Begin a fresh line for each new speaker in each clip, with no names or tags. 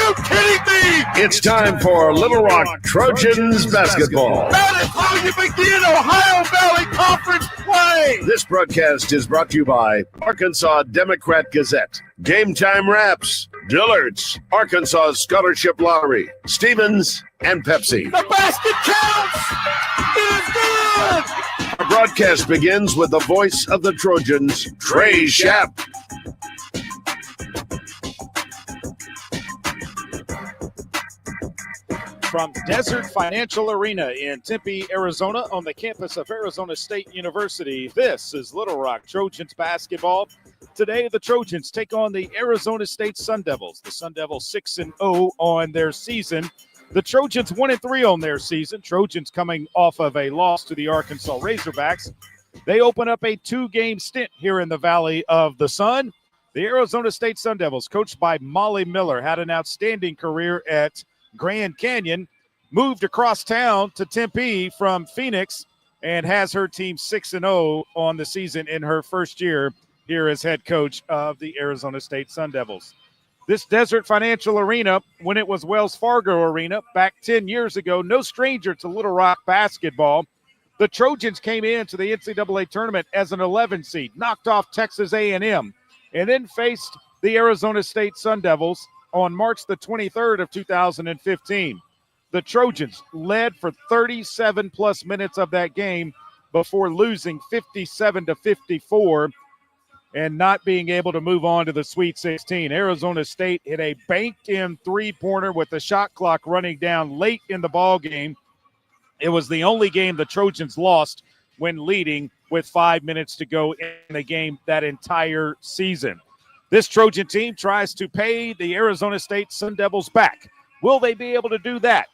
you kidding me?
It's time for Little Rock Trojans basketball.
That is how you begin Ohio Valley Conference play.
This broadcast is brought to you by Arkansas Democrat Gazette, Game Time Wraps, Dillard's, Arkansas Scholarship Lottery, Stevens, and Pepsi.
The basket counts. It is good.
Our broadcast begins with the voice of the Trojans, Trey Schapp.
From Desert Financial Arena in Tempe, Arizona, on the campus of Arizona State University, this is Little Rock Trojans basketball. Today, the Trojans take on the Arizona State Sun Devils. The Sun Devils 6-0 on their season. The Trojans 1-3 on their season. Trojans coming off of a loss to the Arkansas Razorbacks. They open up a 2-game stint here in the Valley of the Sun. The Arizona State Sun Devils, coached by Molly Miller, had an outstanding career at Grand Canyon, moved across town to Tempe from Phoenix, and has her team 6-0 on the season in her first year here as head coach of the Arizona State Sun Devils. This Desert Financial Arena, when it was Wells Fargo Arena back 10 years ago, no stranger to Little Rock basketball. The Trojans came into the NCAA tournament as an 11 seed, knocked off Texas A&M, and then faced the Arizona State Sun Devils on March the 23rd of 2015. The Trojans led for 37-plus minutes of that game before losing 57-54 and not being able to move on to the Sweet 16. Arizona State hit a banked-in three-pointer with the shot clock running down late in the ball game. It was the only game the Trojans lost when leading with 5 minutes to go in the game that entire season. This Trojan team tries to pay the Arizona State Sun Devils back. Will they be able to do that?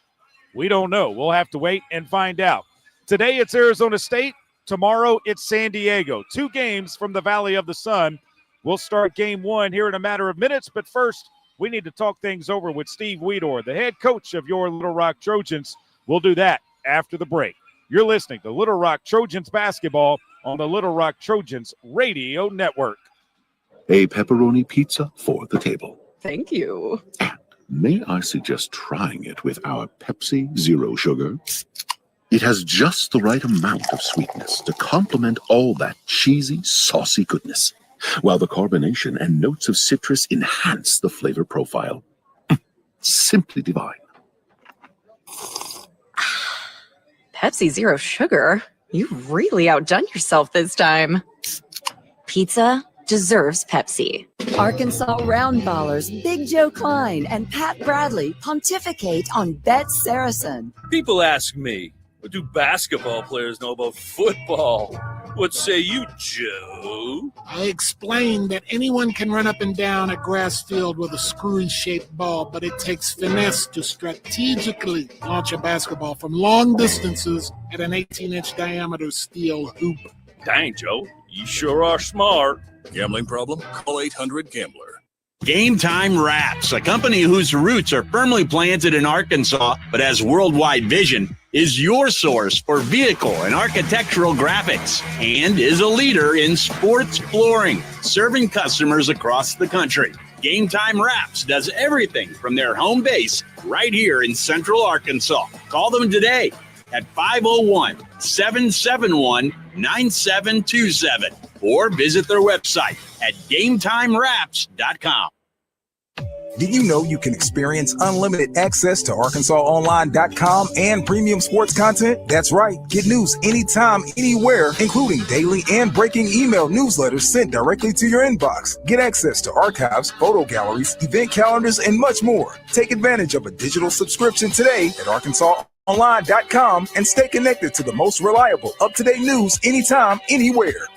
We don't know. We'll have to wait and find out. Today it's Arizona State. Tomorrow it's San Diego. 2 games from the Valley of the Sun. We'll start game 1 here in a matter of minutes, but first we need to talk things over with Steve Weedor, the head coach of your Little Rock Trojans. We'll do that after the break. You're listening to Little Rock Trojans basketball on the Little Rock Trojans Radio Network.
A pepperoni pizza for the table.
Thank you.
And may I suggest trying it with our Pepsi Zero Sugar? It has just the right amount of sweetness to complement all that cheesy, saucy goodness, while the carbonation and notes of citrus enhance the flavor profile. Simply divine.
Pepsi Zero Sugar? You really outdone yourself this time. Pizza deserves Pepsi.
Arkansas Roundballers Big Joe Klein and Pat Bradley pontificate on Bet Saracen.
People ask me, what do basketball players know about football? What say you, Joe?
I explained that anyone can run up and down a grass field with a screwy-shaped ball, but it takes finesse to strategically launch a basketball from long distances at an 18-inch diameter steel hoop.
Dang, Joe, you sure are smart.
Gambling problem? Call 800-GAMBLER.
Game Time Wraps, a company whose roots are firmly planted in Arkansas but has worldwide vision, is your source for vehicle and architectural graphics and is a leader in sports flooring, serving customers across the country. Game Time Wraps does everything from their home base right here in Central Arkansas. Call them today at 501-771-9727 or visit their website at GameTimeWraps.com.
Did you know you can experience unlimited access to ArkansasOnline.com and premium sports content? That's right. Get news anytime, anywhere, including daily and breaking email newsletters sent directly to your inbox. Get access to archives, photo galleries, event calendars, and much more. Take advantage of a digital subscription today at ArkansasOnline.com and stay connected to the most reliable, up-to-date news anytime, anywhere.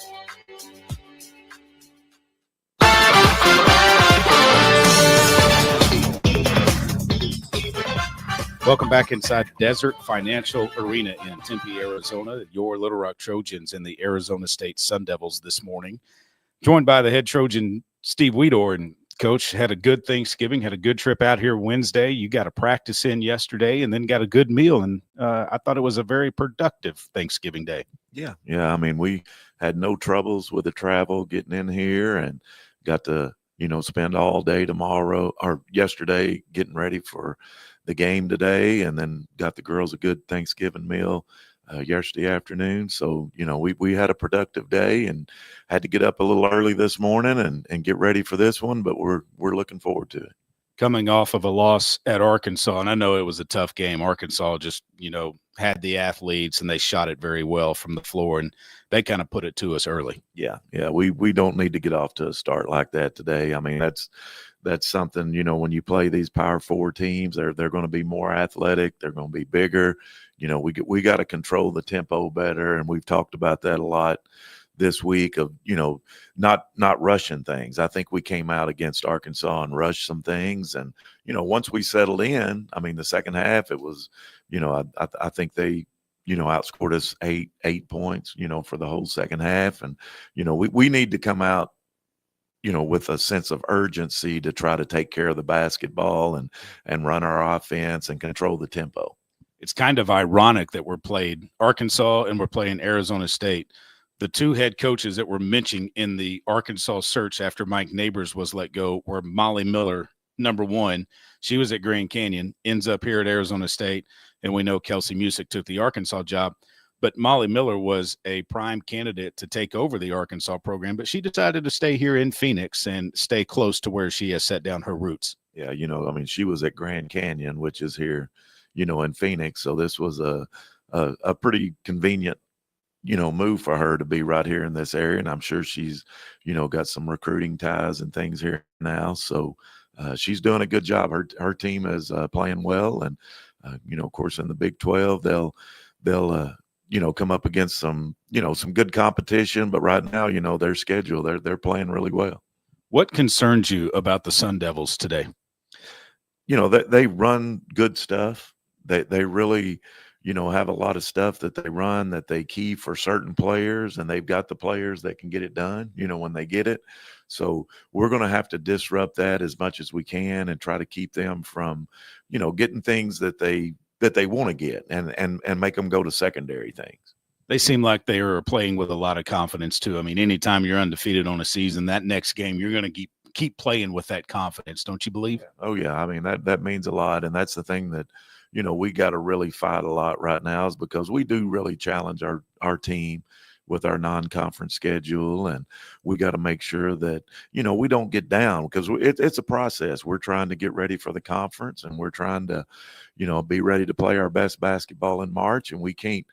Welcome back inside Desert Financial Arena in Tempe, Arizona. Your Little Rock Trojans and the Arizona State Sun Devils this morning. Joined by the head Trojan, Steve Weedor. And, Coach, had a good Thanksgiving, had a good trip out here Wednesday. You got a practice in yesterday and then got a good meal. And I thought it was a very productive Thanksgiving day.
Yeah. I mean, we had no troubles with the travel getting in here and got to spend all day tomorrow or yesterday getting ready for the game today, and then got the girls a good Thanksgiving meal yesterday afternoon. So, we had a productive day and had to get up a little early this morning and get ready for this one, but we're looking forward to it.
Coming off of a loss at Arkansas, and I know it was a tough game. Arkansas just, had the athletes and they shot it very well from the floor, and they kind of put it to us early.
Yeah. We don't need to get off to a start like that today. I mean, that's something, when you play these Power 4 teams, they're going to be more athletic. They're going to be bigger. We got to control the tempo better, and we've talked about that a lot this week of, not rushing things. I think we came out against Arkansas and rushed some things. And, once we settled in, I mean, the second half, it was, I think they, outscored us eight points, for the whole second half. And, we need to come out, with a sense of urgency to try to take care of the basketball and run our offense and control the tempo.
It's kind of ironic that we're playing Arkansas and we're playing Arizona State. The two head coaches that were mentioned in the Arkansas search after Mike Neighbors was let go were Molly Miller, number one. She was at Grand Canyon, ends up here at Arizona State, and we know Kelsey Music took the Arkansas job. But Molly Miller was a prime candidate to take over the Arkansas program, but she decided to stay here in Phoenix and stay close to where she has set down her roots.
Yeah, she was at Grand Canyon, which is here, in Phoenix. So this was a pretty convenient move for her to be right here in this area. And I'm sure she's, got some recruiting ties and things here now. So she's doing a good job. Her team is playing well. And, of course, in the Big 12, they'll come up against some good competition. But right now, their schedule, they're playing really well.
What concerns you about the Sun Devils today?
They run good stuff. They really, have a lot of stuff that they run that they key for certain players, and they've got the players that can get it done, when they get it. So we're going to have to disrupt that as much as we can and try to keep them from, getting things that they want to get and make them go to secondary things.
They seem like they are playing with a lot of confidence too. I mean, anytime you're undefeated on a season, that next game, you're going to keep playing with that confidence. Don't you believe?
Oh yeah. I mean, that means a lot. And that's the thing that, we got to really fight a lot right now, is because we do really challenge our team with our non-conference schedule. And we got to make sure that, we don't get down, because it's a process. We're trying to get ready for the conference, and we're trying to, be ready to play our best basketball in March. And we can't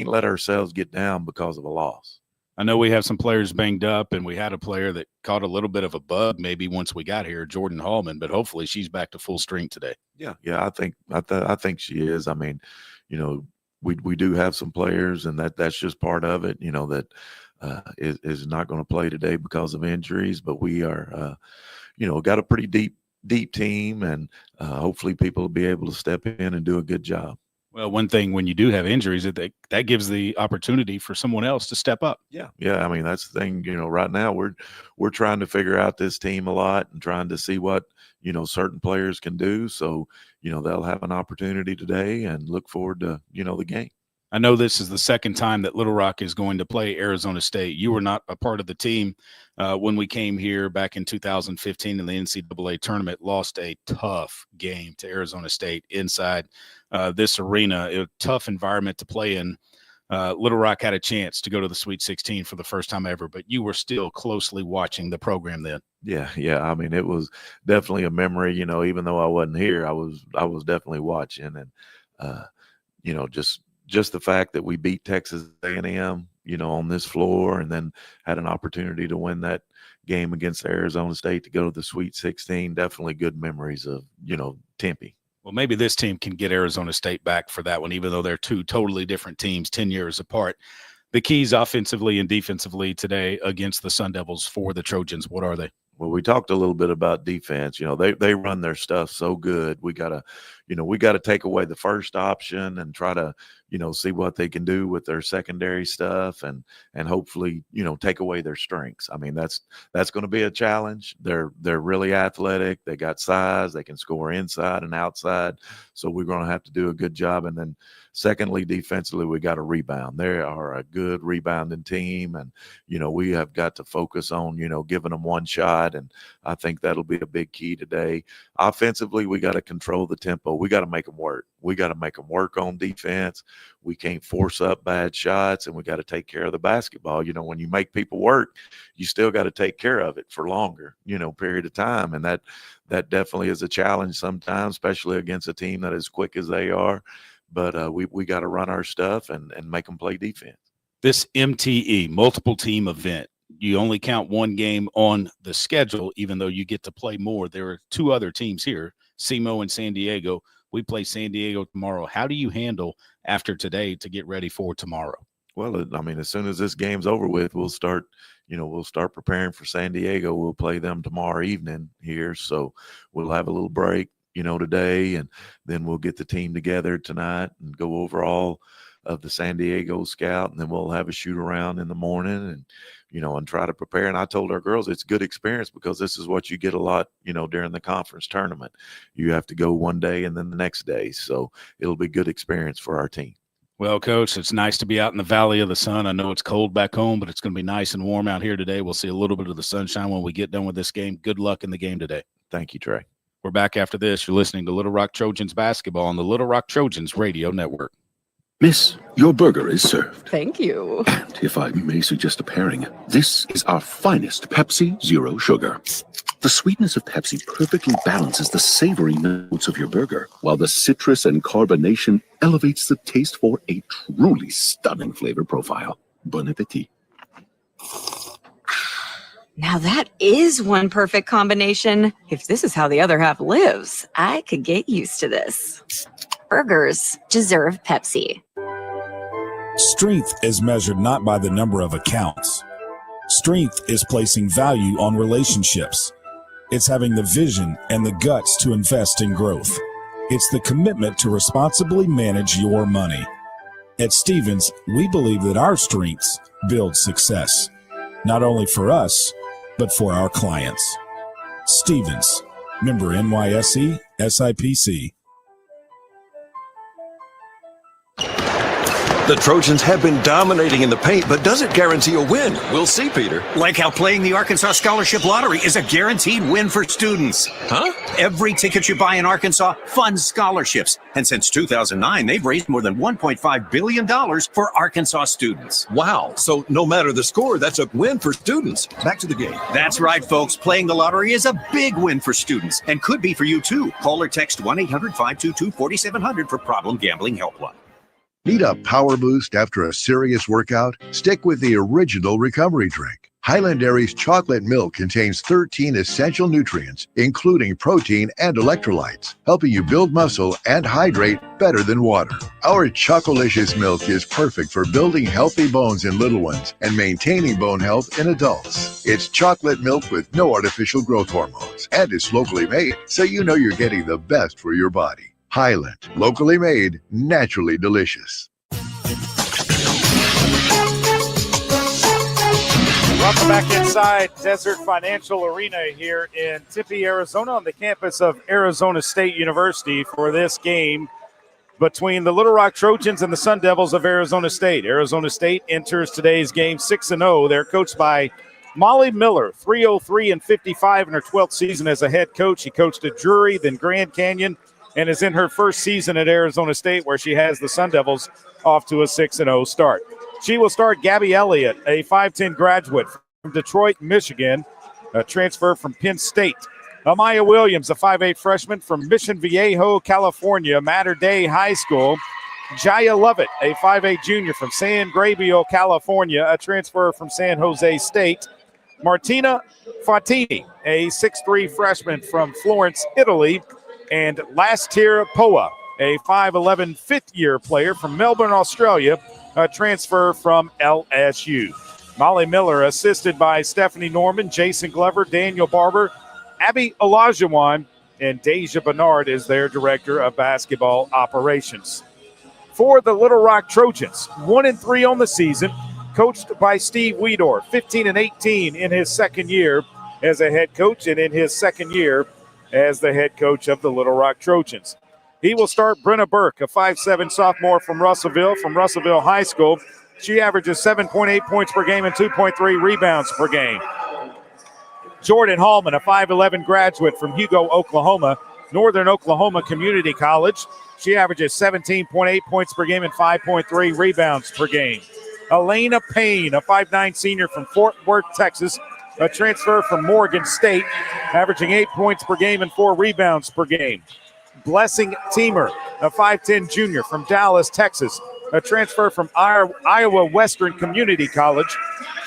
let ourselves get down because of a loss.
I know we have some players banged up, and we had a player that caught a little bit of a bug maybe once we got here, Jordan Hallman, but hopefully she's back to full strength today.
Yeah, I think she is. I mean, we do have some players, and that's just part of it, that is not going to play today because of injuries. But we are, got a pretty deep team, and hopefully people will be able to step in and do a good job.
Well, one thing when you do have injuries, that gives the opportunity for someone else to step up.
Yeah. I mean, that's the thing. Right now we're trying to figure out this team a lot and trying to see what certain players can do. So they'll have an opportunity today, and look forward to the game.
I know this is the second time that Little Rock is going to play Arizona State. You were not a part of the team when we came here back in 2015 in the NCAA tournament, lost a tough game to Arizona State inside this arena. It was a tough environment to play in. Little Rock had a chance to go to the Sweet 16 for the first time ever, but you were still closely watching the program then.
Yeah. I mean, it was definitely a memory, even though I wasn't here, I was definitely watching. And, just the fact that we beat Texas A&M, on this floor, and then had an opportunity to win that game against Arizona State to go to the Sweet 16, definitely good memories of, Tempe.
Well, maybe this team can get Arizona State back for that one, even though they're two totally different teams 10 years apart. The keys offensively and defensively today against the Sun Devils for the Trojans, what are they?
Well, we talked a little bit about defense. They run their stuff so good. We gotta take away the first option and try to, see what they can do with their secondary stuff and hopefully, take away their strengths. I mean, that's going to be a challenge. They're really athletic. They got size. They can score inside and outside. So we're going to have to do a good job. And then secondly, defensively, we got to rebound. They are a good rebounding team. And, we have got to focus on, giving them one shot. And I think that'll be a big key today. Offensively, we got to control the tempo. We got to make them work. We got to make them work on defense. We can't force up bad shots, and we got to take care of the basketball. When you make people work, you still got to take care of it for longer, period of time. And that definitely is a challenge sometimes, especially against a team that is quick as they are. But we got to run our stuff and make them play defense.
This MTE, multiple team event, you only count one game on the schedule, even though you get to play more. There are two other teams here, SEMO and San Diego. We play San Diego tomorrow. How do you handle after today to get ready for tomorrow?
Well, I mean, as soon as this game's over with, we'll start preparing for San Diego. We'll play them tomorrow evening here. So we'll have a little break, today, and then we'll get the team together tonight and go over all of the San Diego scout, and then we'll have a shoot around in the morning and, and try to prepare. And I told our girls it's good experience because this is what you get a lot, during the conference tournament. You have to go one day and then the next day. So it'll be good experience for our team.
Well, Coach, it's nice to be out in the Valley of the Sun. I know it's cold back home, but it's going to be nice and warm out here today. We'll see a little bit of the sunshine when we get done with this game. Good luck in the game today.
Thank you, Trey.
We're back after this. You're listening to Little Rock Trojans basketball on the Little Rock Trojans Radio Network.
Miss, your burger is served.
Thank you.
And if I may suggest a pairing, this is our finest Pepsi Zero Sugar. The sweetness of Pepsi perfectly balances the savory notes of your burger, while the citrus and carbonation elevates the taste for a truly stunning flavor profile. Bon appetit.
Now that is one perfect combination. If this is how the other half lives, I could get used to this. Burgers deserve Pepsi.
Strength is measured not by the number of accounts. Strength is placing value on relationships. It's having the vision and the guts to invest in growth. It's the commitment to responsibly manage your money. At Stevens, we believe that our strengths build success, not only for us, but for our clients. Stevens, member NYSE, SIPC.
The Trojans have been dominating in the paint, but does it guarantee a win? We'll see, Peter.
Like how playing the Arkansas Scholarship Lottery is a guaranteed win for students.
Huh?
Every ticket you buy in Arkansas funds scholarships. And since 2009, they've raised more than $1.5 billion for Arkansas students.
Wow. So no matter the score, that's a win for students. Back to the game.
That's right, folks. Playing the lottery is a big win for students and could be for you, too. Call or text 1-800-522-4700 for Problem Gambling Helpline.
Need a power boost after a serious workout? Stick with the original recovery drink. Highland Dairy's chocolate milk contains 13 essential nutrients, including protein and electrolytes, helping you build muscle and hydrate better than water. Our Chocolicious milk is perfect for building healthy bones in little ones and maintaining bone health in adults. It's chocolate milk with no artificial growth hormones, and it's locally made, so you know you're getting the best for your body. Highland, locally made, naturally delicious.
Welcome back inside Desert Financial Arena here in Tempe, Arizona, on the campus of Arizona State University for this game between the Little Rock Trojans and the Sun Devils of Arizona State. Arizona State enters today's game 6-0. They're coached by Molly Miller, 303-55 in her 12th season as a head coach. She coached at Drury, then Grand Canyon, and is in her first season at Arizona State, where she has the Sun Devils off to a 6-0 start. She will start Gabby Elliott, a 5'10 graduate from Detroit, Michigan, a transfer from Penn State. Amaya Williams, a 5'8 freshman from Mission Viejo, California, Mater Dei High School. Jaya Lovett, a 5'8 junior from San Gabriel, California, a transfer from San Jose State. Martina Fatini, a 6'3 freshman from Florence, Italy. And Lastir Poa, a 5'11 fifth-year player from Melbourne, Australia, a transfer from LSU. Molly Miller, assisted by Stephanie Norman, Jason Glover, Daniel Barber, Abby Olajuwon, and Deja Bernard is their director of basketball operations. for the Little Rock Trojans. 1-3 on the season, coached by Steve Weedor. 15-18 in his second year as a head coach and in his second year as the head coach of the Little Rock Trojans. He will start Brenna Burke, a 5'7" sophomore from Russellville High School. She averages 7.8 points per game and 2.3 rebounds per game. Jordan Hallman, a 5'11" graduate from Hugo, Oklahoma, Northern Oklahoma Community College. She averages 17.8 points per game and 5.3 rebounds per game. Elena Payne, a 5'9" senior from Fort Worth, Texas, a transfer from Morgan State, averaging 8 points per game and 4 rebounds per game. Blessing Teamer, a 5'10" junior from Dallas, Texas, a transfer from Iowa Western Community College.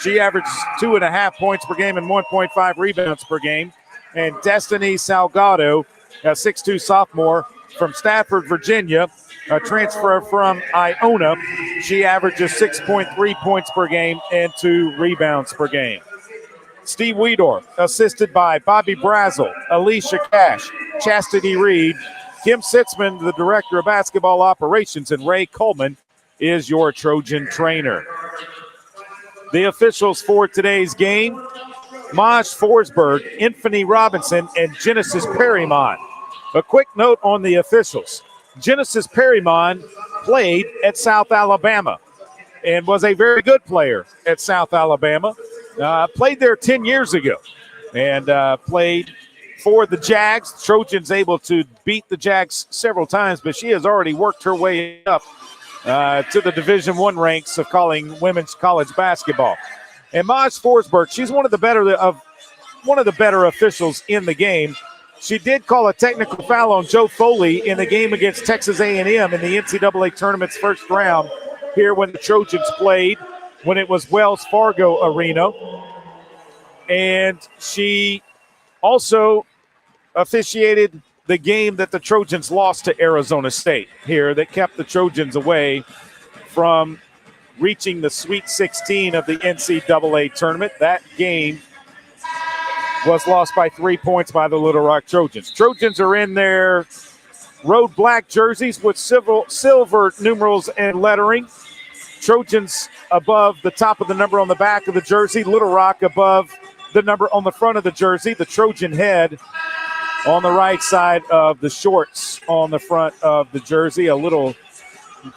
She averages 2.5 points per game and 1.5 rebounds per game. And Destiny Salgado, a 6'2" sophomore from Stafford, Virginia, a transfer from Iona. She averages 6.3 points per game and 2 rebounds per game. Steve Weedor, assisted by Bobby Brazel, Alicia Cash, Chastity Reed, Kim Sitzman, the director of basketball operations, and Ray Coleman is your Trojan trainer. The officials for today's game: Maj Forsberg, Infinity Robinson, and Genesis Perrymont. A quick note on the officials. Genesis Perrymont played at South Alabama and was a very good player at South Alabama. Played there 10 years ago and played for the Jags. Trojans able to beat the Jags several times, but she has already worked her way up to the Division I ranks of calling women's college basketball. And Maj Forsberg, she's one of the better officials in the game. She did call a technical foul on Joe Foley in the game against Texas A&M in the NCAA tournament's first round here when the Trojans played, when it was Wells Fargo Arena. And she also officiated the game that the Trojans lost to Arizona State here, that kept the Trojans away from reaching the Sweet 16 of the NCAA tournament. That game was lost by 3 points by the Little Rock Trojans. Trojans are in their road black jerseys with silver numerals and lettering. Trojans above the top of the number on the back of the jersey. Little Rock above the number on the front of the jersey. The Trojan head on the right side of the shorts on the front of the jersey. A little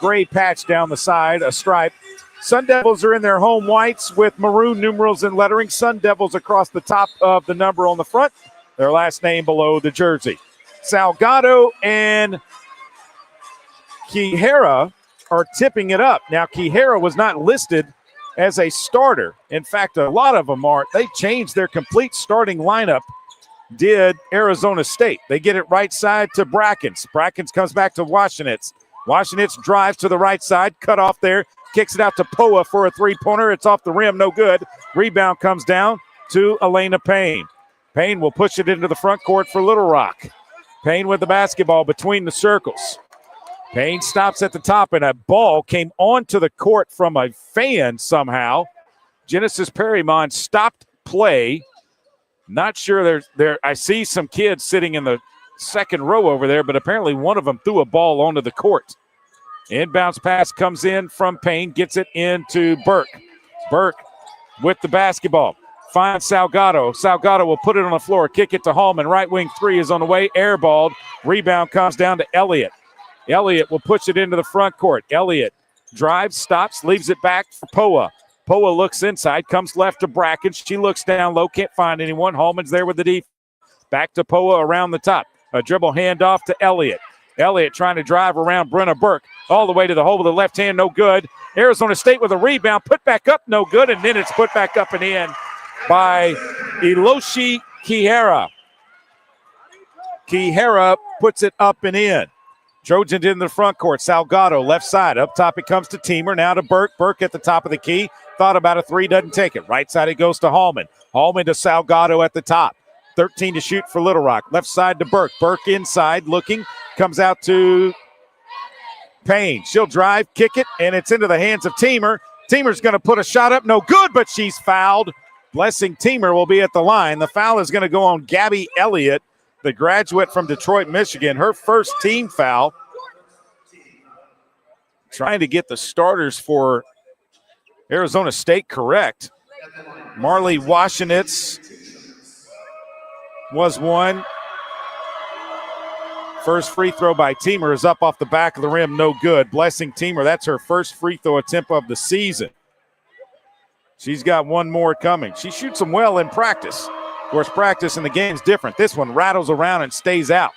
gray patch down the side, a stripe. Sun Devils are in their home whites with maroon numerals and lettering. Sun Devils across the top of the number on the front. Their last name below the jersey. Salgado and Quijera are tipping it up. Now, Quijera was not listed as a starter. In fact, a lot of them aren't. They changed their complete starting lineup, did Arizona State. They get it right side to Brackens. Brackens comes back to Washenitz. Washenitz drives to the right side, cut off there, kicks it out to Poa for a three-pointer. It's off the rim, no good. Rebound comes down to Elena Payne. Payne will push it into the front court for Little Rock. Payne with the basketball between the circles. Payne stops at the top, and a ball came onto the court from a fan somehow. Genesis Perrymont stopped play. Not sure there. I see some kids sitting in the second row over there, but apparently one of them threw a ball onto the court. Inbounds pass comes in from Payne, gets it into Burke. Burke with the basketball. Finds Salgado. Salgado will put it on the floor, kick it to Hallman. Right wing three is on the way, airballed. Rebound comes down to Elliott. Elliott will push it into the front court. Elliott drives, stops, leaves it back for Poa. Poa looks inside, comes left to Bracken. She looks down low, can't find anyone. Hallman's there with the defense. Back to Poa around the top. A dribble handoff to Elliott. Elliott trying to drive around Brenna Burke all the way to the hole with the left hand, no good. Arizona State with a rebound, put back up, no good, and then it's put back up and in by Eloshi Quijera. Quijera puts it up and in. Trojans in the front court. Salgado, left side. Up top it comes to Teamer. Now to Burke. Burke at the top of the key. Thought about a three, doesn't take it. Right side it goes to Hallman. Hallman to Salgado at the top. 13 to shoot for Little Rock. Left side to Burke. Burke inside looking. Comes out to Payne. She'll drive, kick it, and it's into the hands of Teamer. Teamer's going to put a shot up. No good, but she's fouled. Blessing Teamer will be at the line. The foul is going to go on Gabby Elliott, the graduate from Detroit, Michigan. Her first team foul. trying to get the starters for Arizona State correct. Marley Washenitz was one. First free throw by Teamer is up off the back of the rim, no good. Blessing Teamer, that's her first free throw attempt of the season. She's got one more coming. She shoots them well in practice. Of course, practice in the game's different. This one rattles around and stays out.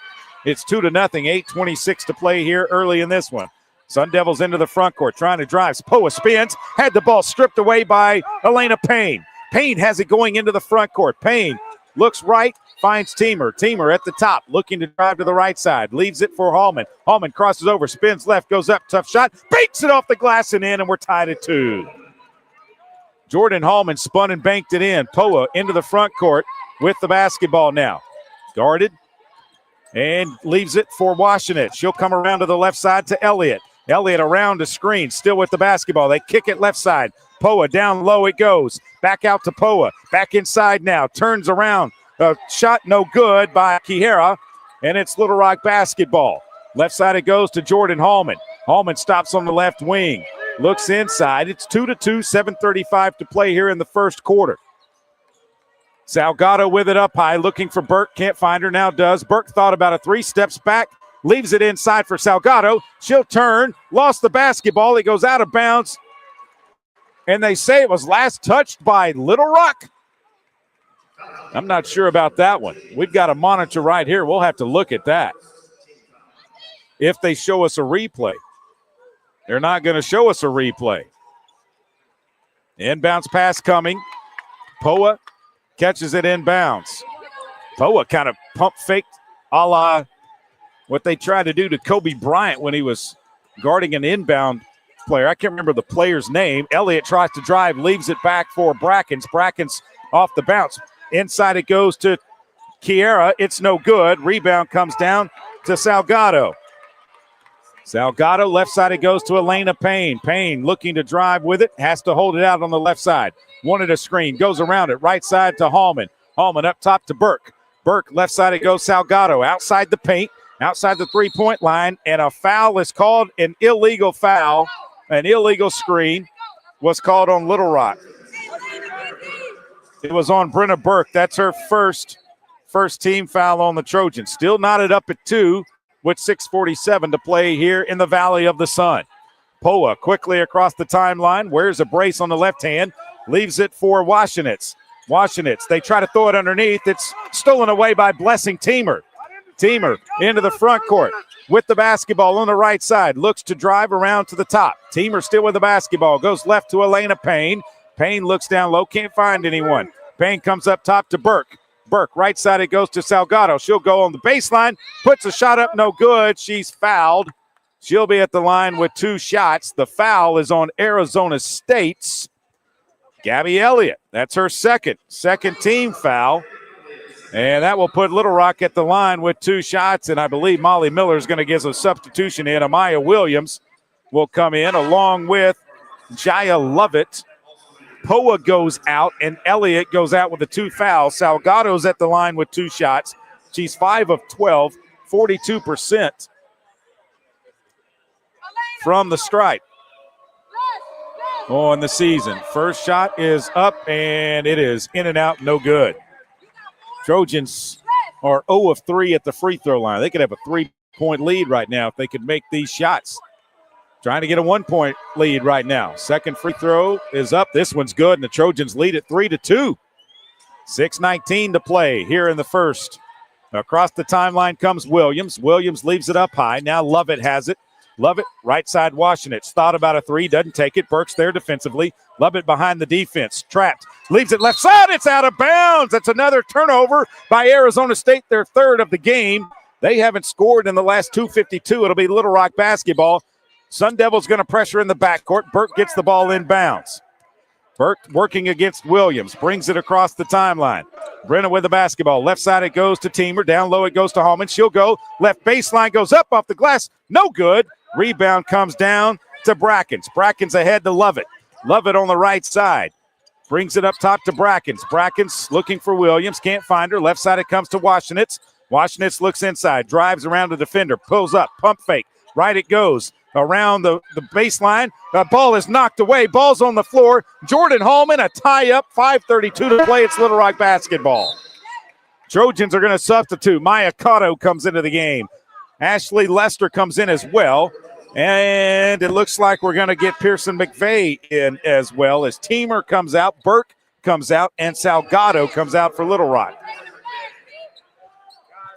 It's 2-0, 8:26 to play here early in this one. Sun Devils into the front court, trying to drive. Poa spins, had the ball stripped away by Elena Payne. Payne has it going into the front court. Payne looks right, finds Teamer. Teamer at the top, looking to drive to the right side. Leaves it for Hallman. Hallman crosses over, spins left, goes up, tough shot. Banks it off the glass and in, and we're tied at 2. Jordan Hallman spun and banked it in. Poa into the front court with the basketball now. Guarded and leaves it for Washington. She'll come around to the left side to Elliott. Elliott around the screen, still with the basketball. They kick it left side. Poa down low it goes. Back out to Poa. Back inside now. Turns around. Shot no good by Kihara, and it's Little Rock basketball. Left side it goes to Jordan Hallman. Hallman stops on the left wing. Looks inside. It's 2-2, 7:35 to play here in the first quarter. Salgado with it up high, looking for Burke. Can't find her, now does. Burke thought about a three, steps back, leaves it inside for Salgado. She'll turn, lost the basketball. It goes out of bounds. And they say it was last touched by Little Rock. I'm not sure about that one. We've got a monitor right here. We'll have to look at that. If they show us a replay. They're not going to show us a replay. Inbounds pass coming. Poa catches it inbounds. Poa kind of pump faked a la what they tried to do to Kobe Bryant when he was guarding an inbound player. I can't remember the player's name. Elliott tries to drive, leaves it back for Brackens. Brackens off the bounce. Inside it goes to Kiera. It's no good. Rebound comes down to Salgado. Salgado, left side it goes to Elena Payne. Payne looking to drive with it. Has to hold it out on the left side. Wanted a screen. Goes around it. Right side to Hallman. Hallman up top to Burke. Burke, left side it goes Salgado. Outside the paint. Outside the three-point line. And a foul is called. An illegal foul. An illegal screen was called on Little Rock. It was on Brenna Burke. That's her first team foul on the Trojans. Still knotted up at 2 with 6:47 to play here in the Valley of the Sun. Poa quickly across the timeline. Wears a brace on the left hand. Leaves it for Washenitz. Washenitz, they try to throw it underneath. It's stolen away by Blessing Teamer. Teamer into the front court with the basketball on the right side. Looks to drive around to the top. Teamer still with the basketball. Goes left to Elena Payne. Payne looks down low. Can't find anyone. Payne comes up top to Burke. Burke, right side it goes to Salgado. She'll go on the baseline. Puts a shot up, no good. She's fouled. She'll be at the line with 2 shots. The foul is on Arizona State's Gabby Elliott. That's her second team foul. And that will put Little Rock at the line with 2 shots. And I believe Molly Miller is going to give a substitution in. Amaya Williams will come in along with Jaya Lovett. Poa goes out, and Elliott goes out with the 2 fouls. Salgado's at the line with 2 shots. She's 5 of 12, 42% from the stripe on the season. First shot is up, and it is in and out, no good. Trojans are 0 of 3 at the free throw line. They could have a 3-point lead right now if they could make these shots. Trying to get a 1-point lead right now. Second free throw is up. This one's good, and the Trojans lead at 3-2. 6:19 to play here in the first. Across the timeline comes Williams. Williams leaves it up high. Now Lovett has it. Lovett, right side Washington. Thought about a 3, doesn't take it. Burke's there defensively. Lovett behind the defense. Trapped. Leaves it left side. It's out of bounds. That's another turnover by Arizona State, their 3rd of the game. They haven't scored in the last 2:52. It'll be Little Rock basketball. Sun Devils going to pressure in the backcourt. Burke gets the ball in bounds. Burke working against Williams. Brings it across the timeline. Brenna with the basketball. Left side it goes to Teamer. Down low it goes to Hallman. She'll go. Left baseline goes up off the glass. No good. Rebound comes down to Brackens. Brackens ahead to Lovett. Lovett on the right side. Brings it up top to Brackens. Brackens looking for Williams. Can't find her. Left side it comes to Washenitz. Washenitz looks inside. Drives around the defender. Pulls up. Pump fake. Right it goes around the baseline. The ball is knocked away. Ball's on the floor. Jordan Hallman, a tie-up. 5:32 to play. It's Little Rock basketball. Trojans are going to substitute. Maya Cotto comes into the game. Ashley Lester comes in as well. And it looks like we're going to get Pearson McVeigh in as well as Teamer comes out, Burke comes out, and Salgado comes out for Little Rock.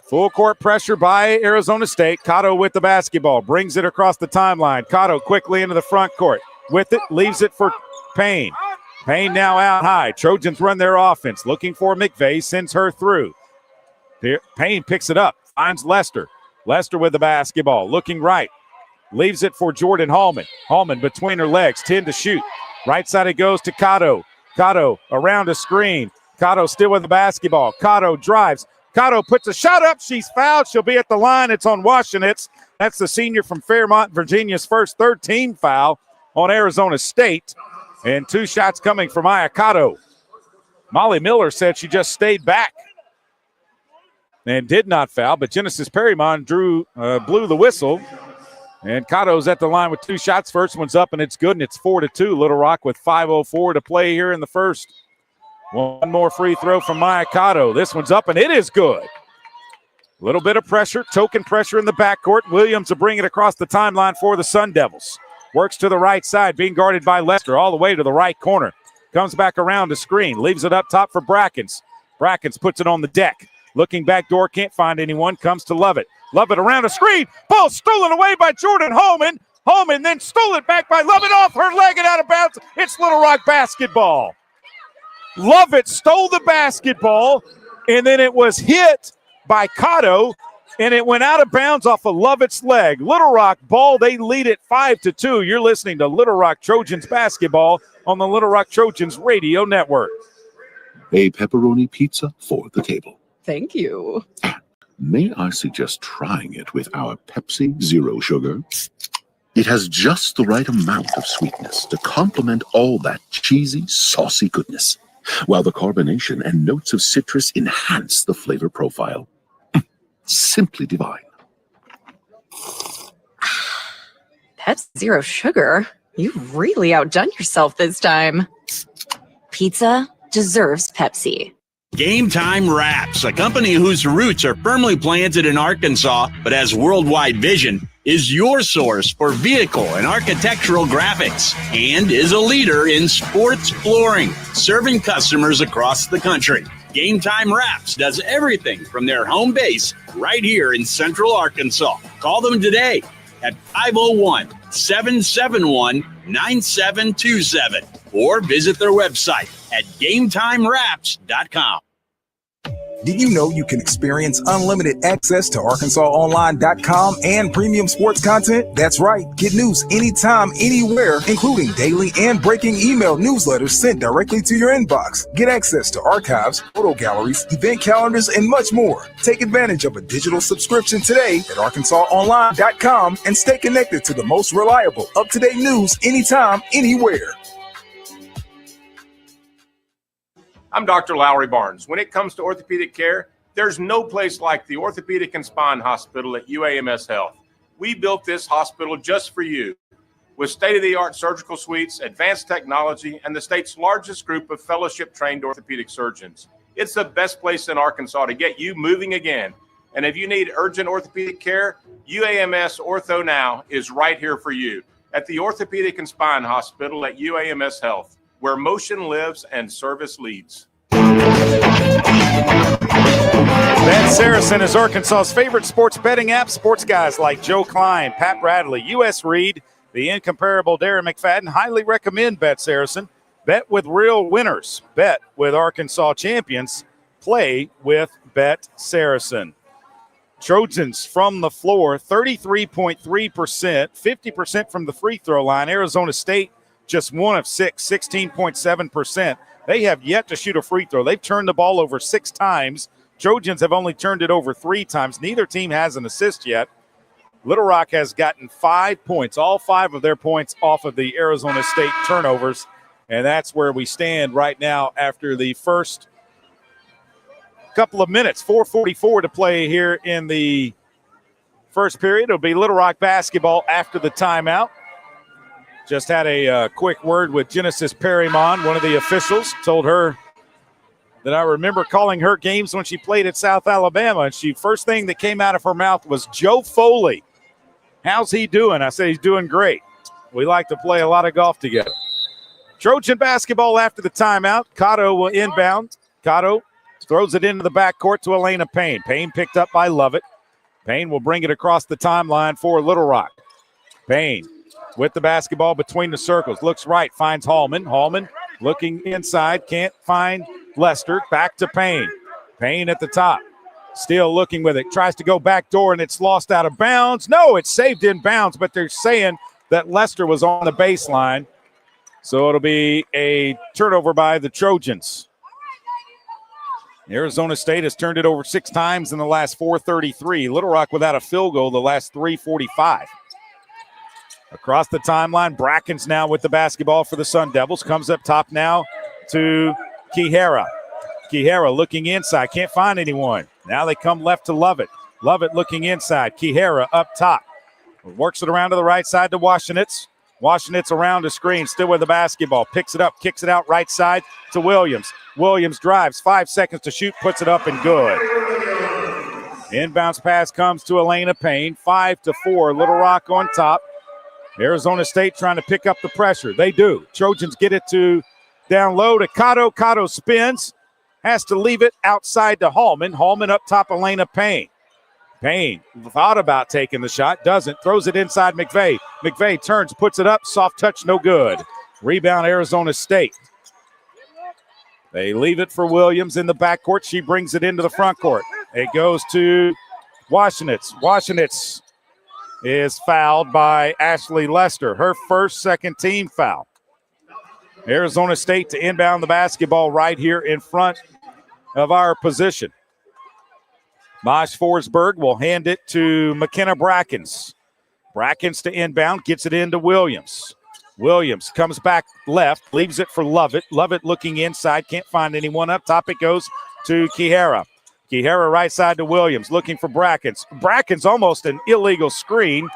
Full court pressure by Arizona State. Cotto with the basketball, brings it across the timeline. Cotto quickly into the front court. With it, leaves it for Payne. Payne now out high. Trojans run their offense, looking for McVeigh, sends her through. Payne picks it up, finds Lester. Lester with the basketball, looking right. Leaves it for Jordan Hallman. Hallman between her legs, 10 to shoot. Right side it goes to Cotto. Cotto around a screen. Cotto still with the basketball. Cotto drives. Cotto puts a shot up. She's fouled. She'll be at the line. It's on Washenitz. That's the senior from Fairmont, Virginia's first third-team foul on Arizona State. And 2 shots coming from Maya Cotto. Molly Miller said she just stayed back and did not foul, but Genesis Perrymon blew the whistle. And Cotto's at the line with 2 shots. First one's up, and it's good, and it's 4-2. Little Rock with 5:04 to play here in the first. One more free throw from Maya Cotto. This one's up, and it is good. A little bit of pressure, token pressure in the backcourt. Williams will bring it across the timeline for the Sun Devils. Works to the right side, being guarded by Lester all the way to the right corner. Comes back around the screen, leaves it up top for Brackens. Brackens puts it on the deck. Looking back door, can't find anyone, comes to Lovett. Lovett around a screen. Ball stolen away by Jordan Hallman. Hallman then stole it back by Lovett off her leg and out of bounds. It's Little Rock basketball. Lovett stole the basketball, and then it was hit by Cotto, and it went out of bounds off of Lovett's leg. Little Rock ball, they lead it 5-2. You're listening to Little Rock Trojans basketball on the Little Rock Trojans radio network.
A pepperoni pizza for the table.
Thank you.
May I suggest trying it with our Pepsi Zero Sugar? It has just the right amount of sweetness to complement all that cheesy, saucy goodness, while the carbonation and notes of citrus enhance the flavor profile. Simply divine.
Pepsi Zero Sugar? You really outdone yourself this time. Pizza deserves Pepsi.
Game Time Wraps, a company whose roots are firmly planted in Arkansas but has worldwide vision, is your source for vehicle and architectural graphics and is a leader in sports flooring, serving customers across the country. Game Time Wraps does everything from their home base right here in Central Arkansas. Call them today at 501-771-9727 or visit their website at GameTimeWraps.com.
Did you know you can experience unlimited access to ArkansasOnline.com and premium sports content? That's right. Get news anytime, anywhere, including daily and breaking email newsletters sent directly to your inbox. Get access to archives, photo galleries, event calendars, and much more. Take advantage of a digital subscription today at ArkansasOnline.com and stay connected to the most reliable, up-to-date news anytime, anywhere.
I'm Dr. Lowry Barnes. When it comes to orthopedic care, there's no place like the Orthopedic and Spine Hospital at UAMS Health. We built this hospital just for you. With state-of-the-art surgical suites, advanced technology, and the state's largest group of fellowship-trained orthopedic surgeons. It's the best place in Arkansas to get you moving again. And if you need urgent orthopedic care, UAMS Ortho Now is right here for you at the Orthopedic and Spine Hospital at UAMS Health, where motion lives and service leads.
Bet Saracen is Arkansas's favorite sports betting app. Sports guys like Joe Klein, Pat Bradley, U.S. Reed, the incomparable Darren McFadden highly recommend Bet Saracen. Bet with real winners. Bet with Arkansas champions. Play with Bet Saracen. Trojans from the floor, 33.3%, 50% from the free throw line. Arizona State just 1 of 6, 16.7%. They have yet to shoot a free throw. They've turned the ball over 6 times. Trojans have only turned it over 3 times. Neither team has an assist yet. Little Rock has gotten 5 points, all 5 of their points off of the Arizona State turnovers. And that's where we stand right now after the first couple of minutes. 4:44 to play here in the First period, it'll be Little Rock basketball after the timeout. Just had a quick word with Genesis Perrymon, one of the officials. Told her that I remember calling her games when she played at South Alabama, and first thing that came out of her mouth was Joe Foley. How's he doing? I said, he's doing great. We like to play a lot of golf together. Trojan basketball after the timeout. Cotto will inbound. Cotto throws it into the backcourt to Elena Payne. Payne picked up by Lovett. Payne will bring it across the timeline for Little Rock. Payne with the basketball between the circles. Looks right, finds Hallman. Hallman looking inside, can't find Lester. Back to Payne. Payne at the top. Still looking with it. Tries to go back door, and it's lost out of bounds. No, it's saved in bounds, but they're saying that Lester was on the baseline. So it'll be a turnover by the Trojans. Arizona State has turned it over 6 times in the last 4:33. Little Rock without a field goal the last 3:45. Across the timeline, Brackens now with the basketball for the Sun Devils. Comes up top now to Kihara. Kihara looking inside. Can't find anyone. Now they come left to Lovett. Lovett looking inside. Kihara up top. Works it around to the right side to Washenitz. Washenitz around the screen, still with the basketball. Picks it up, kicks it out right side to Williams. Williams drives, 5 seconds to shoot, puts it up and good. Inbounds pass comes to Elena Payne. 5-4, Little Rock on top. Arizona State trying to pick up the pressure. They do. Trojans get it to down low to Cotto. Cotto spins. Has to leave it outside to Hallman. Hallman up top, Elena Payne. Payne thought about taking the shot. Doesn't. Throws it inside McVeigh. McVeigh turns, puts it up. Soft touch, no good. Rebound, Arizona State. They leave it for Williams in the backcourt. She brings it into the front court. It goes to Washenitz. Washenitz is fouled by Ashley Lester. Her first second team foul. Arizona State to inbound the basketball right here in front of our position. Mosh Forsberg will hand it to McKenna Brackens. Brackens to inbound, gets it into Williams. Williams comes back left, leaves it for Lovett. Lovett looking inside, can't find anyone. Up top it goes to Kihara. Kihara right side to Williams, looking for Brackens. Brackens almost an illegal screen.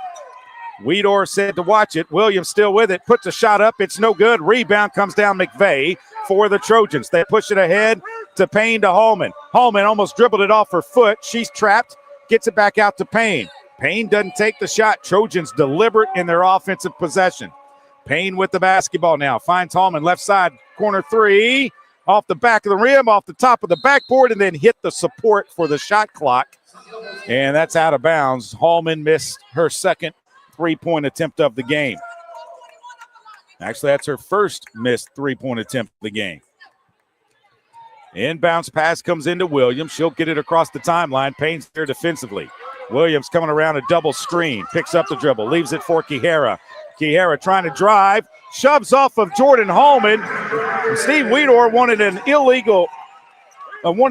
Weedor said to watch it. Williams still with it, puts a shot up. It's no good. Rebound comes down McVeigh for the Trojans. They push it ahead to Payne to Hallman. Hallman almost dribbled it off her foot. She's trapped, gets it back out to Payne. Payne doesn't take the shot. Trojans deliberate in their offensive possession. Payne with the basketball now. Finds Hallman left side, corner three. Off the back of the rim, off the top of the backboard, and then hit the support for the shot clock. And that's out of bounds. Hallman missed her second three-point attempt of the game. Actually, that's her first missed three-point attempt of the game. Inbounds pass comes into Williams. She'll get it across the timeline. Payne's there defensively. Williams coming around a double screen. Picks up the dribble. Leaves it for Kihara. Kihara trying to drive. Shoves off of Jordan Hallman. Steve Weedor wanted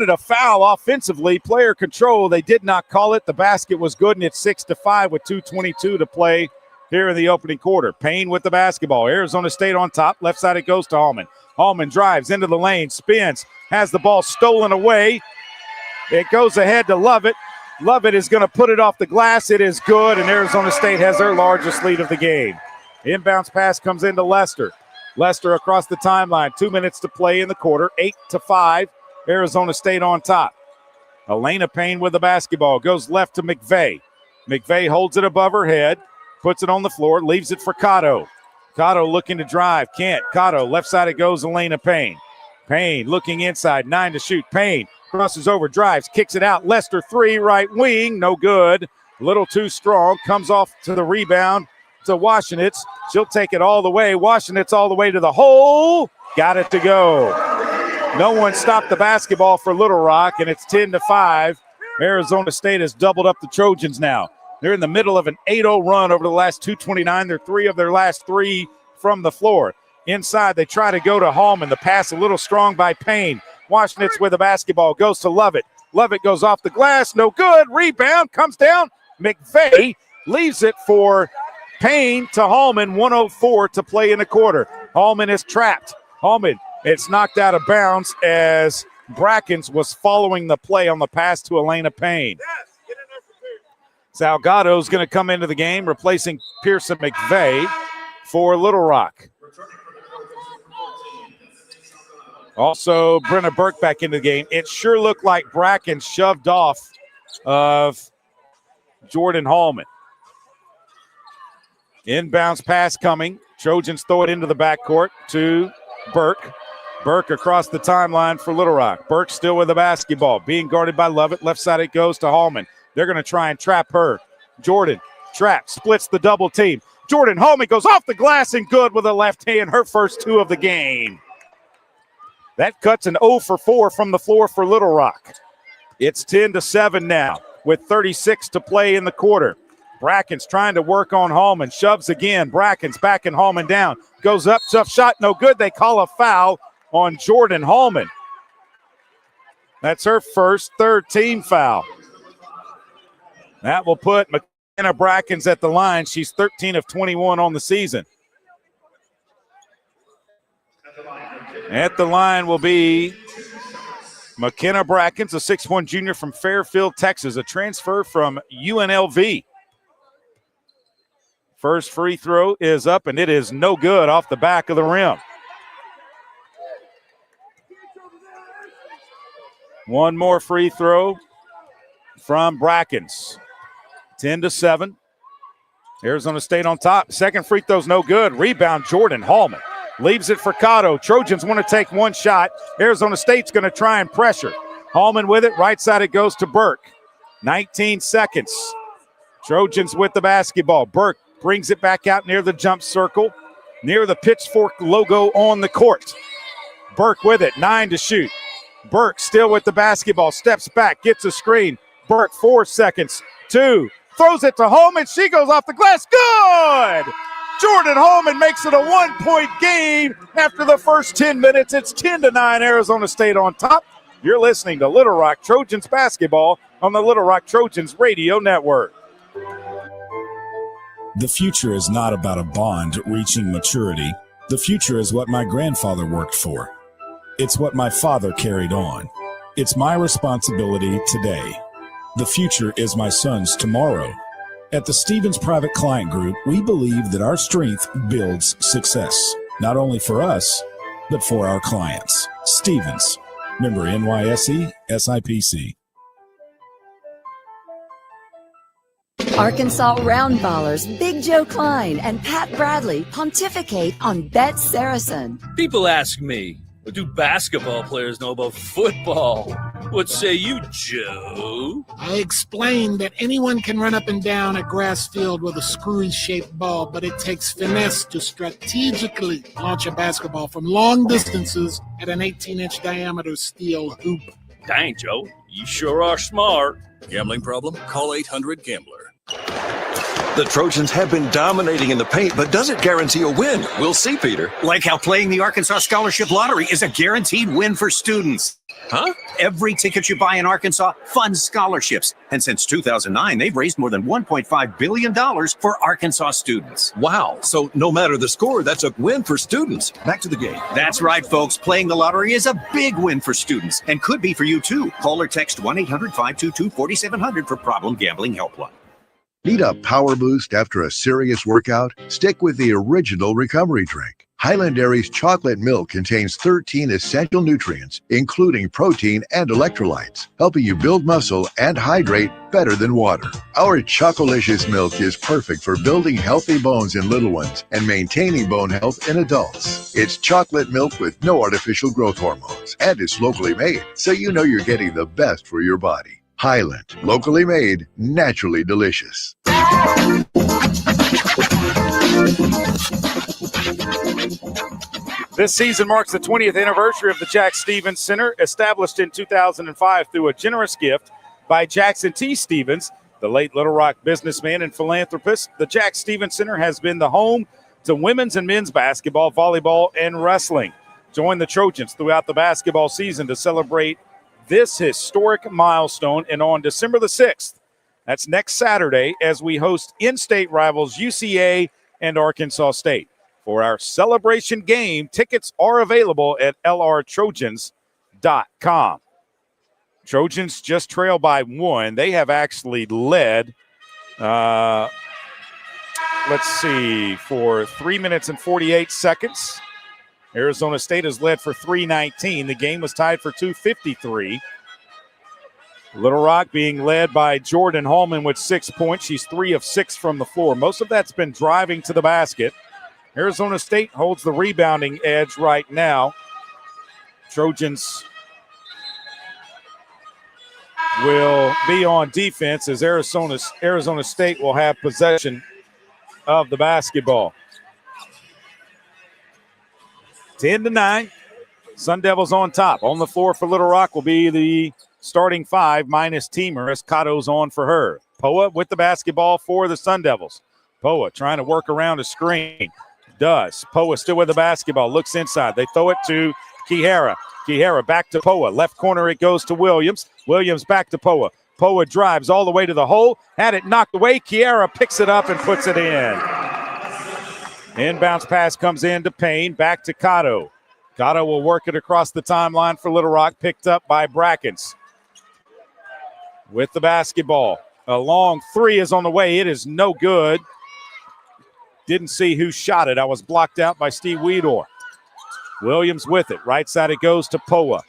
a foul offensively. Player control. They did not call it. The basket was good, and it's 6-5 with 2:22 to play here in the opening quarter. Payne with the basketball. Arizona State on top. Left side it goes to Hallman. Hallman drives into the lane, spins, has the ball stolen away. It goes ahead to Lovett. Lovett is going to put it off the glass. It is good, and Arizona State has their largest lead of the game. Inbounds pass comes into Lester. Lester across the timeline. 2 minutes to play in the quarter. 8-5. Arizona State on top. Elena Payne with the basketball. Goes left to McVeigh. McVeigh holds it above her head. Puts it on the floor. Leaves it for Cotto. Cotto looking to drive. Can't. Cotto. Left side it goes Elena Payne. Payne looking inside. 9 to shoot. Payne crosses over. Drives. Kicks it out. Lester three. Right wing. No good. A little too strong. Comes off to the rebound to Washenitz. She'll take it all the way. Washenitz all the way to the hole. Got it to go. No one stopped the basketball for Little Rock, and it's 10-5. Arizona State has doubled up the Trojans now. They're in the middle of an 8-0 run over the last 2:29. They're 3 of their last 3 from the floor. Inside, they try to go to Hallman. The pass a little strong by Payne. Washenitz with the basketball. Goes to Lovett. Lovett goes off the glass. No good. Rebound. Comes down. McVeigh leaves it for Payne to Hallman. 1:04 to play in the quarter. Hallman is trapped. Hallman, it's knocked out of bounds as Brackens was following the play on the pass to Elena Payne. Salgado's going to come into the game, replacing Pearson McVeigh for Little Rock. Also, Brenna Burke back into the game. It sure looked like Bracken shoved off of Jordan Hallman. Inbounds pass coming. Trojans throw it into the backcourt to Burke. Burke across the timeline for Little Rock. Burke still with the basketball, being guarded by Lovett. Left side it goes to Hallman. They're going to try and trap her. Jordan traps, splits the double team. Jordan Hallman goes off the glass and good with a left hand, her first 2 of the game. That cuts an 0 for 4 from the floor for Little Rock. It's 10-7 now with 36 to play in the quarter. Bracken's trying to work on Hallman. Shoves again. Bracken's backing Hallman down. Goes up, tough shot, no good. They call a foul on Jordan Hallman. That's her first third-team foul. That will put McKenna Brackens at the line. She's 13 of 21 on the season. At the line will be McKenna Brackens, a 6'1 junior from Fairfield, Texas, a transfer from UNLV. First free throw is up, and it is no good off the back of the rim. One more free throw from Brackens. 10-7. Arizona State on top. Second free throw's no good. Rebound, Jordan Hallman. Leaves it for Cotto. Trojans want to take one shot. Arizona State's going to try and pressure. Hallman with it. Right side it goes to Burke. 19 seconds. Trojans with the basketball. Burke brings it back out near the jump circle, near the pitchfork logo on the court. Burke with it. 9 to shoot. Burke still with the basketball. Steps back. Gets a screen. Burke 4 seconds. 2. Throws it to Hallman. She goes off the glass. Good! Jordan Hallman makes it a 1-point game after the first 10 minutes. It's 10-9, Arizona State on top. You're listening to Little Rock Trojans basketball on the Little Rock Trojans radio network.
The future is not about a bond reaching maturity. The future is what my grandfather worked for. It's what my father carried on. It's my responsibility today. The future is my son's tomorrow. At the Stevens Private Client Group, we believe that our strength builds success, not only for us, but for our clients. Stevens, member NYSE, SIPC.
Arkansas Roundballers Big Joe Klein and Pat Bradley pontificate on Bet Saracen.
People ask me, what do basketball players know about football? What say you, Joe?
I explained that anyone can run up and down a grass field with a screwy-shaped ball, but it takes finesse to strategically launch a basketball from long distances at an 18-inch diameter steel hoop.
Dang, Joe, you sure are smart.
Gambling problem? Call 800-GAMBLER.
The Trojans have been dominating in the paint, but does it guarantee a win? We'll see, Peter.
Like how playing the Arkansas Scholarship Lottery is a guaranteed win for students.
Huh?
Every ticket you buy in Arkansas funds scholarships. And since 2009, they've raised more than $1.5 billion for Arkansas students.
Wow. So no matter the score, that's a win for students. Back to the game.
That's right, folks. Playing the lottery is a big win for students and could be for you, too. Call or text 1-800-522-4700 for Problem Gambling Helpline.
Need a power boost after a serious workout? Stick with the original recovery drink. Highland Dairy's chocolate milk contains 13 essential nutrients, including protein and electrolytes, helping you build muscle and hydrate better than water. Our Chocolicious milk is perfect for building healthy bones in little ones and maintaining bone health in adults. It's chocolate milk with no artificial growth hormones, and it's locally made, so you know you're getting the best for your body. Highland, locally made, naturally delicious.
This season marks the 20th anniversary of the Jack Stevens Center, established in 2005 through a generous gift by Jackson T. Stevens, the late Little Rock businessman and philanthropist. The Jack Stevens Center has been the home to women's and men's basketball, volleyball, and wrestling. Join the Trojans throughout the basketball season to celebrate this historic milestone, and on December the 6th, that's next Saturday, as we host in-state rivals UCA and Arkansas State. For our celebration game, tickets are available at lrtrojans.com. Trojans just trail by 1. They have actually led Let's see, for 3 minutes and 48 seconds. Arizona State has led for 3:19. The game was tied for 2:53. Little Rock being led by Jordan Hallman with 6 points. She's 3 of 6 from the floor. Most of that's been driving to the basket. Arizona State holds the rebounding edge right now. Trojans will be on defense as Arizona State will have possession of the basketball. 10-9. Sun Devils on top. On the floor for Little Rock will be the starting 5 minus Teamer as Cotto's on for her. Poa with the basketball for the Sun Devils. Poa trying to work around a screen. Does. Poa still with the basketball. Looks inside. They throw it to Kihara. Kihara back to Poa. Left corner it goes to Williams. Williams back to Poa. Poa drives all the way to the hole. Had it knocked away. Kihara picks it up and puts it in. Inbounds pass comes in to Payne. Back to Cotto. Cotto will work it across the timeline for Little Rock. Picked up by Brackens. With the basketball. A long three is on the way. It is no good. Didn't see who shot it. I was blocked out by Steve Weedor. Williams with it. Right side it goes to Poa.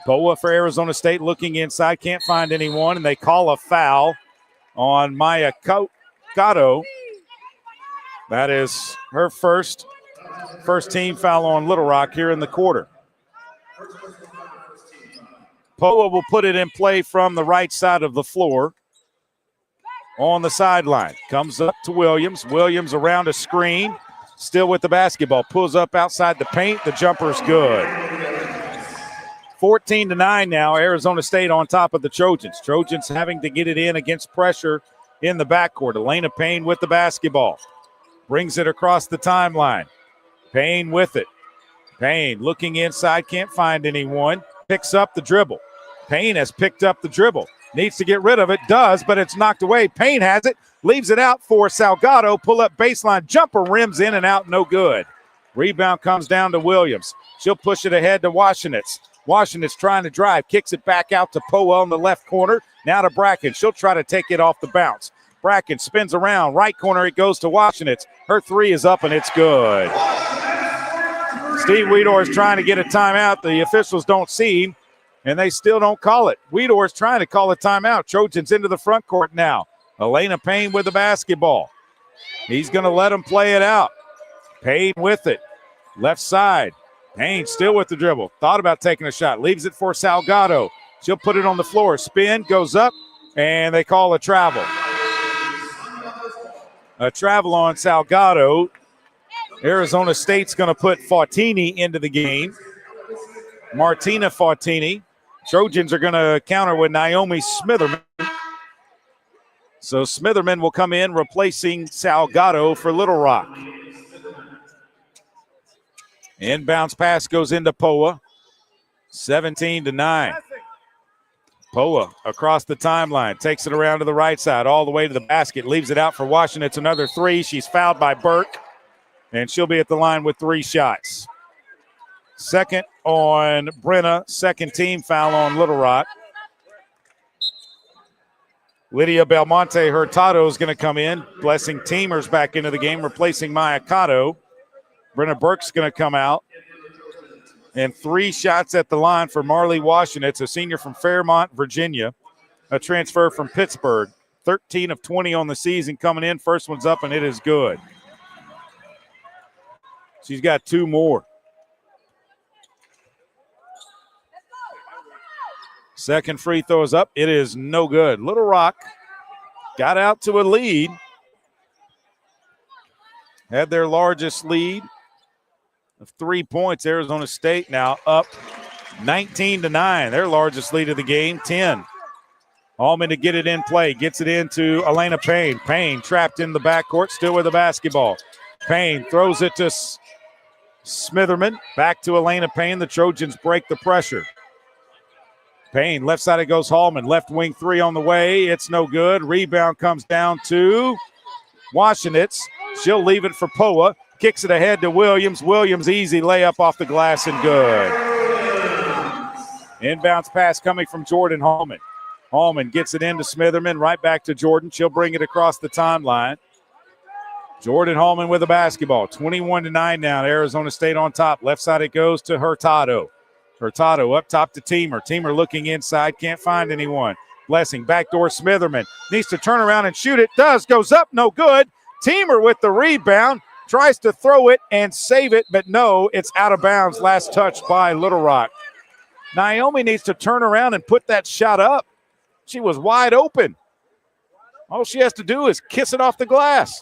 Poa for Arizona State looking inside. Can't find anyone, and they call a foul on Maya Cotto. That is her first team foul on Little Rock here in the quarter. Poa will put it in play from the right side of the floor. On the sideline. Comes up to Williams. Williams around a screen. Still with the basketball. Pulls up outside the paint. The jumper's good. 14-9 now. Arizona State on top of the Trojans. Trojans having to get it in against pressure in the backcourt. Elena Payne with the basketball. Brings it across the timeline. Payne with it. Payne looking inside. Can't find anyone. Picks up the dribble. Payne has picked up the dribble. Needs to get rid of it. Does, but it's knocked away. Payne has it. Leaves it out for Salgado. Pull up baseline. Jumper rims in and out. No good. Rebound comes down to Williams. She'll push it ahead to Washinitz. Washinitz trying to drive. Kicks it back out to Poa on the left corner. Now to Bracken. She'll try to take it off the bounce. Bracken spins around. Right corner it goes to Washinitz. Her three is up and it's good. Steve Weedor is trying to get a timeout. The officials don't see him. And they still don't call it. Weedor is trying to call a timeout. Trojans into the front court now. Elena Payne with the basketball. He's going to let him play it out. Payne with it. Left side. Payne still with the dribble. Thought about taking a shot. Leaves it for Salgado. She'll put it on the floor. Spin, goes up, and they call a travel. A travel on Salgado. Arizona State's going to put Fautini into the game. Martina Fautini. Trojans are going to counter with Naomi Smitherman. So Smitherman will come in replacing Salgado for Little Rock. Inbounds pass goes into Poa. 17-9. Poa across the timeline. Takes it around to the right side all the way to the basket. Leaves it out for Washington. It's another three. She's fouled by Burke. And she'll be at the line with 3 shots. Second on Brenna, second team foul on Little Rock. Lydia Belmonte Hurtado is going to come in. Blessing Teamers back into the game, replacing Maya Cotto. Brenna Burke's going to come out. And 3 shots at the line for Marley Washington. It's a senior from Fairmont, Virginia. A transfer from Pittsburgh. 13 of 20 on the season coming in. First one's up, and it is good. She's got 2 more. Second free throw is up. It is no good. Little Rock got out to a lead. Had their largest lead of 3 points. Arizona State now up 19-9. Their largest lead of the game, 10. Allman to get it in play. Gets it into Elena Payne. Payne trapped in the backcourt, still with the basketball. Payne throws it to Smitherman. Back to Elena Payne. The Trojans break the pressure. Payne, left side it goes Hallman. Left wing 3 on the way. It's no good. Rebound comes down to Washinitz. She'll leave it for Poa. Kicks it ahead to Williams. Williams, easy layup off the glass and good. Inbounds pass coming from Jordan Hallman. Hallman gets it into Smitherman, right back to Jordan. She'll bring it across the timeline. Jordan Hallman with the basketball. 21-9 now. Arizona State on top. Left side it goes to Hurtado. Hurtado up top to Teamer. Teamer looking inside. Can't find anyone. Blessing. Backdoor Smitherman. Needs to turn around and shoot it. Does. Goes up. No good. Teamer with the rebound. Tries to throw it and save it, but no, it's out of bounds. Last touch by Little Rock. Naomi needs to turn around and put that shot up. She was wide open. All she has to do is kiss it off the glass.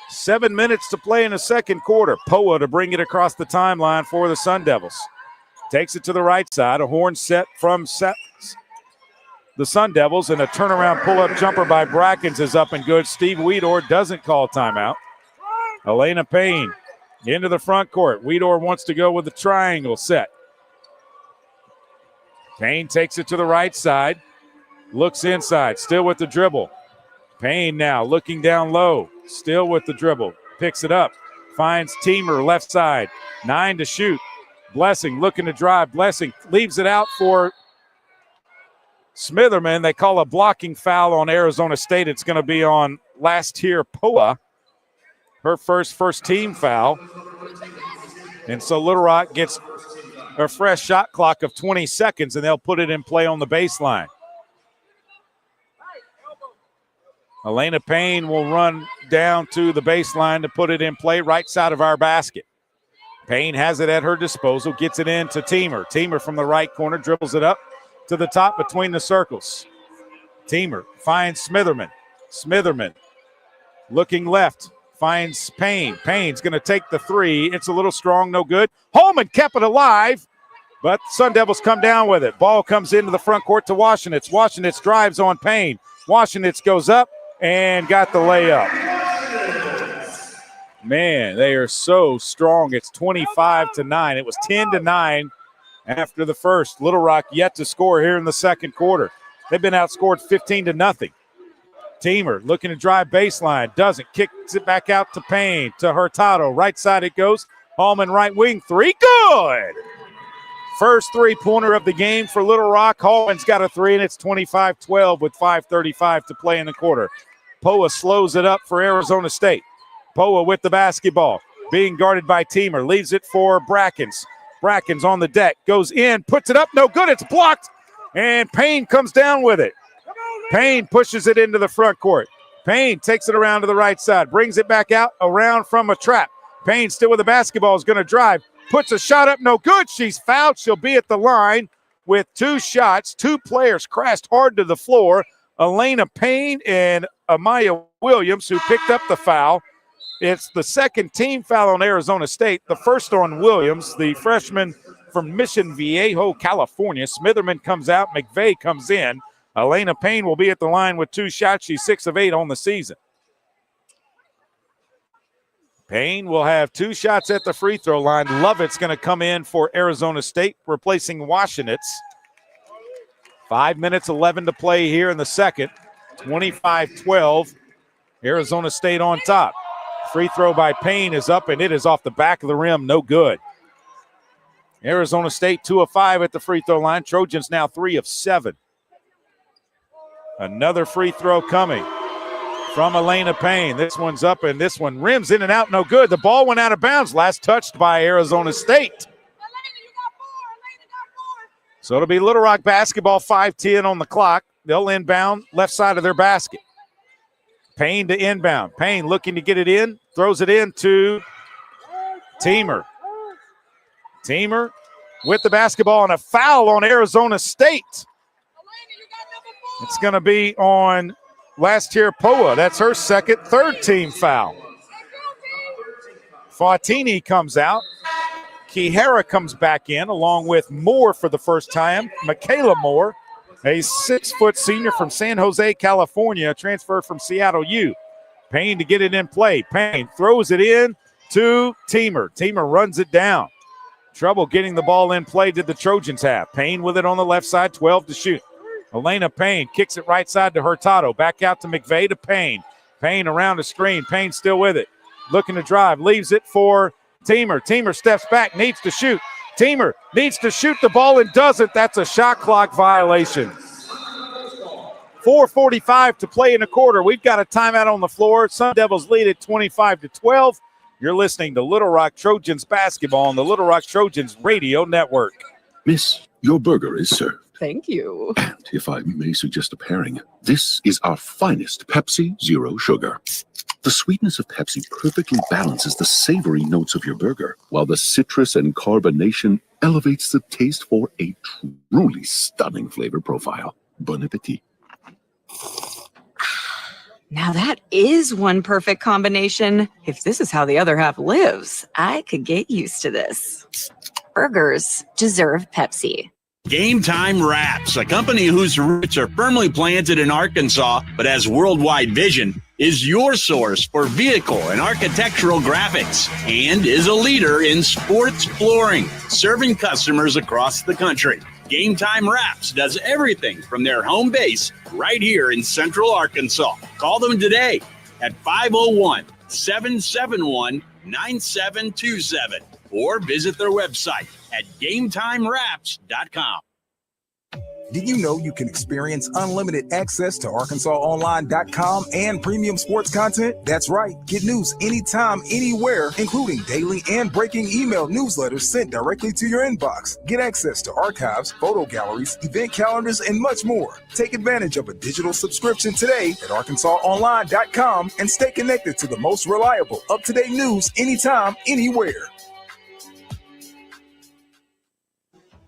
7 minutes to play in the second quarter. Poa to bring it across the timeline for the Sun Devils. Takes it to the right side. A horn set from the Sun Devils, and a turnaround pull-up jumper by Brackens is up and good. Steve Weedor doesn't call timeout. Elena Payne into the front court. Weedor wants to go with the triangle set. Payne takes it to the right side. Looks inside, still with the dribble. Payne now looking down low, still with the dribble. Picks it up, finds Teamer left side. 9 to shoot. Blessing looking to drive. Blessing leaves it out for Smitherman. They call a blocking foul on Arizona State. It's going to be on last year Poa. Her first team foul. And so Little Rock gets a fresh shot clock of 20 seconds, and they'll put it in play on the baseline. Elena Payne will run down to the baseline to put it in play right side of our basket. Payne has it at her disposal, gets it in to Teamer. Teamer from the right corner dribbles it up to the top between the circles. Teamer finds Smitherman. Smitherman looking left. Finds Payne. Payne's going to take the three. It's a little strong, no good. Holman kept it alive, but Sun Devils come down with it. Ball comes into the front court to Washington. Washington drives on Payne. Washington goes up and got the layup. Man, they are so strong. It's 25-9. It was 10-9 after the first. Little Rock yet to score here in the second quarter. They've been outscored 15-0. Teamer looking to drive baseline. Doesn't. Kicks it back out to Payne. To Hurtado. Right side it goes. Hallman right wing. Three. Good. First three-pointer of the game for Little Rock. Hallman's got a three, and it's 25-12 with 5:35 to play in the quarter. Poa slows it up for Arizona State. Poa with the basketball. Being guarded by Teamer. Leaves it for Brackens. Brackens on the deck. Goes in. Puts it up. No good. It's blocked. And Payne comes down with it. Payne pushes it into the front court. Payne takes it around to the right side. Brings it back out around from a trap. Payne still with the basketball. Is going to drive. Puts a shot up. No good. She's fouled. She'll be at the line with two shots. Two players crashed hard to the floor. Elena Payne and Amaya Williams, who picked up the foul. It's the second team foul on Arizona State. The first on Williams, the freshman from Mission Viejo, California. Smitherman comes out. McVeigh comes in. Elena Payne will be at the line with two shots. She's 6 of 8 on the season. Payne will have two shots at the free throw line. Lovett's going to come in for Arizona State, replacing Washington. 5 minutes, 11 to play here in the second. 25-12. Arizona State on top. Free throw by Payne is up, and it is off the back of the rim. No good. Arizona State 2 of 5 at the free throw line. Trojans now 3 of 7. Another free throw coming from Elena Payne. This one's up, and this one rims in and out. No good. The ball went out of bounds. Last touched by Arizona State. So it'll be Little Rock basketball, 5:10 on the clock. They'll inbound left side of their basket. Payne to inbound. Payne looking to get it in. Throws it in to Teamer. Teamer with the basketball and a foul on Arizona State. It's going to be on last year Poa. That's her third team foul. Fautini comes out. Kihara comes back in along with Moore for the first time. Michaela Moore, a 6-foot senior from San Jose, California, transferred from Seattle U. Payne to get it in play. Payne throws it in to Teamer. Teamer runs it down. Trouble getting the ball in play did the Trojans have. Payne with it on the left side, 12 to shoot. Elena Payne kicks it right side to Hurtado. Back out to McVeigh to Payne. Payne around the screen. Payne still with it. Looking to drive. Leaves it for Teamer. Teamer steps back. Needs to shoot. Teamer needs to shoot the ball and doesn't. That's a shot clock violation. 4:45 to play in the quarter. We've got a timeout on the floor. Sun Devils lead at 25-12. You're listening to Little Rock Trojans basketball on the Little Rock Trojans radio network.
Miss, your burger is served.
Thank you.
And if I may suggest a pairing, this is our finest Pepsi Zero Sugar. The sweetness of Pepsi perfectly balances the savory notes of your burger, while the citrus and carbonation elevates the taste for a truly stunning flavor profile. Bon appetit.
Now that is one perfect combination. If this is how the other half lives, I could get used to this. Burgers deserve Pepsi.
Game Time Wraps, a company whose roots are firmly planted in Arkansas but has worldwide vision, is your source for vehicle and architectural graphics and is a leader in sports flooring, serving customers across the country. Game Time Wraps does everything from their home base right here in Central Arkansas. Call them today at 501-771-9727 or visit their website at GameTimeWraps.com.
Did you know you can experience unlimited access to ArkansasOnline.com and premium sports content? That's right. Get news anytime, anywhere, including daily and breaking email newsletters sent directly to your inbox. Get access to archives, photo galleries, event calendars, and much more. Take advantage of a digital subscription today at ArkansasOnline.com and stay connected to the most reliable, up-to-date news anytime, anywhere.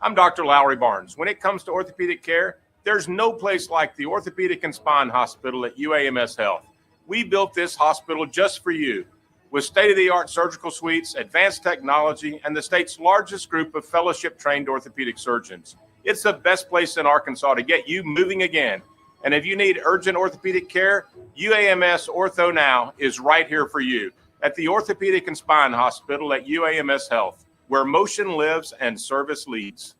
I'm Dr. Lowry Barnes. When it comes to orthopedic care, there's no place like the Orthopedic and Spine Hospital at UAMS Health. We built this hospital just for you, with state-of-the-art surgical suites, advanced technology, and the state's largest group of fellowship-trained orthopedic surgeons. It's the best place in Arkansas to get you moving again. And if you need urgent orthopedic care, UAMS Ortho Now is right here for you at the Orthopedic and Spine Hospital at UAMS Health, where motion lives and service leads.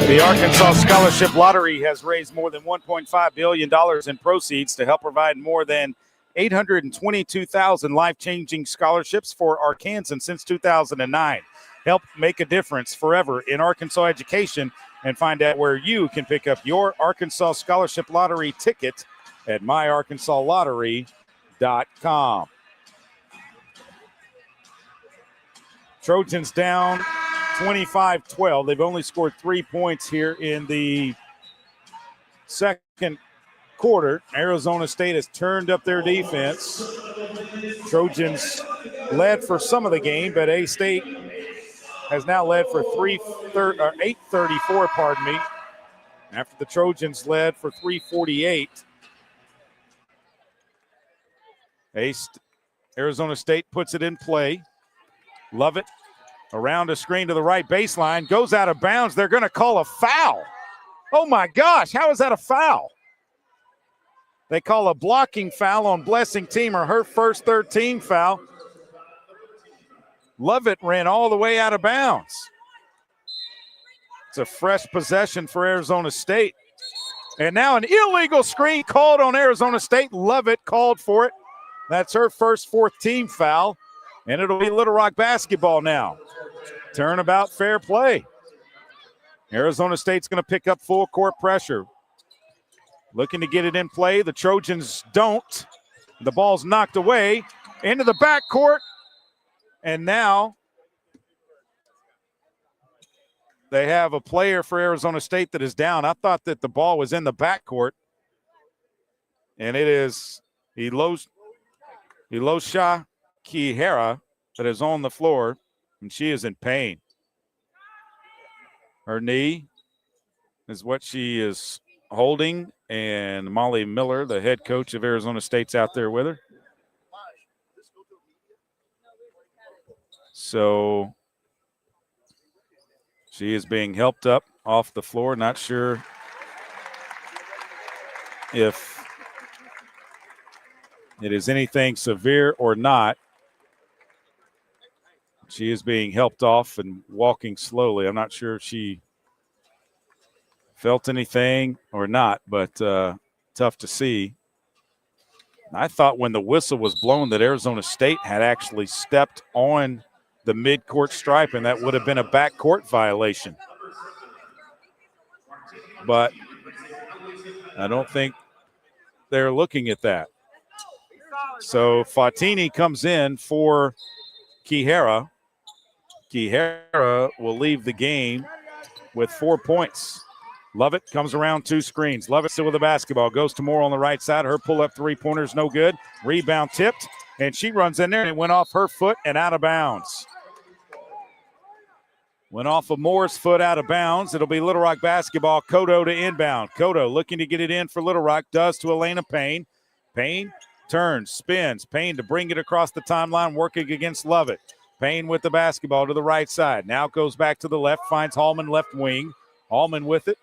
The Arkansas Scholarship Lottery has raised more than $1.5 billion in proceeds to help provide more than 822,000 life-changing scholarships for Arkansans since 2009. Help make a difference forever in Arkansas education and find out where you can pick up your Arkansas Scholarship Lottery ticket at myarkansasLottery.com. Trojans down 25-12. They've only scored 3 points here in the second quarter. Arizona State has turned up their defense. Trojans led for some of the game, but A-State has now led for 8:34, pardon me, after the Trojans led for 3:48. Arizona State puts it in play. Lovett around a screen to the right baseline, goes out of bounds. They're going to call a foul. Oh my gosh, how is that a foul? They call a blocking foul on Blessing Teamer, her first third-team foul. Lovett ran all the way out of bounds. It's a fresh possession for Arizona State. And now an illegal screen called on Arizona State. Lovett called for it. That's her first fourth-team foul, and it'll be Little Rock basketball now. Turnabout fair play. Arizona State's going to pick up full court pressure. Looking to get it in play. The Trojans don't. The ball's knocked away into the backcourt, and now they have a player for Arizona State that is down. I thought that the ball was in the backcourt, and it is Elosha Kihara that is on the floor, and she is in pain. Her knee is what she is holding, and Molly Miller, the head coach of Arizona State's out there with her. So she is being helped up off the floor. Not sure if it is anything severe or not. She is being helped off and walking slowly. I'm not sure if she felt anything or not, but tough to see. I thought when the whistle was blown that Arizona State had actually stepped on the mid-court stripe, and that would have been a backcourt violation. But I don't think they're looking at that. So Fatini comes in for Kihara. Kihara will leave the game with 4 points. Lovett comes around 2 screens. Lovett still with the basketball. Goes to Moore on the right side. Her pull-up three-pointer's no good. Rebound tipped, and she runs in there, and it went off her foot and out of bounds. Went off of Moore's foot out of bounds. It'll be Little Rock basketball. Kodo to inbound. Kodo looking to get it in for Little Rock. Does to Elena Payne. Payne turns, spins. Payne to bring it across the timeline, working against Lovett. Payne with the basketball to the right side. Now goes back to the left, finds Hallman left wing. Hallman with it.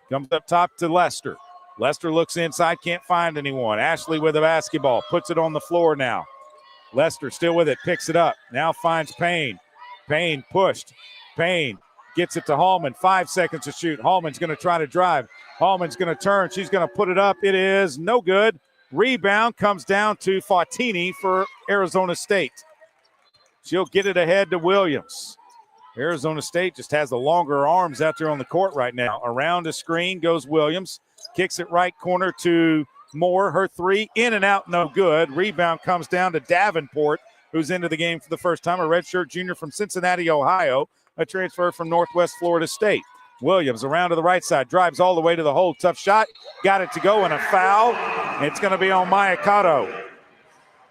Comes up top to Lester. Lester looks inside, can't find anyone. Ashley with the basketball, puts it on the floor now. Lester still with it, picks it up. Now finds Payne. Payne pushed. Payne gets it to Hallman. 5 seconds to shoot. Hallman's going to try to drive. Hallman's going to turn. She's going to put it up. It is no good. Rebound comes down to Fatini for Arizona State. She'll get it ahead to Williams. Arizona State just has the longer arms out there on the court right now. Around the screen goes Williams. Kicks it right corner to Moore. Her three in and out, no good. Rebound comes down to Davenport, who's into the game for the first time. A redshirt junior from Cincinnati, Ohio. A transfer from Northwest Florida State. Williams around to the right side. Drives all the way to the hole. Tough shot. Got it to go, and a foul. It's going to be on Maya Cotto.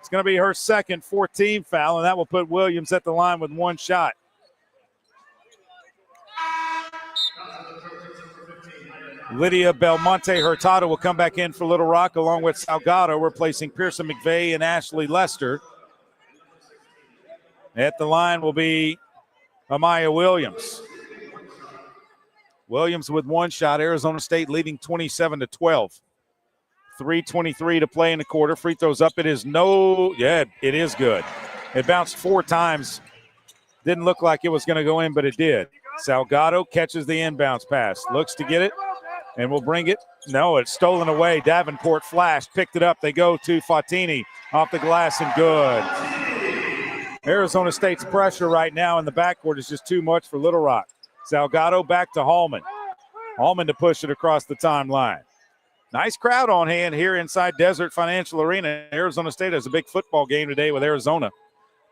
It's going to be her second 14 foul, and that will put Williams at the line with 1 shot. Lydia Belmonte Hurtado will come back in for Little Rock along with Salgado, replacing Pearson McVeigh and Ashley Lester. At the line will be Amaya Williams. Williams with 1 shot. Arizona State leading 27-12. 3:23 to play in the quarter. Free throws up. It is it is good. It bounced 4 times. Didn't look like it was going to go in, but it did. Salgado catches the inbounds pass. Looks to get it and will bring it. No, it's stolen away. Davenport flashed, picked it up. They go to Fatini off the glass and good. Arizona State's pressure right now in the backcourt is just too much for Little Rock. Salgado back to Hallman. Hallman to push it across the timeline. Nice crowd on hand here inside Desert Financial Arena. Arizona State has a big football game today with Arizona.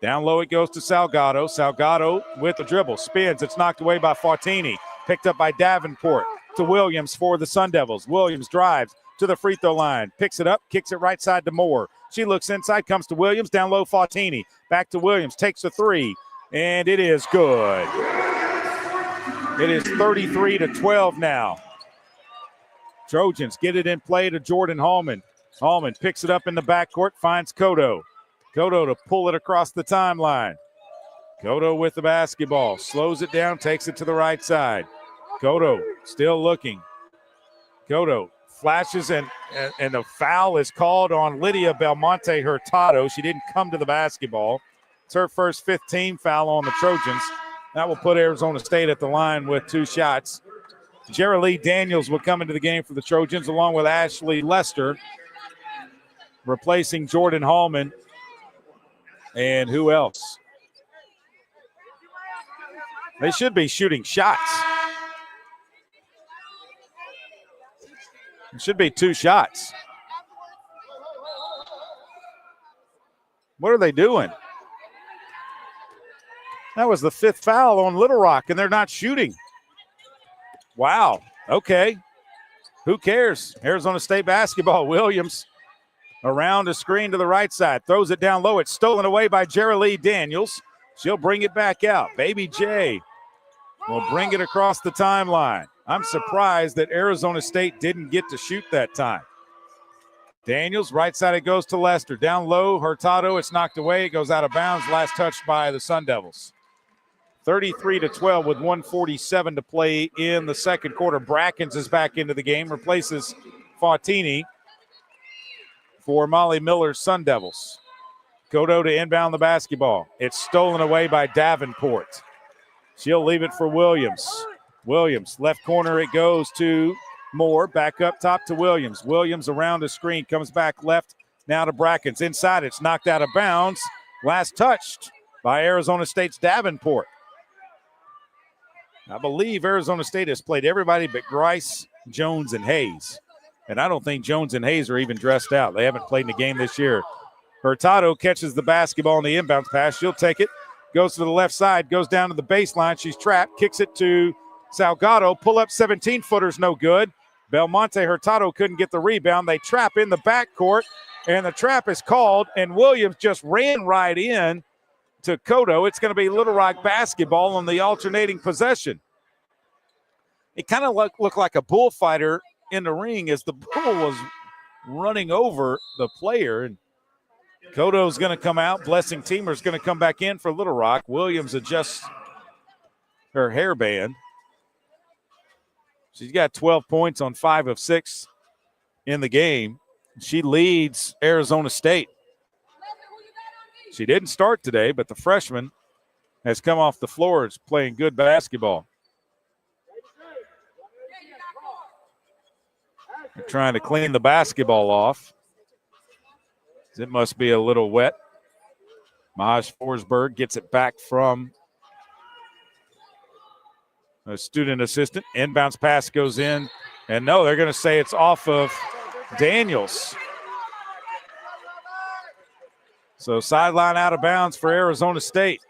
Down low it goes to Salgado. Salgado with the dribble. Spins. It's knocked away by Fatini. Picked up by Davenport to Williams for the Sun Devils. Williams drives to the free throw line. Picks it up. Kicks it right side to Moore. She looks inside. Comes to Williams. Down low Fatini. Back to Williams. Takes the three. And it is good. It is 33-12 now. Trojans get it in play to Jordan Hallman. Hallman picks it up in the backcourt, finds Kodo. Kodo to pull it across the timeline. Kodo with the basketball, slows it down, takes it to the right side. Kodo still looking. Kodo flashes, and the foul is called on Lydia Belmonte Hurtado. She didn't come to the basketball. It's her first 15 foul on the Trojans. That will put Arizona State at the line with 2 shots. Jerry Lee Daniels will come into the game for the Trojans along with Ashley Lester, replacing Jordan Hallman. And who else? They should be shooting shots. It should be 2 shots. What are they doing? That was the 5th foul on Little Rock, and they're not shooting. Wow. Okay. Who cares? Arizona State basketball. Williams around the screen to the right side. Throws it down low. It's stolen away by Jerry Lee Daniels. She'll bring it back out. Baby J will bring it across the timeline. I'm surprised that Arizona State didn't get to shoot that time. Daniels, right side, it goes to Lester. Down low, Hurtado, it's knocked away. It goes out of bounds. Last touched by the Sun Devils. 33-12 with 1:47 to play in the second quarter. Brackens is back into the game, replaces Fatini for Molly Miller's Sun Devils. Kodo to inbound the basketball. It's stolen away by Davenport. She'll leave it for Williams. Williams, left corner, it goes to Moore. Back up top to Williams. Williams around the screen, comes back left now to Brackens. Inside, it's knocked out of bounds. Last touched by Arizona State's Davenport. I believe Arizona State has played everybody but Grice, Jones, and Hayes. And I don't think Jones and Hayes are even dressed out. They haven't played in the game this year. Hurtado catches the basketball in the inbounds pass. She'll take it, goes to the left side, goes down to the baseline. She's trapped, kicks it to Salgado. Pull up 17-footers, no good. Belmonte Hurtado couldn't get the rebound. They trap in the backcourt, and the trap is called, and Williams just ran right in to Cotto. It's going to be Little Rock basketball on the alternating possession. It kind of looked like a bullfighter in the ring as the bull was running over the player. And Cotto's going to come out. Blessing Teamer's going to come back in for Little Rock. Williams adjusts her hairband. She's got 12 points on 5 of 6 in the game. She leads Arizona State. She didn't start today, but the freshman has come off the floor. Is playing good basketball. They're trying to clean the basketball off. It must be a little wet. Maj Forsberg gets it back from a student assistant. Inbounds pass goes in. And no, they're going to say it's off of Daniels. So sideline out of bounds for Arizona State.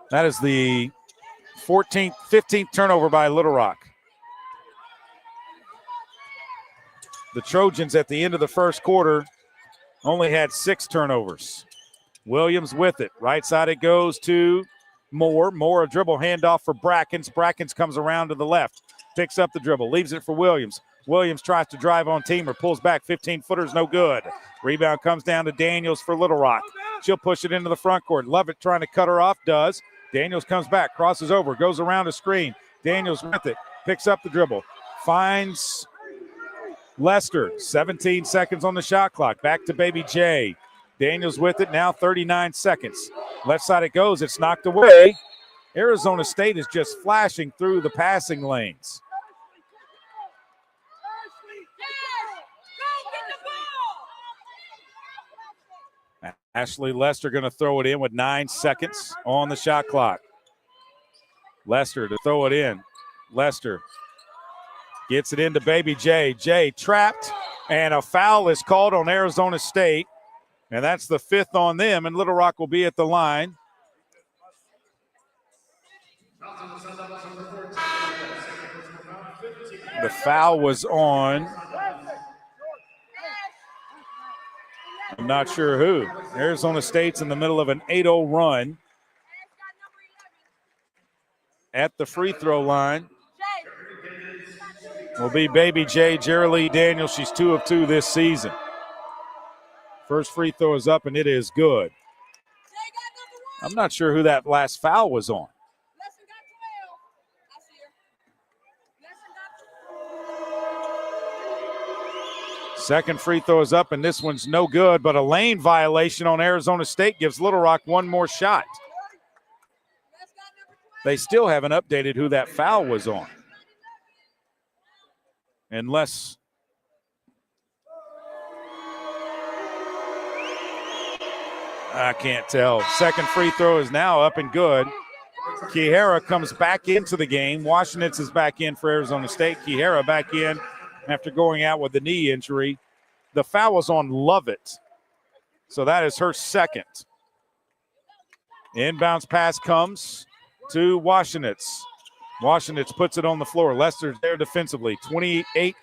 That is the 15th turnover by Little Rock. The Trojans at the end of the first quarter only had 6 turnovers. Williams with it. Right side it goes to Moore. Moore, a dribble handoff for Brackens. Brackens comes around to the left. Picks up the dribble. Leaves it for Williams. Williams tries to drive on Teamer. Pulls back. 15-footers, no good. Rebound comes down to Daniels for Little Rock. She'll push it into the front court. Lovett trying to cut her off. Does. Daniels comes back. Crosses over. Goes around a screen. Daniels with it. Picks up the dribble. Finds Lester. 17 seconds on the shot clock. Back to Baby J. Daniels with it. Now 39 seconds. Left side it goes. It's knocked away. Arizona State is just flashing through the passing lanes. Ashley Lester going to throw it in with 9 seconds on the shot clock. Lester to throw it in. Lester gets it into Baby J. J trapped, and a foul is called on Arizona State, and that's the 5th on them, and Little Rock will be at the line. The foul was on, I'm not sure who. Arizona State's in the middle of an 8-0 run at the free throw line. Will be Baby J, Jerry Lee Daniels. She's 2 of 2 this season. First free throw is up, and it is good. I'm not sure who that last foul was on. Second free throw is up, and this one's no good, but a lane violation on Arizona State gives Little Rock one more shot. They still haven't updated who that foul was on. Unless I can't tell. Second free throw is now up and good. Kihara comes back into the game. Washington's is back in for Arizona State. Kihara back in after going out with the knee injury. The foul was on Lovett. So that is her second. Inbounds pass comes to Washington's. Washington's puts it on the floor. Lester's there defensively. 28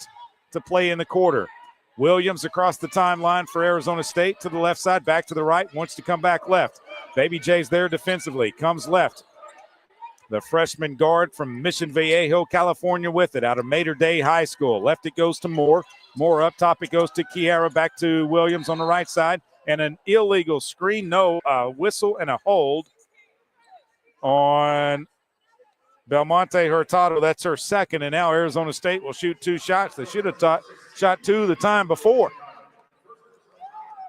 to play in the quarter. Williams across the timeline for Arizona State to the left side, back to the right, wants to come back left. Baby J's there defensively, comes left. The freshman guard from Mission Viejo, California with it out of Mater Dei High School. Left it goes to Moore. Moore up top, it goes to Kiara, back to Williams on the right side. And an illegal screen, no, whistle and a hold on Belmonte Hurtado. That's her second, and now Arizona State will shoot 2 shots. They should have shot 2 the time before.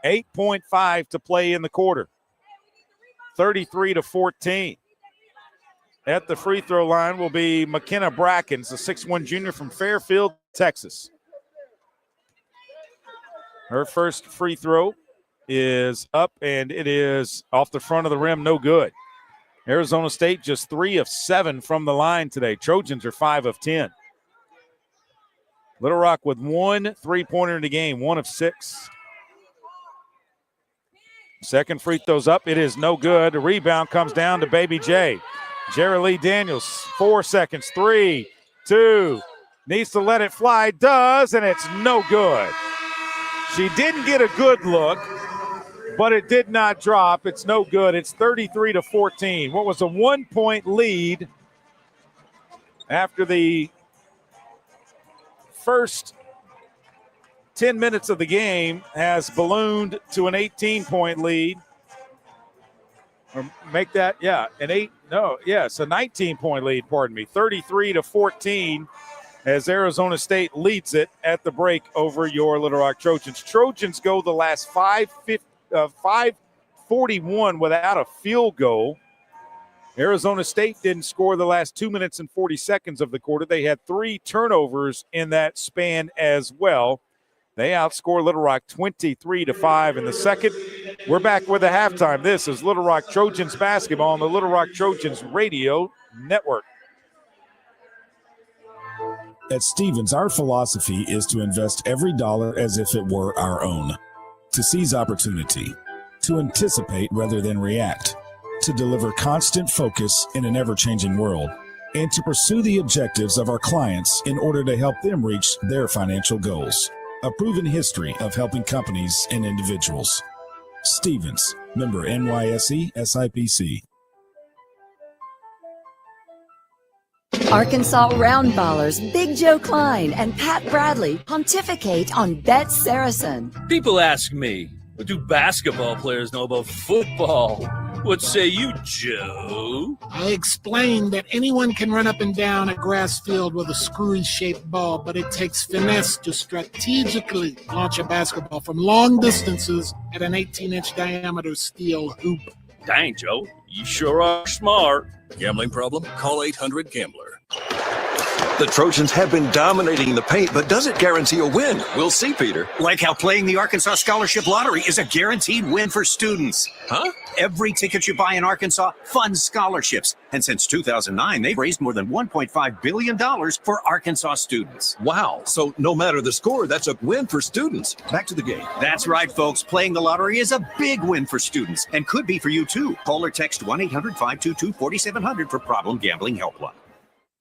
8.5 to play in the quarter. 33-14. At the free throw line will be McKenna Brackens, a 6'1 junior from Fairfield, Texas. Her first free throw is up, and it is off the front of the rim, no good. Arizona State just 3 of 7 from the line today. Trojans are 5 of 10. Little Rock with 1 3-pointer in the game, 1 of 6. Second free throw's up. It is no good. The rebound comes down to Baby J. Jerry Lee Daniels, 4 seconds. 3, 2, needs to let it fly. Does, and it's no good. She didn't get a good look, but it did not drop. It's no good. It's 33-14. What was a 1-point lead after the first 10 minutes of the game has ballooned to an 18-point lead. Or make that, it's a 19-point lead, 33-14 as Arizona State leads it at the break over your Little Rock Trojans. Trojans go the last 5:41 without a field goal. Arizona State didn't score the last 2 minutes and 40 seconds of the quarter. They had 3 turnovers in that span as well. They outscore Little Rock 23-5 in the second. We're back with the halftime. This is Little Rock Trojans basketball on the Little Rock Trojans Radio Network.
At Stevens, our philosophy is to invest every dollar as if it were our own, to seize opportunity, to anticipate rather than react, to deliver constant focus in an ever-changing world, and to pursue the objectives of our clients in order to help them reach their financial goals. A proven history of helping companies and individuals. Stevens, member NYSE SIPC.
Arkansas Roundballers Big Joe Klein and Pat Bradley pontificate on Bet Saracen.
People ask me, what do basketball players know about football? What say you, Joe?
I explained that anyone can run up and down a grass field with a screwy-shaped ball, but it takes finesse to strategically launch a basketball from long distances at an 18-inch diameter steel hoop.
Dang, Joe, you sure are smart.
Gambling problem? Call 800-GAMBLER.
The Trojans have been dominating the paint, but does it guarantee a win? We'll see, Peter.
Like how playing the Arkansas Scholarship Lottery is a guaranteed win for students.
Huh?
Every ticket you buy in Arkansas funds scholarships. And since 2009, they've raised more than $1.5 billion for Arkansas students.
Wow. So no matter the score, that's a win for students. Back to the game.
That's right, folks. Playing the lottery is a big win for students and could be for you, too. Call or text 1-800-522-4700 for Problem Gambling Helpline.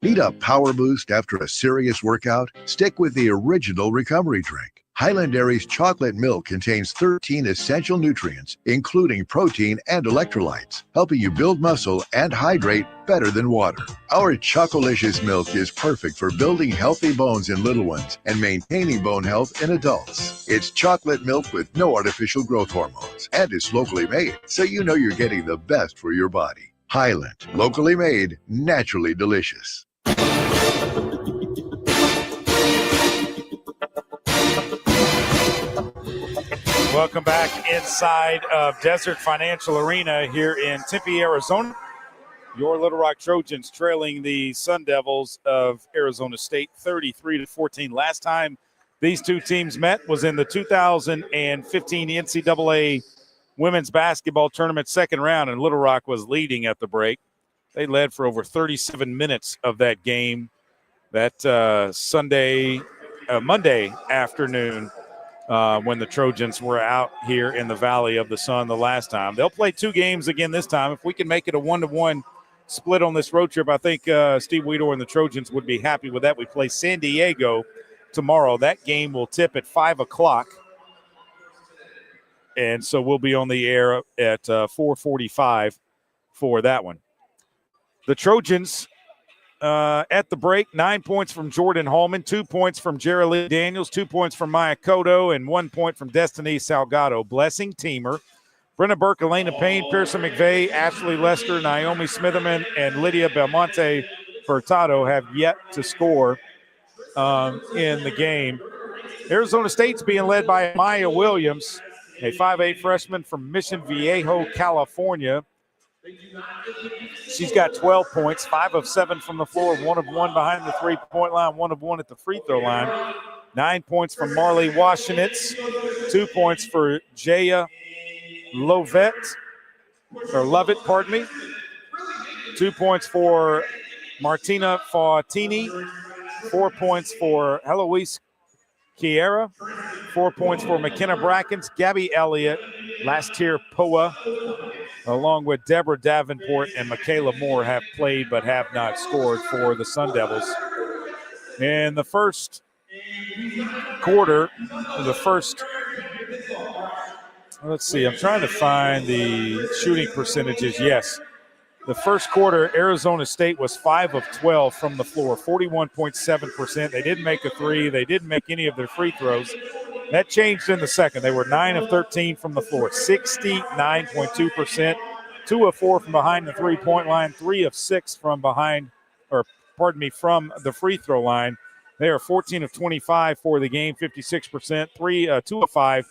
Need a power boost after a serious workout? Stick with the original recovery drink. Highland Dairy's chocolate milk contains 13 essential nutrients, including protein and electrolytes, helping you build muscle and hydrate better than water. Our Chocolicious milk is perfect for building healthy bones in little ones and maintaining bone health in adults. It's chocolate milk with no artificial growth hormones, and it's locally made, so you know you're getting the best for your body. Highland, locally made, naturally delicious.
Welcome back inside of Desert Financial Arena here in Tempe, Arizona. Your Little Rock Trojans trailing the Sun Devils of Arizona State 33-14. Last time these two teams met was in the 2015 NCAA Women's Basketball Tournament second round, and Little Rock was leading at the break. They led for over 37 minutes of that game that Monday afternoon when the Trojans were out here in the Valley of the Sun the last time. They'll play 2 games again this time. If we can make it a 1-1 split on this road trip, I think Steve Weedor and the Trojans would be happy with that. We play San Diego tomorrow. That game will tip at 5 o'clock. And so we'll be on the air at 4:45 for that one. The Trojans at the break, 9 points from Jordan Hallman, 2 points from Jerry Lee Daniels, 2 points from Maya Cotto, and 1 point from Destiny Salgado. Blessing Teamer, Brenna Burke, Elena Payne, Pearson McVeigh, Ashley Lester, Naomi Smitherman, and Lydia Belmonte Furtado have yet to score in the game. Arizona State's being led by Maya Williams, a 5'8 freshman from Mission Viejo, California. She's got 12 points, 5 of 7 from the floor, 1 of 1 behind the three-point line, 1 of 1 at the free throw line. 9 points from Marley Washenitz, 2 points for Jaya Lovett. 2 points for Martina Fautini. 4 points for Heloise Kiera. 4 points for McKenna Brackens. Gabby Elliott, last tier Poa, along with Deborah Davenport and Michaela Moore have played but have not scored for the Sun Devils. In the first quarter, let's see, I'm trying to find the shooting percentages. Yes. The first quarter, Arizona State was 5 of 12 from the floor, 41.7%. They didn't make a three. They didn't make any of their free throws. That changed in the second. They were 9 of 13 from the floor, 69.2%. 2 of 4 from behind the three-point line, 3 of 6 from the free throw line. They are 14 of 25 for the game, 56%. 2 of 5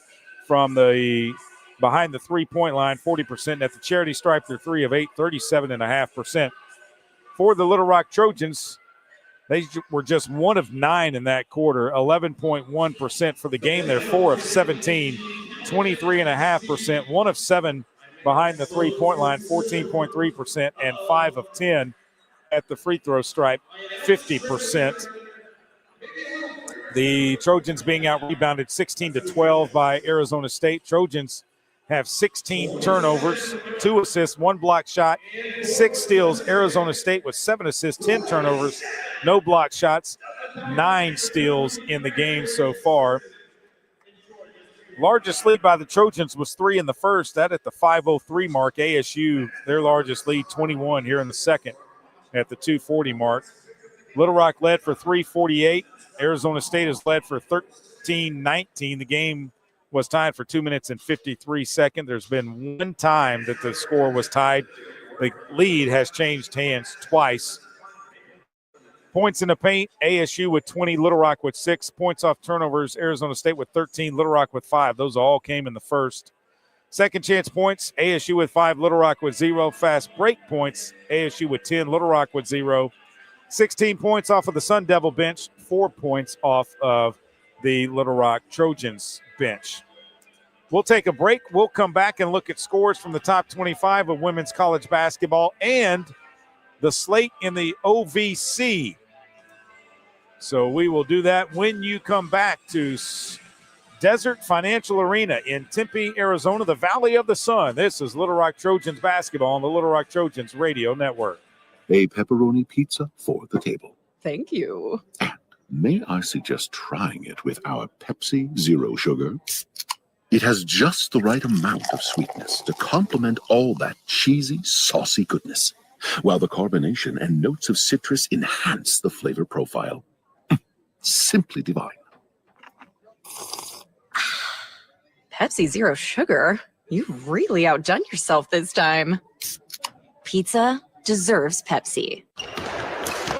from the behind the three-point line, 40%. At the charity stripe, they're 3 of 8, 37.5%. For the Little Rock Trojans, they were just 1 of 9 in that quarter, 11.1% for the game. They're 4 of 17, 23.5%. 1 of 7 behind the three-point line, 14.3%, and 5 of 10 at the free throw stripe, 50%. The Trojans being out-rebounded 16-12 by Arizona State. Trojans have 16 turnovers, 2 assists, 1 block shot, 6 steals. Arizona State with 7 assists, 10 turnovers, no block shots, 9 steals in the game so far. Largest lead by the Trojans was 3 in the first. That at the 5:03 mark. ASU, their largest lead, 21 here in the second at the 2:40 mark. Little Rock led for 3:48. Arizona State has led for 13:19. The game was tied for 2 minutes and 53 seconds. There's been one time that the score was tied. The lead has changed hands twice. Points in the paint, ASU with 20, Little Rock with 6. Points off turnovers, Arizona State with 13, Little Rock with 5. Those all came in the first. Second chance points, ASU with 5, Little Rock with 0. Fast break points, ASU with 10, Little Rock with 0. 16 points off of the Sun Devil bench, 4 points off of the Little Rock Trojans bench. We'll take a break. We'll come back and look at scores from the top 25 of women's college basketball and the slate in the OVC. So we will do that when you come back to Desert Financial Arena in Tempe, Arizona, the Valley of the Sun. This is Little Rock Trojans basketball on the Little Rock Trojans Radio Network.
A pepperoni pizza for the table.
Thank you.
May I suggest trying it with our Pepsi Zero Sugar? It has just the right amount of sweetness to complement all that cheesy, saucy goodness, while the carbonation and notes of citrus enhance the flavor profile. Simply divine.
Pepsi Zero Sugar? You've really outdone yourself this time. Pizza deserves Pepsi.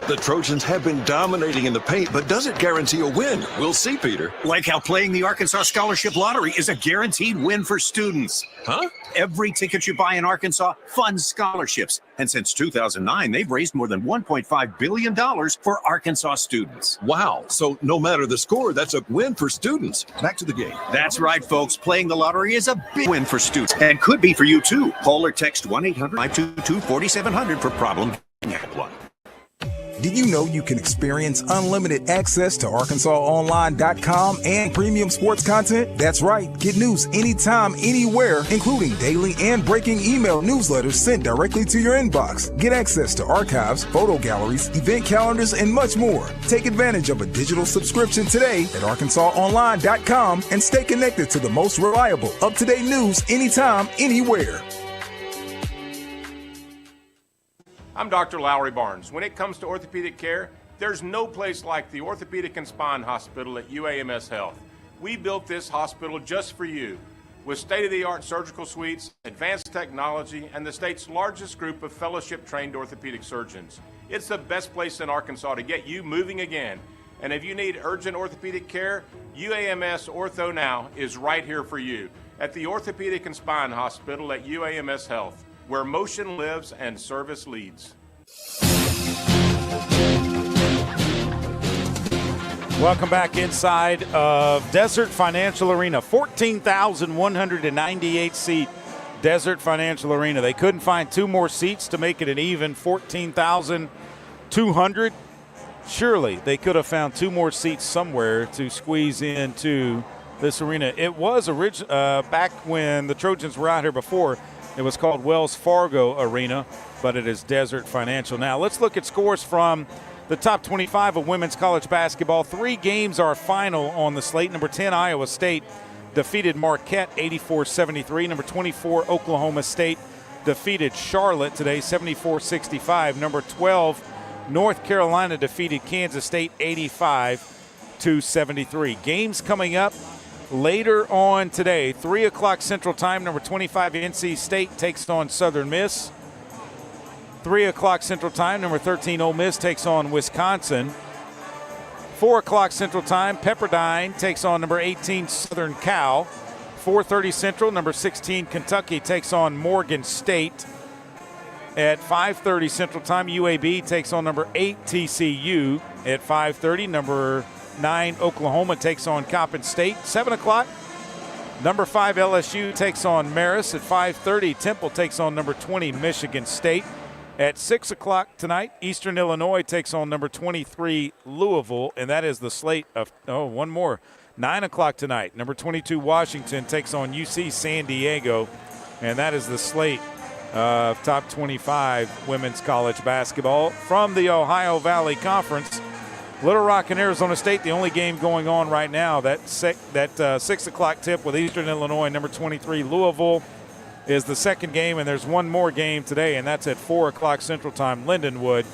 The Trojans have been dominating in the paint, but does it guarantee a win? We'll see, Peter.
Like how playing the Arkansas Scholarship Lottery is a guaranteed win for students.
Huh?
Every ticket you buy in Arkansas funds scholarships. And since 2009, they've raised more than $1.5 billion for Arkansas students.
Wow. So no matter the score, that's a win for students. Back to the game.
That's right, folks. Playing the lottery is a big win for students and could be for you, too. Call or text 1-800-522-4700 for problem gambling.
Did you know you can experience unlimited access to ArkansasOnline.com and premium sports content? That's right. Get news anytime, anywhere, including daily and breaking email newsletters sent directly to your inbox. Get access to archives, photo galleries, event calendars, and much more. Take advantage of a digital subscription today at ArkansasOnline.com and stay connected to the most reliable, up-to-date news anytime, anywhere.
I'm Dr. Lowry Barnes. When it comes to orthopedic care, there's no place like the Orthopedic and Spine Hospital at UAMS Health. We built this hospital just for you, with state-of-the-art surgical suites, advanced technology, and the state's largest group of fellowship-trained orthopedic surgeons. It's the best place in Arkansas to get you moving again. And if you need urgent orthopedic care, UAMS Ortho Now is right here for you at the Orthopedic and Spine Hospital at UAMS Health, where motion lives and service leads.
Welcome back inside of Desert Financial Arena. 14,198 seat Desert Financial Arena. They couldn't find 2 more seats to make it an even 14,200. Surely they could have found 2 more seats somewhere to squeeze into this arena. It was back when the Trojans were out here before, it was called Wells Fargo Arena, but it is Desert Financial now. Let's look at scores from the top 25 of women's college basketball. 3 games are final on the slate. Number 10, Iowa State defeated Marquette 84-73. Number 24, Oklahoma State defeated Charlotte today 74-65. Number 12, North Carolina defeated Kansas State 85-73. Games coming up later on today, 3 o'clock Central Time. Number 25, NC State takes on Southern Miss. 3 o'clock Central Time, number 13, Ole Miss takes on Wisconsin. 4 o'clock Central Time, Pepperdine takes on number 18, Southern Cal. 4:30 Central, number 16, Kentucky takes on Morgan State. At 5:30 Central Time, UAB takes on number 8, TCU. At 5:30, number 9, Oklahoma takes on Coppin State. 7 o'clock, number 5, LSU takes on Marist. At 5:30, Temple takes on number 20, Michigan State. At 6 o'clock tonight, Eastern Illinois takes on number 23, Louisville, and that is the slate of, one more. 9 o'clock tonight, number 22, Washington takes on UC San Diego, and that is the slate of top 25 women's college basketball from the Ohio Valley Conference. Little Rock and Arizona State, the only game going on right now. That 6 o'clock tip with Eastern Illinois, number 23, Louisville, is the second game, and there's one more game today, and that's at 4 o'clock Central Time. Lindenwood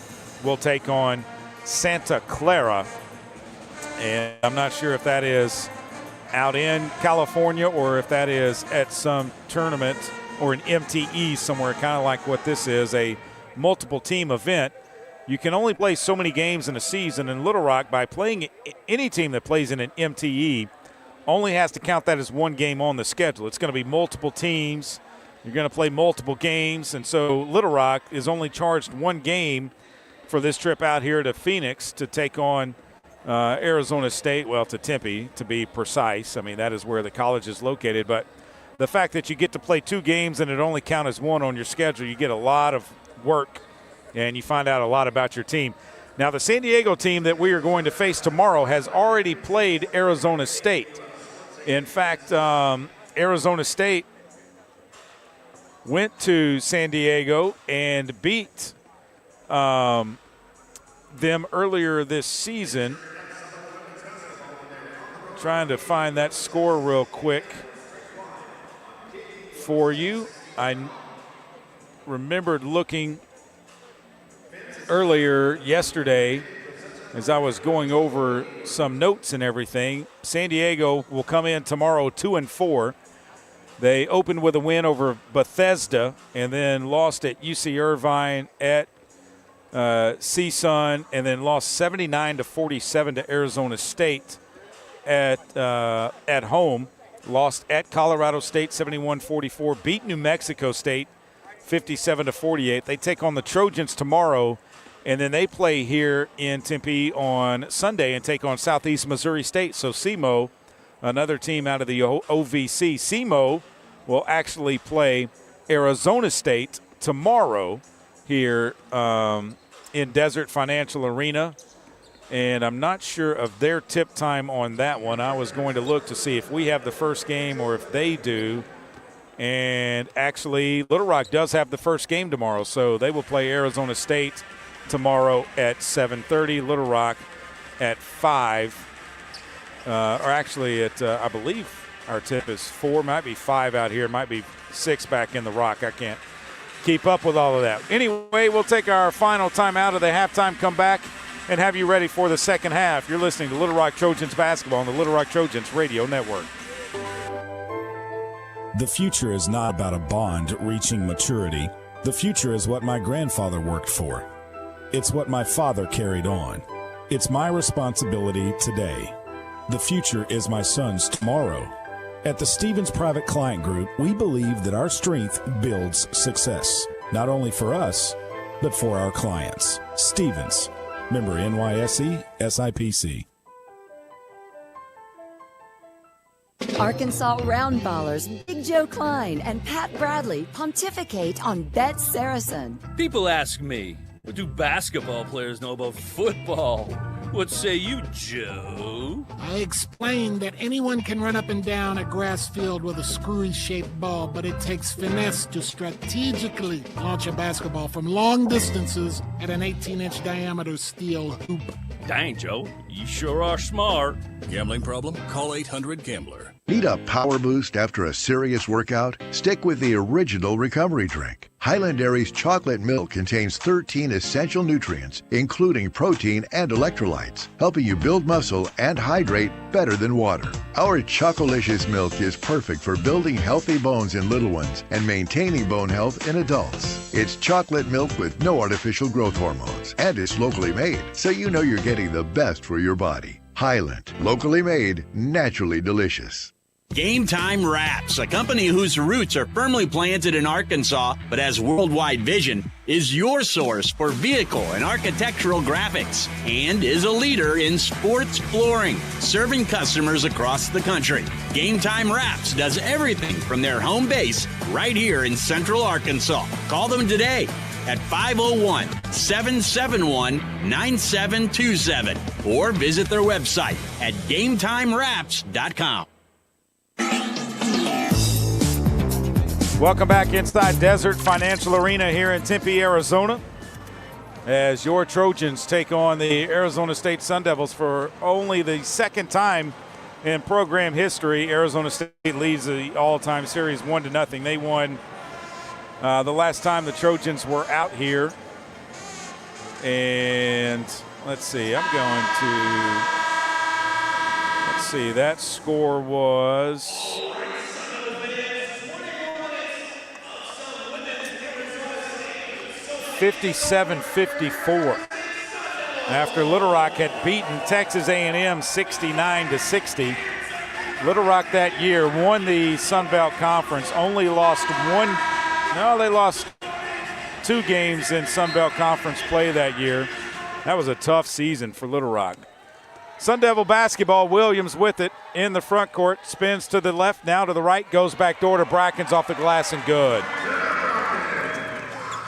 will take on Santa Clara, and I'm not sure if that is out in California or if that is at some tournament or an MTE somewhere, kind of like what this is, a multiple team event. You can only play so many games in a season in Little Rock. By playing any team that plays in an MTE only has to count that as one game on the schedule. It's going to be multiple teams. You're going to play multiple games, and so Little Rock is only charged one game for this trip out here to Phoenix to take on Arizona State, well, to Tempe, to be precise. I mean, that is where the college is located, but the fact that you get to play 2 games and it only counts as one on your schedule, you get a lot of work, and you find out a lot about your team. Now, the San Diego team that we are going to face tomorrow has already played Arizona State. In fact, Arizona State went to San Diego and beat them earlier this season. Trying to find that score real quick for you. I remembered looking earlier yesterday as I was going over some notes and everything. San Diego will come in tomorrow 2-4. They opened with a win over Bethesda and then lost at UC Irvine, at CSUN, and then lost 79-47 to Arizona State at home. Lost at Colorado State 71-44. Beat New Mexico State 57-48. They take on the Trojans tomorrow, and then they play here in Tempe on Sunday and take on Southeast Missouri State. So SEMO, another team out of the OVC. SEMO will actually play Arizona State tomorrow here in Desert Financial Arena. And I'm not sure of their tip time on that one. I was going to look to see if we have the first game or if they do. And actually, Little Rock does have the first game tomorrow, so they will play Arizona State tomorrow at 7:30. Little Rock at 5. Or actually, I believe our tip is 4. Might be 5 out here. Might be 6 back in the Rock. I can't keep up with all of that. Anyway, we'll take our final time out of the halftime, come back, and have you ready for the second half. You're listening to Little Rock Trojans basketball on the Little Rock Trojans Radio Network.
The future is not about a bond reaching maturity. The future is what my grandfather worked for. It's what my father carried on. It's my responsibility today. The future is my son's tomorrow. At the Stevens Private Client Group, we believe that our strength builds success, not only for us, but for our clients. Stevens, member NYSE, SIPC.
Arkansas round ballers Big Joe Klein and Pat Bradley pontificate on Bet Saracen.
People ask me, what do basketball players know about football? What say you, Joe?
I explained that anyone can run up and down a grass field with a screwy-shaped ball, but it takes finesse to strategically launch a basketball from long distances at an 18-inch diameter steel hoop.
Dang, Joe, you sure are smart.
Gambling problem? Call 800-GAMBLER.
Need a power boost after a serious workout? Stick with the original recovery drink. Highland Dairy's chocolate milk contains 13 essential nutrients, including protein and electrolytes, helping you build muscle and hydrate better than water. Our Chocolicious milk is perfect for building healthy bones in little ones and maintaining bone health in adults. It's chocolate milk with no artificial growth hormones, and it's locally made, so you know you're getting the best for your body. Highland, locally made, naturally delicious.
Game Time Wraps, a company whose roots are firmly planted in Arkansas but has worldwide vision, is your source for vehicle and architectural graphics and is a leader in sports flooring, serving customers across the country. Game Time Wraps does everything from their home base right here in Central Arkansas. Call them today at 501-771-9727 or visit their website at GameTimeWraps.com.
Welcome back inside Desert Financial Arena here in Tempe, Arizona, as your Trojans take on the Arizona State Sun Devils for only the second time in program history. Arizona State leads the all-time series 1-0. They won the last time the Trojans were out here. And let's see, that score was 57-54 after Little Rock had beaten Texas A&M 69-60. Little Rock that year won the Sun Belt Conference, only lost they lost 2 games in Sun Belt Conference play that year. That was a tough season for Little Rock. Sun Devil basketball, Williams with it in the front court, spins to the left, now to the right, goes back door to Brackens off the glass and good.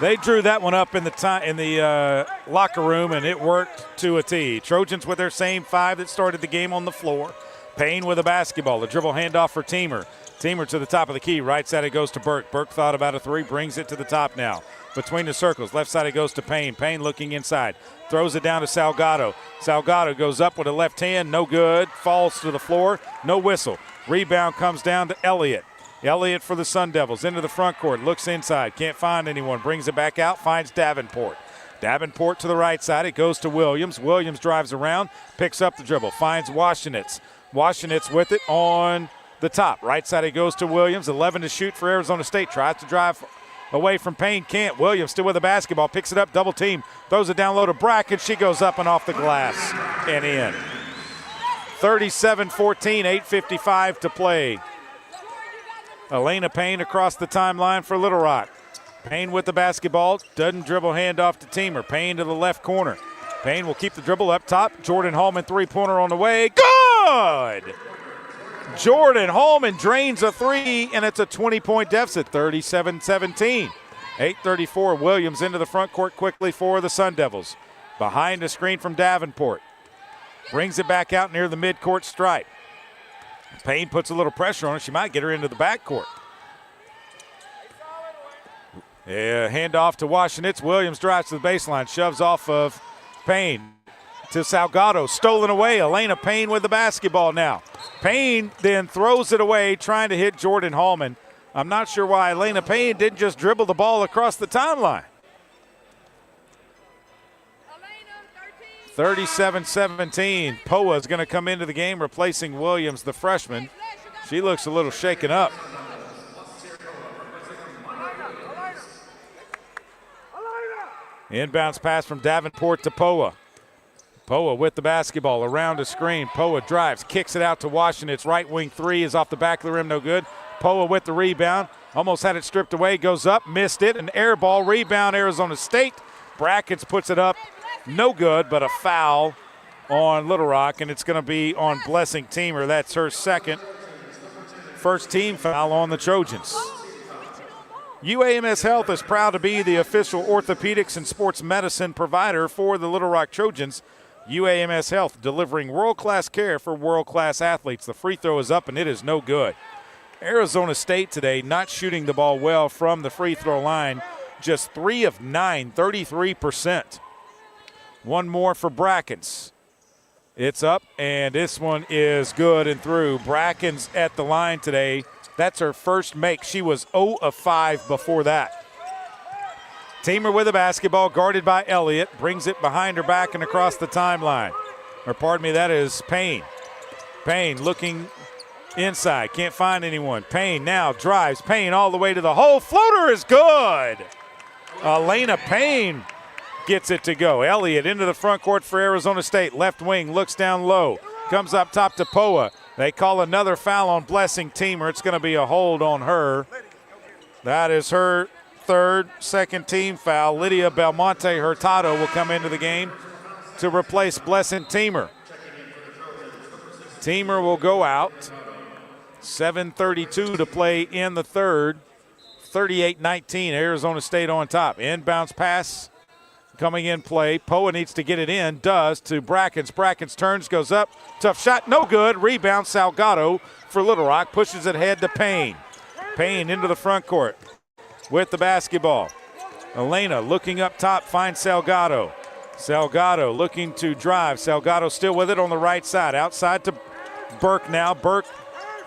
They drew that one up in the locker room, and it worked to a T. Trojans with their same 5 that started the game on the floor. Payne with a basketball, a dribble handoff for Teamer. Teamer to the top of the key, right side it goes to Burke. Burke thought about a 3, brings it to the top now. Between the circles, left side it goes to Payne. Payne looking inside, throws it down to Salgado. Salgado goes up with a left hand, no good, falls to the floor, no whistle. Rebound comes down to Elliott. Elliott for the Sun Devils, into the front court, looks inside, can't find anyone, brings it back out, finds Davenport. Davenport to the right side, it goes to Williams. Williams drives around, picks up the dribble, finds Washenitz. Washenitz with it on the top. Right side it goes to Williams, 11 to shoot for Arizona State, tries to drive away from Payne, can't. Williams still with the basketball, picks it up, double team, throws it down low to Brackett, she goes up and off the glass and in. 37-14, 8:55 to play. Elena Payne across the timeline for Little Rock. Payne with the basketball, doesn't dribble, handoff to Teamer. Payne to the left corner. Payne will keep the dribble up top. Jordan Hallman three-pointer on the way. Good! Jordan Hallman drains a 3, and it's a 20-point deficit, 37-17. 8:34, Williams into the front court quickly for the Sun Devils. Behind the screen from Davenport. Brings it back out near the midcourt stripe. Payne puts a little pressure on her. She might get her into the backcourt. Yeah, handoff to Washenitz. Williams drives to the baseline, shoves off of Payne to Salgado. Stolen away. Elena Payne with the basketball now. Payne then throws it away, trying to hit Jordan Hallman. I'm not sure why Elena Payne didn't just dribble the ball across the timeline. 37-17. Poa is going to come into the game replacing Williams, the freshman. She looks a little shaken up. Inbounds pass from Davenport to Poa. Poa with the basketball around the screen. Poa drives, kicks it out to Washington. It's right wing 3 is off the back of the rim, no good. Poa with the rebound. Almost had it stripped away, goes up, missed it. An air ball, rebound Arizona State. Brackets puts it up. No good, but a foul on Little Rock, and it's going to be on Blessing Teamer. That's her second. First team foul on the Trojans. UAMS Health is proud to be the official orthopedics and sports medicine provider for the Little Rock Trojans. UAMS Health delivering world-class care for world-class athletes. The free throw is up and it is no good. Arizona State today not shooting the ball well from the free throw line. Just 3 of 9, 33%. One more for Brackens. It's up, and this one is good and through. Brackens at the line today. That's her first make. She was 0 of 5 before that. Teamer with the basketball, guarded by Elliott. Brings it behind her back and across the timeline. Or pardon me, that is Payne. Payne looking inside. Can't find anyone. Payne now drives. Payne all the way to the hole. Floater is good. Elena Payne gets it to go. Elliott into the front court for Arizona State. Left wing, looks down low. Comes up top to Poa. They call another foul on Blessing Teamer. It's going to be a hold on her. That is her second team foul. Lydia Belmonte Hurtado will come into the game to replace Blessing Teamer. Teamer will go out. 7:32 to play in the third. 38-19, Arizona State on top. Inbounds pass coming in play. Poa needs to get it in, does to Brackens. Brackens turns, goes up. Tough shot, no good. Rebound, Salgado for Little Rock. Pushes it ahead to Payne. Payne into the front court with the basketball. Elena looking up top, finds Salgado. Salgado looking to drive. Salgado still with it on the right side. Outside to Burke now. Burke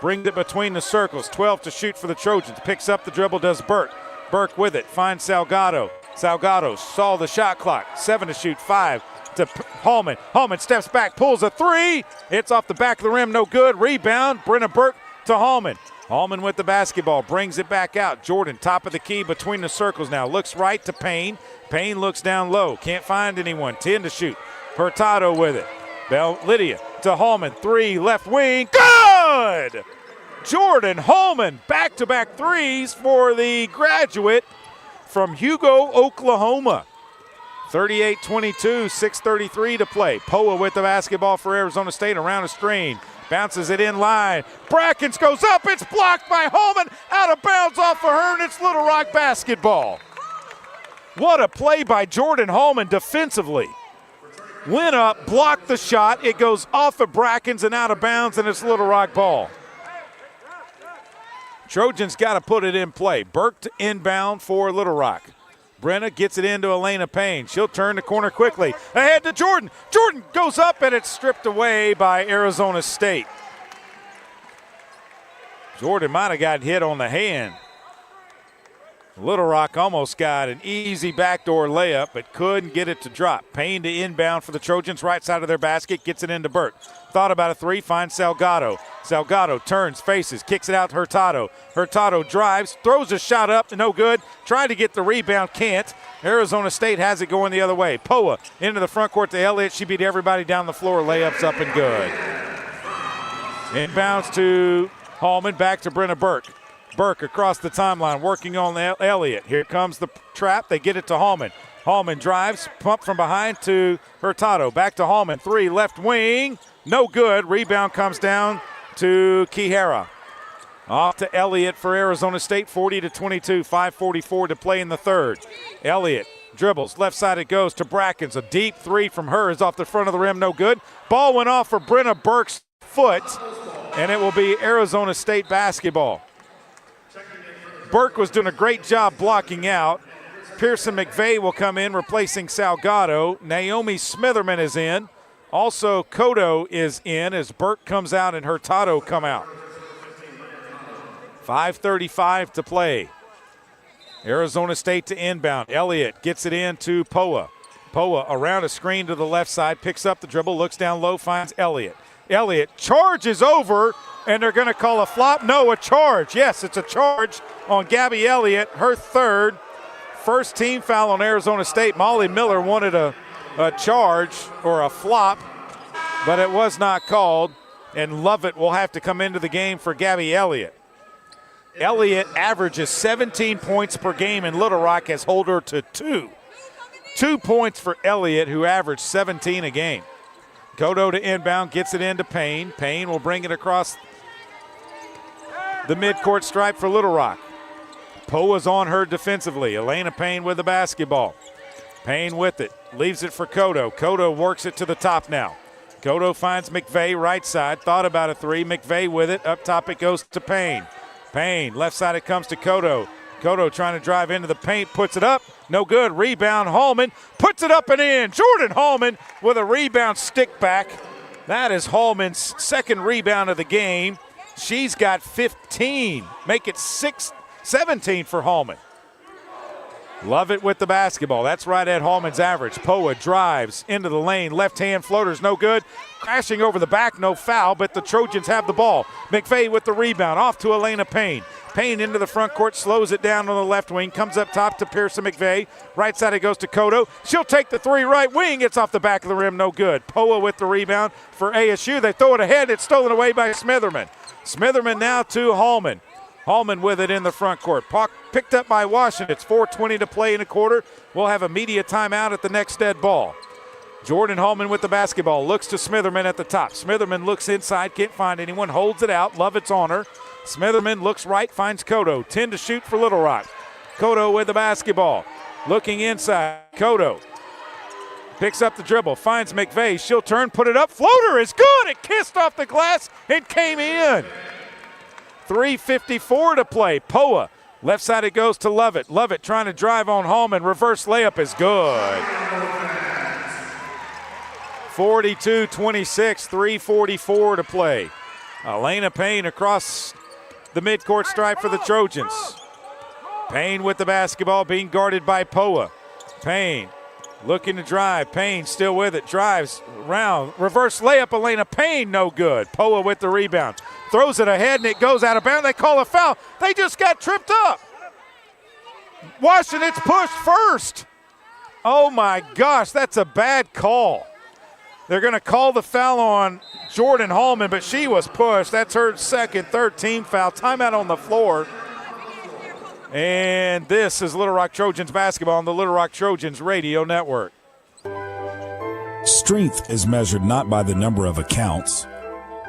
brings it between the circles. 12 to shoot for the Trojans. Picks up the dribble, does Burke. Burke with it, finds Salgado. Salgado saw the shot clock. 7 to shoot, 5 to Hallman. Hallman steps back, pulls a 3. It's off the back of the rim, no good. Rebound, Brenna Burke to Hallman. Hallman with the basketball, brings it back out. Jordan, top of the key between the circles now. Looks right to Payne. Payne looks down low, can't find anyone. 10 to shoot. Hurtado with it. Lydia to Hallman, 3, left wing, good! Jordan Hallman, back-to-back threes for the graduate from Hugo, Oklahoma. 38-22, 6:33 to play. Poa with the basketball for Arizona State around a screen. Bounces it in line. Brackens goes up, it's blocked by Hallman. Out of bounds off of her, and it's Little Rock basketball. What a play by Jordan Hallman defensively. Went up, blocked the shot. It goes off of Brackens and out of bounds, and it's Little Rock ball. Trojans got to put it in play. Burke to inbound for Little Rock. Brenna gets it into Elena Payne. She'll turn the corner quickly. Ahead to Jordan. Jordan goes up, and it's stripped away by Arizona State. Jordan might have got hit on the hand. Little Rock almost got an easy backdoor layup, but couldn't get it to drop. Payne to inbound for the Trojans, right side of their basket, gets it into Burke. Thought about a 3, finds Salgado. Salgado turns, faces, kicks it out to Hurtado. Hurtado drives, throws a shot up, no good. Trying to get the rebound, can't. Arizona State has it going the other way. Poa into the front court to Elliott. She beat everybody down the floor. Layups up and good. Inbounds to Hallman, back to Brenna Burke. Burke across the timeline, working on Elliott. Here comes the trap. They get it to Hallman. Hallman drives, pump from behind to Hurtado. Back to Hallman. 3, left wing. No good. Rebound comes down to Kihara. Off to Elliott for Arizona State. 40-22. 5:44 to play in the third. Elliott dribbles. Left side it goes to Brackens. A deep 3 from her is off the front of the rim. No good. Ball went off for Brenna Burke's foot, and it will be Arizona State basketball. Burke was doing a great job blocking out. Pearson McVeigh will come in replacing Salgado. Naomi Smitherman is in. Also, Kodo is in as Burke comes out and Hurtado come out. 5:35 to play. Arizona State to inbound. Elliott gets it in to Poa. Poa around a screen to the left side, picks up the dribble, looks down low, finds Elliott. Elliott charges over, and they're going to call a flop. No, a charge. Yes, it's a charge on Gabby Elliott, her third. First team foul on Arizona State. Molly Miller wanted a charge or a flop, but it was not called, and Lovett will have to come into the game for Gabby Elliott. Elliott averages 17 points per game, and Little Rock has held her to 2. 2 points for Elliott, who averaged 17 a game. Kodo to inbound, gets it into Payne. Payne will bring it across the midcourt stripe for Little Rock. Poa's on her defensively. Elena Payne with the basketball. Payne with it. Leaves it for Cotto. Cotto works it to the top now. Cotto finds McVeigh right side. Thought about a three. McVeigh with it. Up top it goes to Payne. Payne, left side it comes to Cotto. Cotto trying to drive into the paint. Puts it up. No good. Rebound. Hallman puts it up and in. Jordan Hallman with a rebound stick back. That is Hallman's second rebound of the game. She's got 15. Make it 17 for Hallman. Love it with the basketball. That's right at Hallman's average. Poa drives into the lane. Left-hand floater's no good. Crashing over the back, no foul, but the Trojans have the ball. McVeigh with the rebound. Off to Elena Payne. Payne into the front court, slows it down on the left wing. Comes up top to Pearson McVeigh. Right side it goes to Cotto. She'll take the three right wing. It's off the back of the rim, no good. Poa with the rebound for ASU. They throw it ahead. It's stolen away by Smitherman. Smitherman now to Hallman. Hallman with it in the front court. Puck picked up by Washington. It's 4:20 to play in a quarter. We'll have a media timeout at the next dead ball. Jordan Hallman with the basketball. Looks to Smitherman at the top. Smitherman looks inside. Can't find anyone. Holds it out. Lovett's on her. Smitherman looks right. Finds Cotto. 10 to shoot for Little Rock. Cotto with the basketball. Looking inside. Cotto picks up the dribble. Finds McVeigh. She'll turn. Put it up. Floater is good. It kissed off the glass. It came in. 3:54 to play. Poa. Left side it goes to Lovett. Lovett trying to drive on Hallman. Reverse layup is good. 42-26, 3:44 to play. Elena Payne across the midcourt stripe for the Trojans. Payne with the basketball being guarded by Poa. Payne looking to drive. Payne still with it. Drives around. Reverse layup. Elena Payne no good. Poa with the rebound. Throws it ahead and it goes out of bounds. They call a foul. They just got tripped up. Washington's pushed first. Oh my gosh, that's a bad call. They're going to call the foul on Jordan Hallman, but she was pushed. That's her second, third team foul. Timeout on the floor. And this is Little Rock Trojans basketball on the Little Rock Trojans Radio Network.
Strength is measured not by the number of accounts.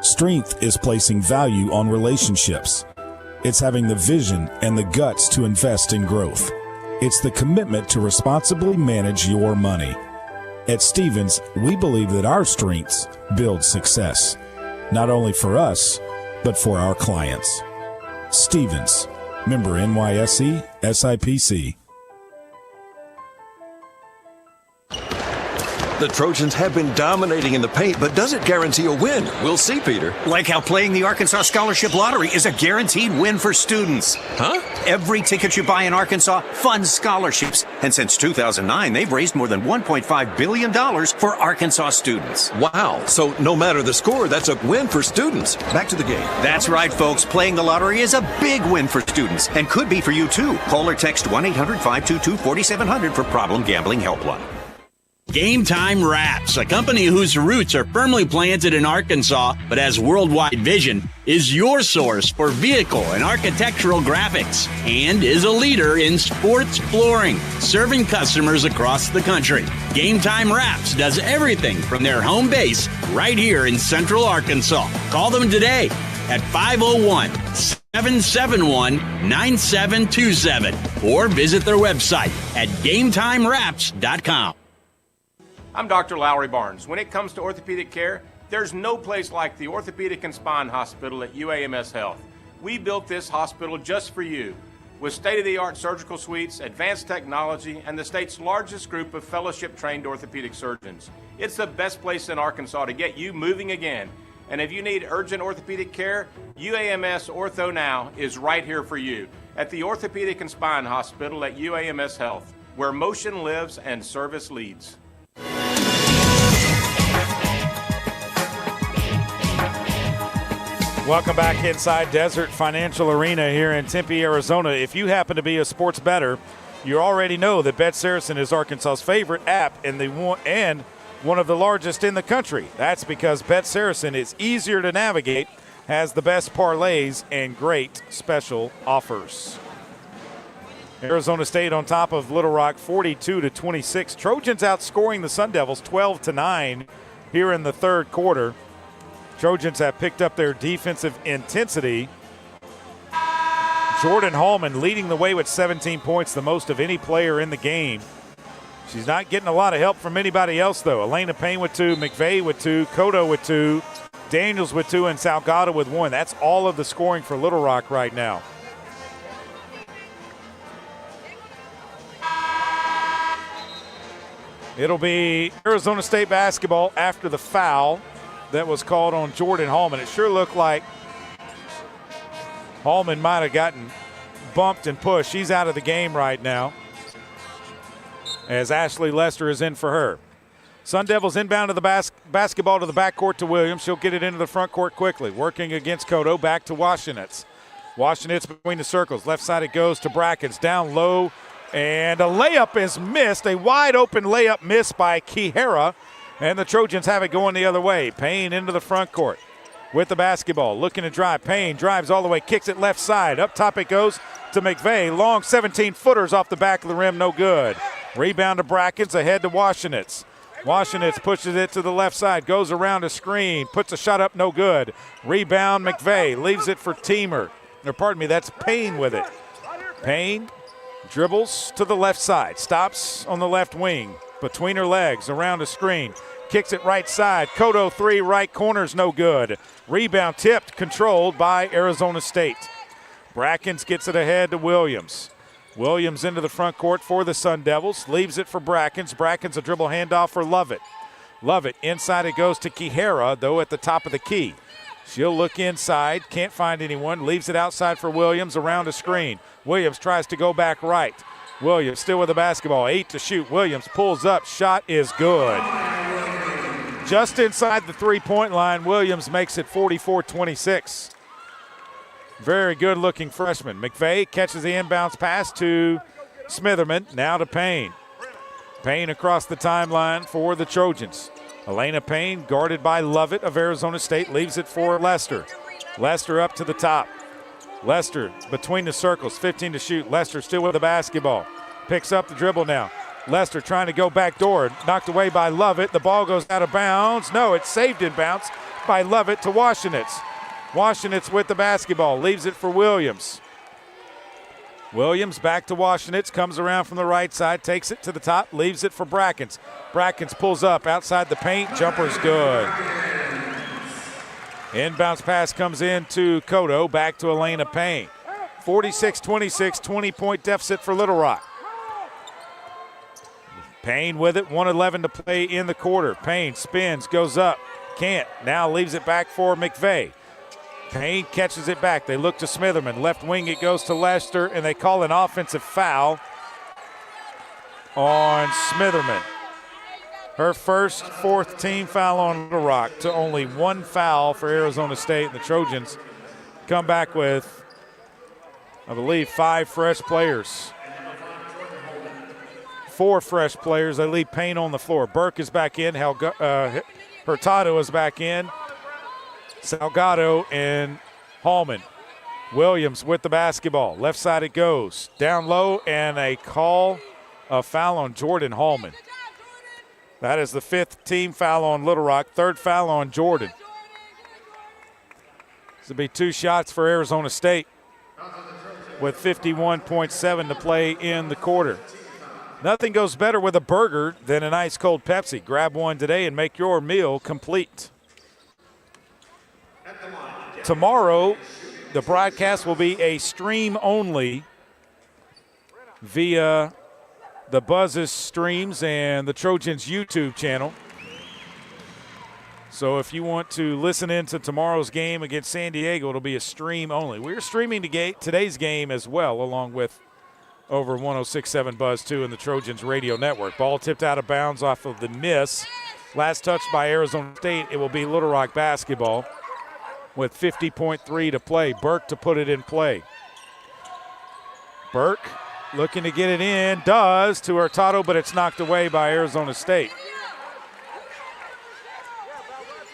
Strength is placing value on relationships. It's having the vision and the guts to invest in growth. It's the commitment to responsibly manage your money. At Stevens, we believe that our strengths build success, not only for us, but for our clients. Stevens, member NYSE, SIPC.
The Trojans have been dominating in the paint, but does it guarantee a win? We'll see, Peter.
Like how playing the Arkansas Scholarship Lottery is a guaranteed win for students.
Huh?
Every ticket you buy in Arkansas funds scholarships. And since 2009, they've raised more than $1.5 billion for Arkansas students.
Wow. So no matter the score, that's a win for students. Back to the game.
That's right, folks. Playing the lottery is a big win for students and could be for you, too. Call or text 1-800-522-4700 for Problem Gambling Helpline.
Game Time Wraps, a company whose roots are firmly planted in Arkansas but has worldwide vision, is your source for vehicle and architectural graphics and is a leader in sports flooring, serving customers across the country. Game Time Wraps does everything from their home base right here in Central Arkansas. Call them today at 501-771-9727 or visit their website at GameTimeWraps.com.
I'm Dr. Lowry Barnes. When it comes to orthopedic care, there's no place like the Orthopedic and Spine Hospital at UAMS Health. We built this hospital just for you, with state-of-the-art surgical suites, advanced technology, and the state's largest group of fellowship-trained orthopedic surgeons. It's the best place in Arkansas to get you moving again. And if you need urgent orthopedic care, UAMS Ortho Now is right here for you at the Orthopedic and Spine Hospital at UAMS Health, where motion lives and service leads.
Welcome back inside Desert Financial Arena here in Tempe, Arizona. If you happen to be a sports bettor, you already know that Bet Saracen is Arkansas's favorite app and one of the largest in the country. That's because Bet Saracen is easier to navigate, has the best parlays, and great special offers. Arizona State on top of Little Rock 42-26. Trojans outscoring the Sun Devils 12-9 here in the third quarter. Trojans have picked up their defensive intensity Jordan Hallman leading the way with 17 points, the most of any player in the game. She's not getting a lot of help from anybody else, though. Elena Payne with 2, McVeigh with 2, Cotto with 2, Daniels with 2, and Salgado with 1. That's all of the scoring for Little Rock right now. It'll be Arizona State basketball after the foul that was called on Jordan Hallman. It sure looked like Hallman might have gotten bumped and pushed. She's out of the game right now as Ashley Lester is in for her. Sun Devils inbound to the basketball to the backcourt to Williams. She'll get it into the front court quickly. Working against Cotto, back to Washenitz. Washenitz between the circles. Left side it goes to Brackens. Down low, and a layup is missed. A wide open layup missed by Kihara, and the Trojans have it going the other way. Payne into the front court with the basketball. Looking to drive. Payne drives all the way, kicks it left side. Up top it goes to McVeigh. Long 17-footers off the back of the rim, no good. Rebound to Brackens, ahead to Washenitz. Washenitz pushes it to the left side, goes around a screen, puts a shot up, no good. Rebound, McVeigh, leaves it for Teamer. Or pardon me, that's Payne with it. Payne dribbles to the left side, stops on the left wing, between her legs, around a screen. Kicks it right side. Cotto 3, right corner's no good. Rebound tipped, controlled by Arizona State. Brackens gets it ahead to Williams. Williams into the front court for the Sun Devils. Leaves it for Brackens. Brackens a dribble handoff for Lovett. Lovett inside it goes to Kihara, though at the top of the key. She'll look inside. Can't find anyone. Leaves it outside for Williams around a screen. Williams tries to go back right. Williams still with the basketball. 8 to shoot. Williams pulls up. Shot is good. Just inside the three-point line, Williams makes it 44-26. Very good-looking freshman. McVeigh catches the inbounds pass to Smitherman. Now to Payne. Payne across the timeline for the Trojans. Elena Payne, guarded by Lovett of Arizona State, leaves it for Lester. Lester up to the top. Lester between the circles, 15 to shoot. Lester still with the basketball. Picks up the dribble now. Lester trying to go back door. Knocked away by Lovett. The ball goes out of bounds. No, it's saved in bounds by Lovett to Washenitz. Washenitz with the basketball. Leaves it for Williams. Williams back to Washenitz. Comes around from the right side. Takes it to the top. Leaves it for Brackens. Brackens pulls up outside the paint. Jumper's good. Inbounds pass comes in to Cotto. Back to Elena Payne. 46-26, 20-point deficit for Little Rock. Payne with it. 1:11 to play in the quarter. Payne spins, goes up. Can't. Now leaves it back for McVeigh. Payne catches it back. They look to Smitherman. Left wing it goes to Lester, and they call an offensive foul on Smitherman. Her first, fourth team foul on Little Rock to only one foul for Arizona State. And the Trojans come back with, I believe, 5 fresh players. 4 fresh players. They leave Payne on the floor. Burke is back in. Hurtado is back in. Salgado and Hallman. Williams with the basketball. Left side it goes. Down low, and a foul on Jordan Hallman. That is the 5th team foul on Little Rock. 3rd foul on Jordan. This will be 2 shots for Arizona State with 51.7 to play in the quarter. Nothing goes better with a burger than an ice cold Pepsi. Grab one today and make your meal complete. Tomorrow, the broadcast will be a stream only via the Buzz's streams and the Trojans YouTube channel. So if you want to listen into tomorrow's game against San Diego, it'll be a stream only. We're streaming today's game as well, along with over 106.7 Buzz 2 and the Trojans radio network. Ball tipped out of bounds off of the miss. Last touch by Arizona State. It will be Little Rock basketball with 50.3 to play. Burke to put it in play. Burke looking to get it in. Does to Hurtado, but it's knocked away by Arizona State.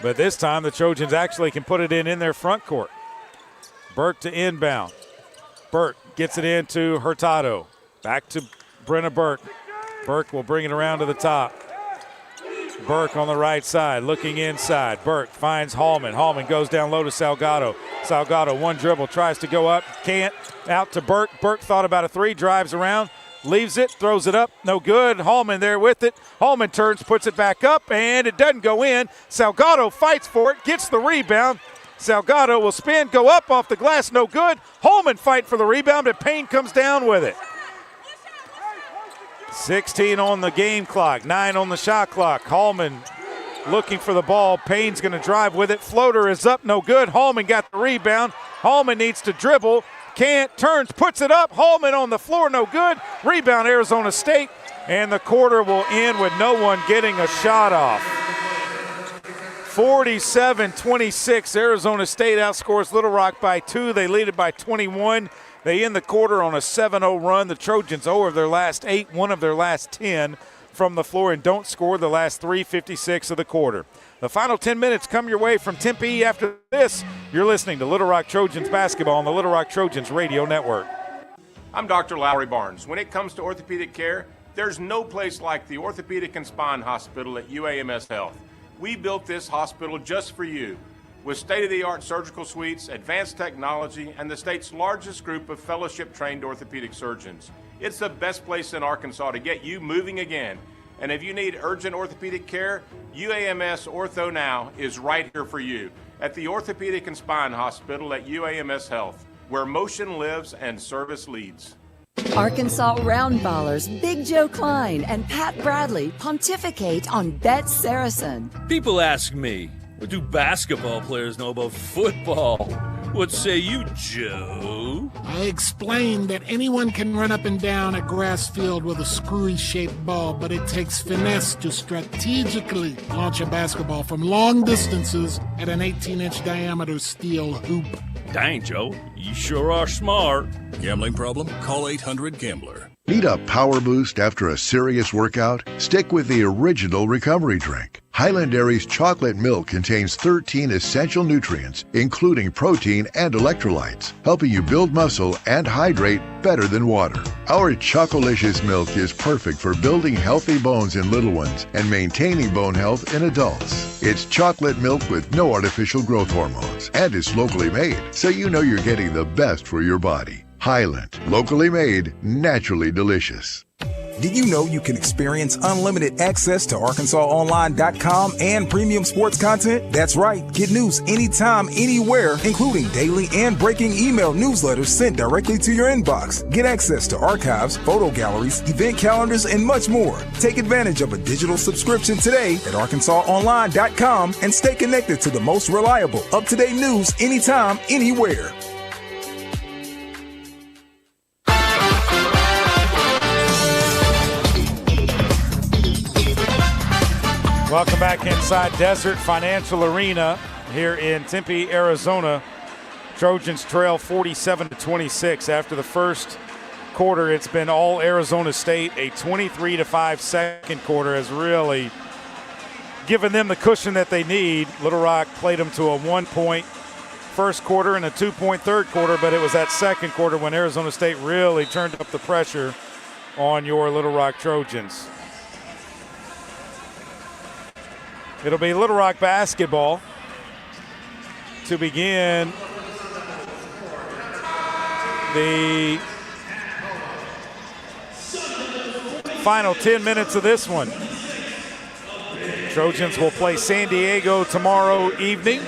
But this time the Trojans actually can put it in their front court. Burke to inbound. Burke gets it into Hurtado. Back to Brenna Burke. Burke will bring it around to the top. Burke on the right side, looking inside. Burke finds Hallman. Hallman goes down low to Salgado. Salgado, one dribble, tries to go up, can't. Out to Burke. Burke thought about a three, drives around, leaves it, throws it up, no good. Hallman there with it. Hallman turns, puts it back up, and it doesn't go in. Salgado fights for it, gets the rebound. Salgado will spin, go up off the glass, no good. Hallman fight for the rebound, but Payne comes down with it. 16 on the game clock, 9 on the shot clock. Hallman looking for the ball. Payne's going to drive with it. Floater is up, no good. Hallman got the rebound. Hallman needs to dribble. Can't, turns, puts it up. Hallman on the floor, no good. Rebound Arizona State. And the quarter will end with no one getting a shot off. 47-26. Arizona State outscores Little Rock by 2. They lead it by 21. They end the quarter on a 7-0 run. The Trojans 0 of their last 8, 1 of their last 10 from the floor, and don't score the last 3:56 of the quarter. The final 10 minutes come your way from Tempe. After this, you're listening to Little Rock Trojans basketball on the Little Rock Trojans Radio Network.
I'm Dr. Lowry Barnes. When it comes to orthopedic care, there's no place like the Orthopedic and Spine Hospital at UAMS Health. We built this hospital just for you. With state-of-the-art surgical suites, advanced technology, and the state's largest group of fellowship-trained orthopedic surgeons. It's the best place in Arkansas to get you moving again. And if you need urgent orthopedic care, UAMS Ortho Now is right here for you at the Orthopedic and Spine Hospital at UAMS Health, where motion lives and service leads.
Arkansas Roundballers Big Joe Klein and Pat Bradley pontificate on Bet Saracen.
People ask me, what do basketball players know about football? What say you, Joe?
I explained that anyone can run up and down a grass field with a screwy-shaped ball, but it takes finesse to strategically launch a basketball from long distances at an 18-inch diameter steel hoop.
Dang, Joe, you sure are smart.
Gambling problem? Call 800-GAMBLER.
Need a power boost after a serious workout? Stick with the original recovery drink. Highland Dairy's chocolate milk contains 13 essential nutrients, including protein and electrolytes, helping you build muscle and hydrate better than water. Our Chocolicious milk is perfect for building healthy bones in little ones and maintaining bone health in adults. It's chocolate milk with no artificial growth hormones, and it's locally made, so you know you're getting the best for your body. Highland, locally made, naturally delicious.
Did you know you can experience unlimited access to ArkansasOnline.com and premium sports content? That's right. Get news anytime, anywhere, including daily and breaking email newsletters sent directly to your inbox. Get access to archives, photo galleries, event calendars, and much more. Take advantage of a digital subscription today at ArkansasOnline.com and stay connected to the most reliable, up-to-date news anytime, anywhere.
Welcome back inside Desert Financial Arena here in Tempe, Arizona. Trojans trail 47-26. After the first quarter, it's been all Arizona State. A 23-5 second quarter has really given them the cushion that they need. Little Rock played them to a 1-point first quarter and a 2-point third quarter, but it was that second quarter when Arizona State really turned up the pressure on your Little Rock Trojans. It'll be Little Rock basketball to begin the final 10 minutes of this one. Trojans will play San Diego tomorrow evening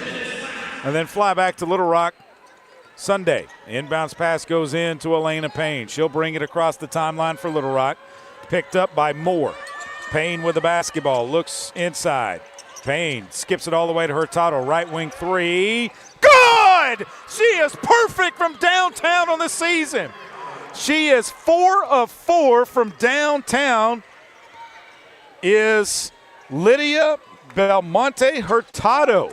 and then fly back to Little Rock Sunday. Inbounds pass goes in to Elena Payne. She'll bring it across the timeline for Little Rock. Picked up by Moore. Payne with the basketball, looks inside. Payne skips it all the way to Hurtado. Right wing three. Good! She is perfect from downtown on the season. She is 4 of 4 from downtown. Is Lydia Belmonte Hurtado.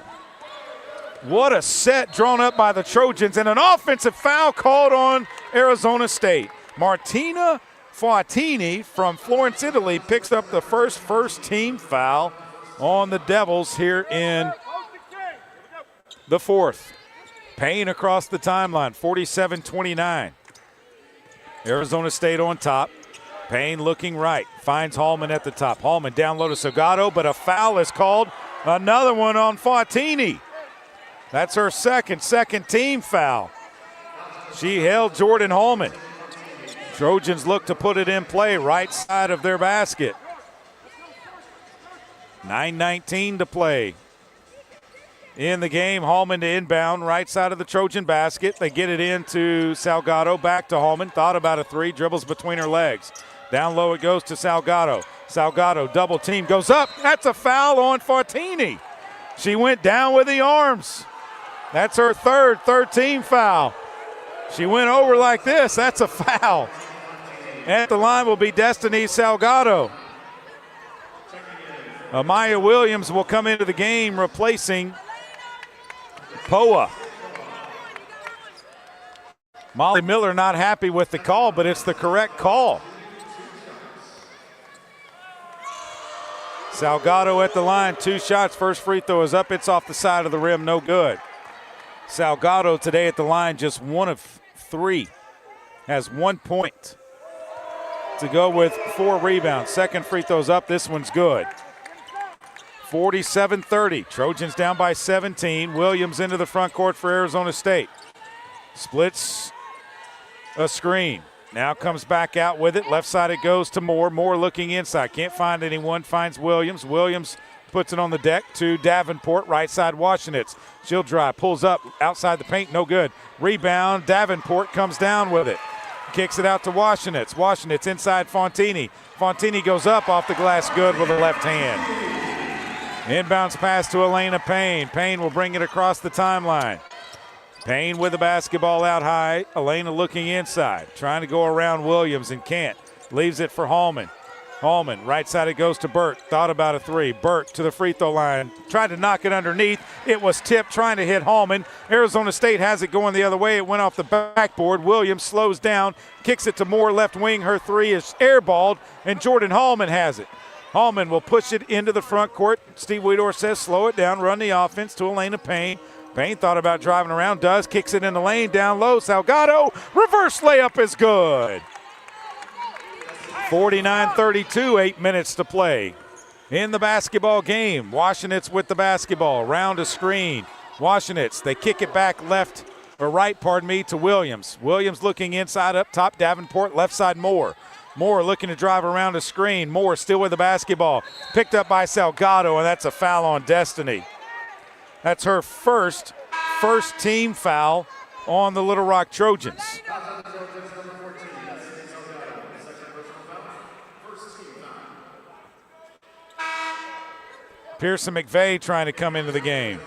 What a set drawn up by the Trojans, and an offensive foul called on Arizona State. Martina Fautini from Florence, Italy picks up the first team foul on the Devils here in the fourth. Payne across the timeline, 47-29. Arizona State on top. Payne looking right, finds Hallman at the top. Hallman down low to Salgado, but a foul is called. Another one on Fautini. That's her second team foul. She held Jordan Hallman. Trojans look to put it in play, right side of their basket. 9:19 to play in the game. Hallman to inbound, right side of the Trojan basket. They get it into Salgado, back to Hallman. Thought about a three, dribbles between her legs. Down low it goes to Salgado. Salgado double team, goes up. That's a foul on Fautini. She went down with the arms. That's her third team foul. She went over like this. That's a foul. At the line will be Destiny Salgado. Amaya Williams will come into the game replacing Poa. Molly Miller not happy with the call, but it's the correct call. Salgado at the line, 2 shots. First free throw is up. It's off the side of the rim, no good. Salgado today at the line, just 1 of 3. Has 1 point to go with 4 rebounds. Second free throw's up. This one's good. 47-30. Trojans down by 17. Williams into the front court for Arizona State. Splits a screen. Now comes back out with it. Left side it goes to Moore. Moore looking inside. Can't find anyone. Finds Williams. Williams puts it on the deck to Davenport. Right side Washenitz. She'll drive. Pulls up. Outside the paint. No good. Rebound. Davenport comes down with it. Kicks it out to Washenitz. Washenitz inside Fontini. Fontini goes up off the glass. Good with the left hand. Inbounds pass to Elena Payne. Payne will bring it across the timeline. Payne with the basketball out high. Elena looking inside. Trying to go around Williams and can't. Leaves it for Hallman. Hallman, right side it goes to Burke. Thought about a three. Burke to the free throw line. Tried to knock it underneath. It was tipped, trying to hit Hallman. Arizona State has it going the other way. It went off the backboard. Williams slows down. Kicks it to Moore, left wing. Her three is airballed, and Jordan Hallman has it. Hallman will push it into the front court. Steve Weedor says slow it down, run the offense to Elena Payne. Payne thought about driving around, does, kicks it in the lane, down low. Salgado, reverse layup is good. 49-32, 8 minutes to play in the basketball game. Washenitz with the basketball, round a screen. Washenitz, they kick it back left, or right, to Williams. Williams looking inside up top, Davenport, left side Moore. Moore looking to drive around a screen. Moore still with the basketball. Picked up by Salgado, and that's a foul on Destiny. That's her first team foul on the Little Rock Trojans. Pearson McVeigh trying to come into the game.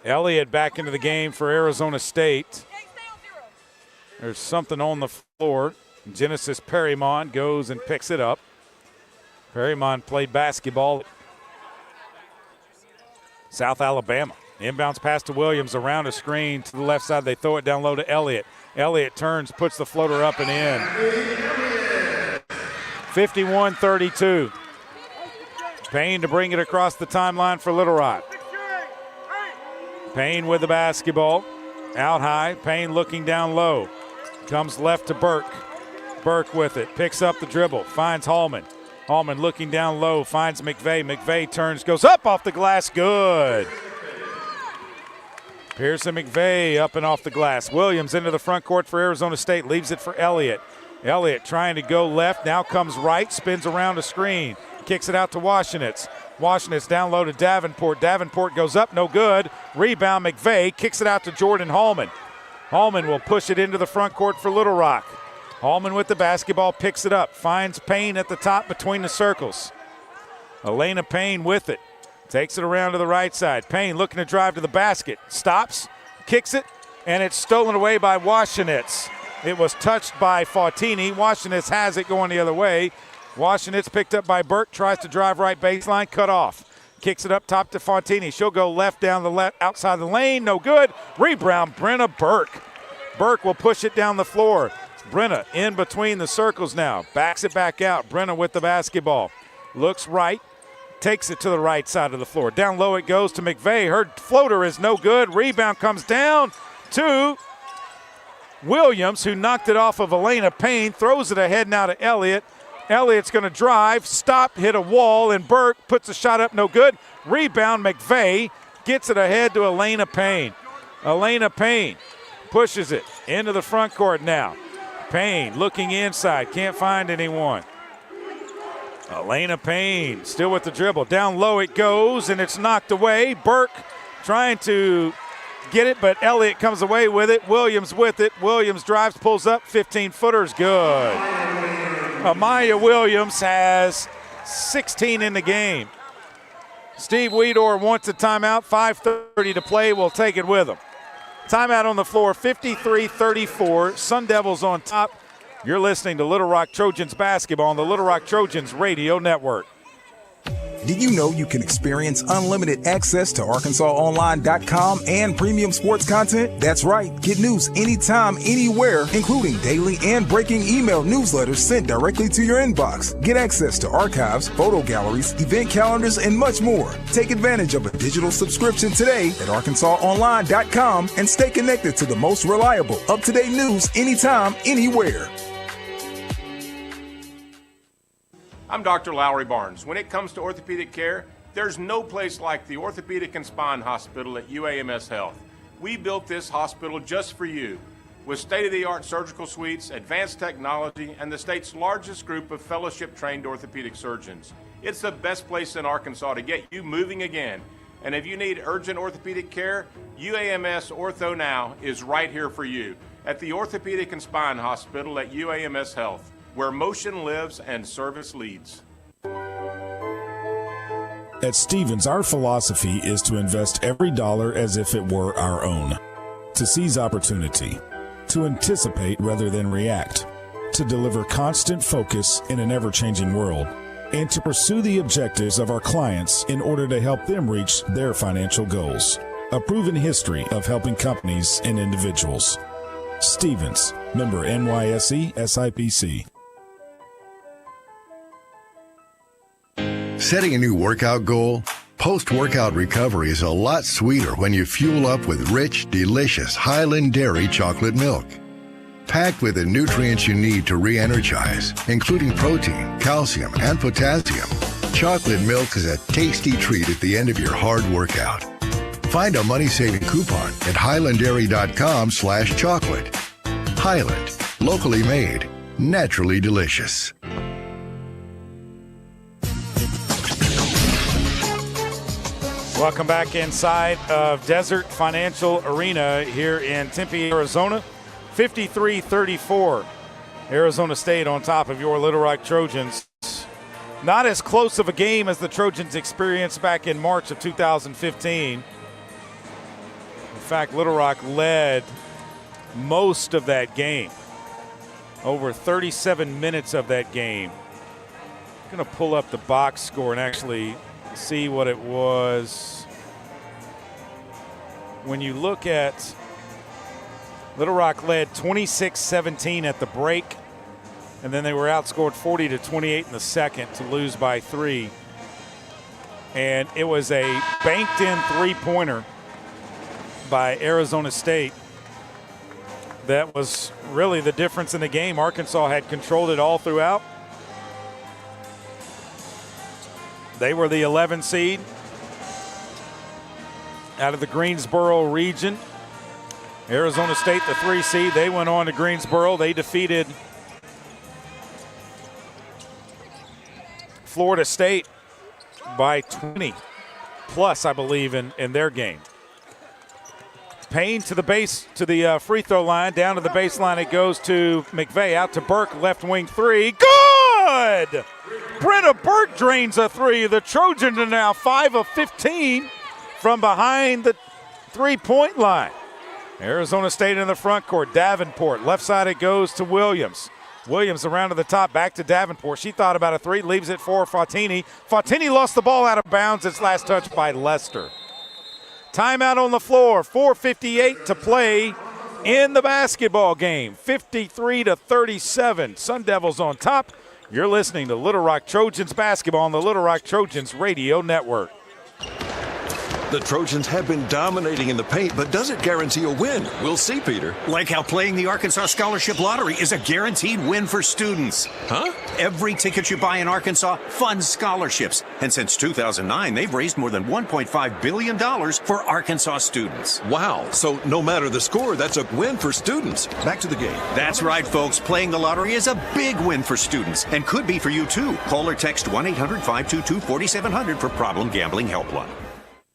Elliott back into the game for Arizona State. There's something on the floor. Genesis Perrymon goes and picks it up. Perrymon played basketball at South Alabama. Inbounds pass to Williams around a screen to the left side. They throw it down low to Elliott. Elliott turns, puts the floater up and in. 51-32. Payne to bring it across the timeline for Little Rock. Payne with the basketball. Out high. Payne looking down low. Comes left to Burke. Burke with it. Picks up the dribble. Finds Hallman. Hallman looking down low. Finds McVeigh. McVeigh turns. Goes up off the glass. Good. Pearson McVeigh up and off the glass. Williams into the front court for Arizona State. Leaves it for Elliott. Elliott trying to go left. Now comes right. Spins around a screen. Kicks it out to Washenitz. Washenitz down low to Davenport. Davenport goes up. No good. Rebound McVeigh. Kicks it out to Jordan Hallman. Hallman will push it into the front court for Little Rock. Hallman with the basketball, picks it up, finds Payne at the top between the circles. Elena Payne with it, takes it around to the right side. Payne looking to drive to the basket, stops, kicks it, and it's stolen away by Washenitz. It was touched by Fautini. Washenitz has it going the other way. Washenitz picked up by Burke, tries to drive right baseline, cut off. Kicks it up top to Fontini. She'll go left down the left outside the lane. No good. Rebound, Brenna Burke. Burke will push it down the floor. Brenna in between the circles now. Backs it back out. Brenna with the basketball. Looks right. takes it to the right side of the floor. Down low it goes to McVeigh. Her floater is no good. Rebound comes down to Williams, who knocked it off of Elena Payne, throws it ahead now to Elliott. Elliott's going to drive, stop, hit a wall, and Burke puts a shot up, no good. Rebound, McVeigh gets it ahead to Elena Payne. Elena Payne pushes it into the front court now. Payne looking inside, can't find anyone. Elena Payne still with the dribble. Down low it goes, and it's knocked away. Burke trying to get it, but Elliott comes away with it. Williams with it. Williams drives, pulls up, 15-footer's good. Amaya Williams has 16 in the game. Steve Weedor wants a timeout. 5:30 to play. We'll take it with him. Timeout on the floor, 53-34. Sun Devils on top. You're listening to Little Rock Trojans basketball on the Little Rock Trojans Radio Network.
Did you know you can experience unlimited access to ArkansasOnline.com and premium sports content? That's right. Get news anytime, anywhere, including daily and breaking email newsletters sent directly to your inbox. Get access to archives, photo galleries, event calendars, and much more. Take advantage of a digital subscription today at ArkansasOnline.com and stay connected to the most reliable, up-to-date news anytime, anywhere.
I'm Dr. Lowry Barnes. When it comes to orthopedic care, there's no place like the Orthopedic and Spine Hospital at UAMS Health. We built this hospital just for you, with state-of-the-art surgical suites, advanced technology, and the state's largest group of fellowship-trained orthopedic surgeons. It's the best place in Arkansas to get you moving again. And if you need urgent orthopedic care, UAMS Ortho Now is right here for you at the Orthopedic and Spine Hospital at UAMS Health, where motion lives and service leads.
At Stevens, our philosophy is to invest every dollar as if it were our own, to seize opportunity, to anticipate rather than react, to deliver constant focus in an ever-changing world, and to pursue the objectives of our clients in order to help them reach their financial goals. A proven history of helping companies and individuals. Stevens, member NYSE SIPC.
Setting a new workout goal? Post-workout recovery is a lot sweeter when you fuel up with rich, delicious Highland Dairy chocolate milk. Packed with the nutrients you need to re-energize, including protein, calcium, and potassium, chocolate milk is a tasty treat at the end of your hard workout. Find a money-saving coupon at highlanddairy.com/chocolate. Highland, locally made, naturally delicious.
Welcome back inside of Desert Financial Arena here in Tempe, Arizona. 53-34. Arizona State on top of your Little Rock Trojans. Not as close of a game as the Trojans experienced back in March of 2015. In fact, Little Rock led most of that game. Over 37 minutes of that game. I'm going to pull up the box score and actually see what it was. When you look at Little Rock led 26-17 at the break, and then they were outscored 40-28 in the second to lose by 3. And it was a banked-in three-pointer by Arizona State that was really the difference in the game. Arkansas had controlled it all throughout. They were the 11 seed out of the Greensboro region. Arizona State, the 3 seed. They went on to Greensboro. They defeated Florida State by 20 plus, I believe, in their game. Payne to the free throw line. Down to the baseline it goes to McVeigh. Out to Burke, left wing 3. Good! Brenna Burke drains a 3. The Trojans are now 5 of 15 from behind the three-point line. Arizona State in the front court. Davenport, left side it goes to Williams. Williams around to the top, back to Davenport. She thought about a 3, leaves it for Fautini. Fautini lost the ball out of bounds. It's last touch by Lester. Timeout on the floor, 4:58 to play in the basketball game. 53-37. Sun Devils on top. You're listening to Little Rock Trojans basketball on the Little Rock Trojans Radio Network.
The Trojans have been dominating in the paint, but does it guarantee a win? We'll see, Peter.
Like how playing the Arkansas Scholarship Lottery is a guaranteed win for students.
Huh?
Every ticket you buy in Arkansas funds scholarships. And since 2009, they've raised more than $1.5 billion for Arkansas students.
Wow. So no matter the score, that's a win for students. Back to the game.
That's right, folks. Playing the lottery is a big win for students and could be for you, too. Call or text 1-800-522-4700 for Problem Gambling Helpline.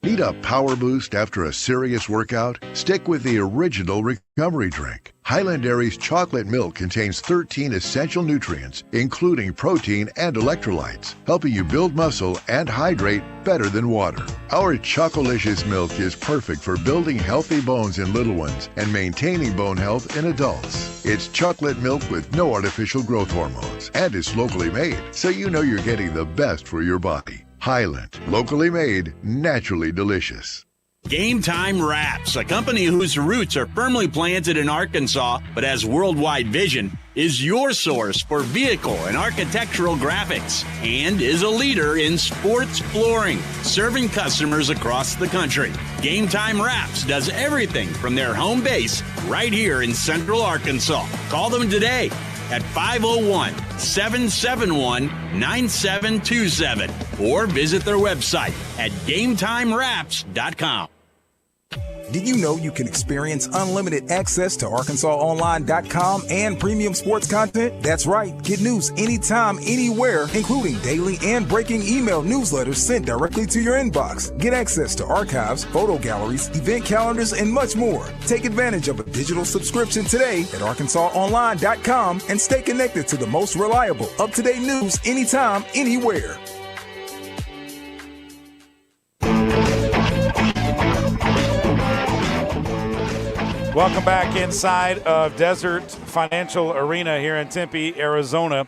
Need a power boost after a serious workout? Stick with the original recovery drink. Highland Dairy's chocolate milk contains 13 essential nutrients, including protein and electrolytes, helping you build muscle and hydrate better than water. Our Chocolicious milk is perfect for building healthy bones in little ones and maintaining bone health in adults. It's chocolate milk with no artificial growth hormones, and it's locally made, so you know you're getting the best for your body. Highland, locally made, naturally delicious.
Game Time Wraps, a company whose roots are firmly planted in Arkansas but has worldwide vision, is your source for vehicle and architectural graphics and is a leader in sports flooring, serving customers across the country. Game Time Wraps does everything from their home base right here in Central Arkansas. Call them today at 501-771-9727 or visit their website at GameTimeWraps.com.
Did you know you can experience unlimited access to ArkansasOnline.com and premium sports content? That's right. Get news anytime, anywhere, including daily and breaking email newsletters sent directly to your inbox. Get access to archives, photo galleries, event calendars, and much more. Take advantage of a digital subscription today at ArkansasOnline.com and stay connected to the most reliable, up-to-date news anytime, anywhere.
Welcome back inside of Desert Financial Arena here in Tempe, Arizona.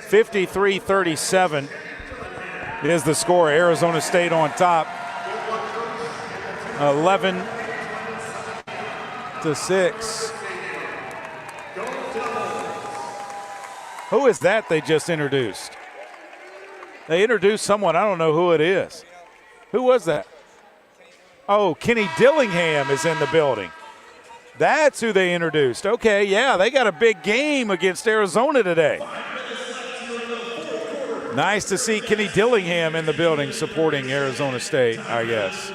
53-37 is the score. Arizona State on top. 11-6. Who is that they just introduced? They introduced someone. I don't know who it is. Who was that? Oh, Kenny Dillingham is in the building. That's who they introduced. Okay, yeah, they got a big game against Arizona today. Nice to see Kenny Dillingham in the building supporting Arizona State, I guess.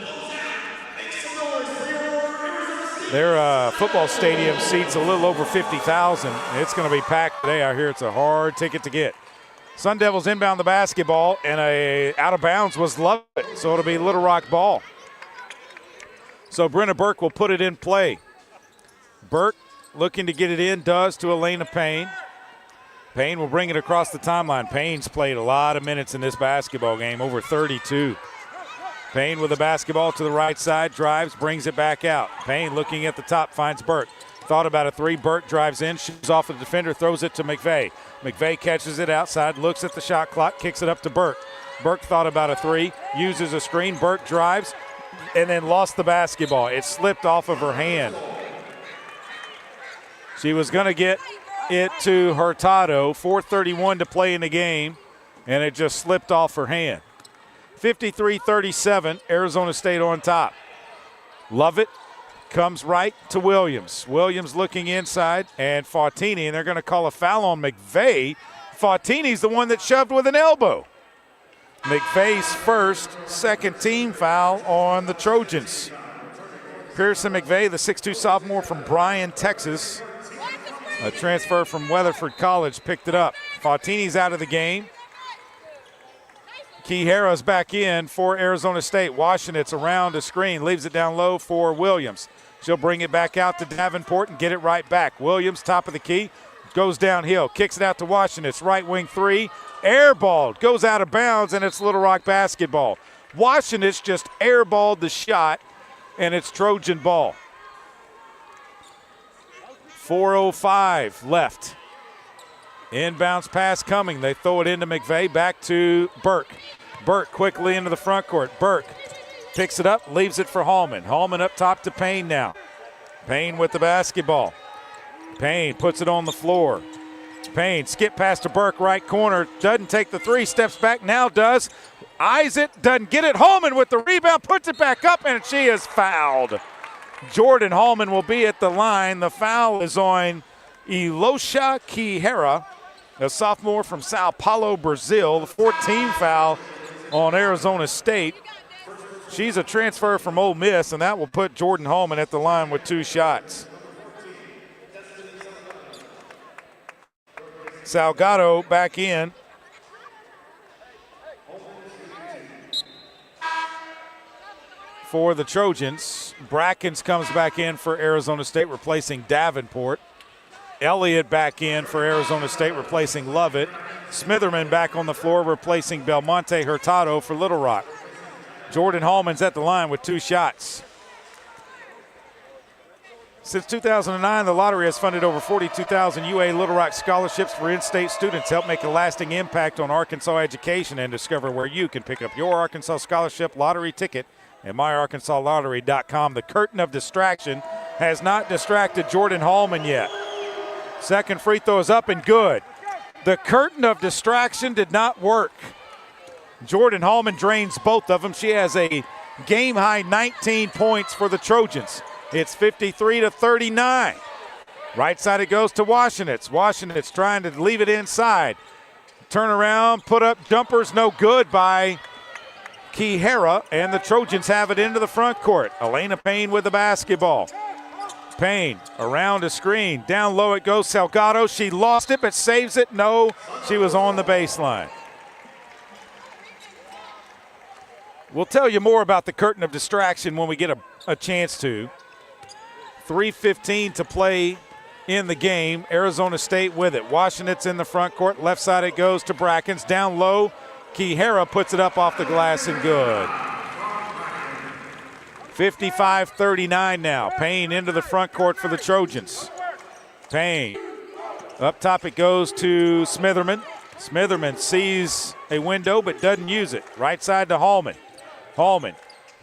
Their football stadium seats a little over 50,000. It's going to be packed today. I hear it's a hard ticket to get. Sun Devils inbound the basketball, and a out of bounds was Lovett, so it'll be Little Rock ball. So Brenna Burke will put it in play. Burke looking to get it in, does to Elena Payne. Payne will bring it across the timeline. Payne's played a lot of minutes in this basketball game, over 32. Payne with the basketball to the right side, drives, brings it back out. Payne looking at the top, finds Burke. Thought about a three. Burke drives in, shoots off the defender, throws it to McVeigh. McVeigh catches it outside, looks at the shot clock, kicks it up to Burke. Burke thought about a three, uses a screen. Burke drives and then lost the basketball. It slipped off of her hand. She was going to get it to Hurtado, 4:31 to play in the game, and it just slipped off her hand. 53-37, Arizona State on top. Lovett comes right to Williams. Williams looking inside, and Fautini, and they're going to call a foul on McVeigh. Fautini's the one that shoved with an elbow. McVeigh's first, second team foul on the Trojans. Pearson McVeigh, the 6'2 sophomore from Bryan, Texas, a transfer from Weatherford College, picked it up. Fautini's out of the game. Kihara's back in for Arizona State. Washington's around the screen, leaves it down low for Williams. She'll bring it back out to Davenport and get it right back. Williams, top of the key, goes downhill, kicks it out to Washington. It's right wing three, airballed, goes out of bounds, and it's Little Rock basketball. Washington's just airballed the shot, and it's Trojan ball. 4:05 left. Inbounds pass coming. They throw it into McVeigh, back to Burke. Burke quickly into the front court. Burke picks it up, leaves it for Hallman. Hallman up top to Payne now. Payne with the basketball. Payne puts it on the floor. Payne, skip past to Burke, right corner. Doesn't take the three, steps back, now does. Eyes it, doesn't get it. Hallman with the rebound, puts it back up, and she is fouled. Jordan Hallman will be at the line. The foul is on Ilosha Quijera, a sophomore from Sao Paulo, Brazil. The 14 foul on Arizona State. She's a transfer from Ole Miss, and that will put Jordan Hallman at the line with 2 shots. Salgado back in. For the Trojans. Brackens comes back in for Arizona State, replacing Davenport. Elliott back in for Arizona State, replacing Lovett. Smitherman back on the floor, replacing Belmonte Hurtado for Little Rock. Jordan Hallman's at the line with 2 shots. Since 2009, the lottery has funded over 42,000 UA Little Rock scholarships for in-state students. Help make a lasting impact on Arkansas education and discover where you can pick up your Arkansas Scholarship lottery ticket at myarkansasLottery.com. The curtain of distraction has not distracted Jordan Hallman yet. Second free throw is up and good. The curtain of distraction did not work. Jordan Hallman drains both of them. She has a game-high 19 points for the Trojans. It's 53-39. Right side it goes to Washington. Washington's trying to leave it inside. Turn around, put up jumpers, no good by Quijera, and the Trojans have it into the front court. Elena Payne with the basketball. Payne around a screen. Down low it goes, Salgado. She lost it but saves it. No, she was on the baseline. We'll tell you more about the curtain of distraction when we get a chance to. 3:15 to play in the game. Arizona State with it. Washington's in the front court. Left side it goes to Brackens. Down low, Quijera puts it up off the glass and good. 55-39 now. Payne into the front court for the Trojans. Payne. Up top it goes to Smitherman. Smitherman sees a window but doesn't use it. Right side to Hallman. Hallman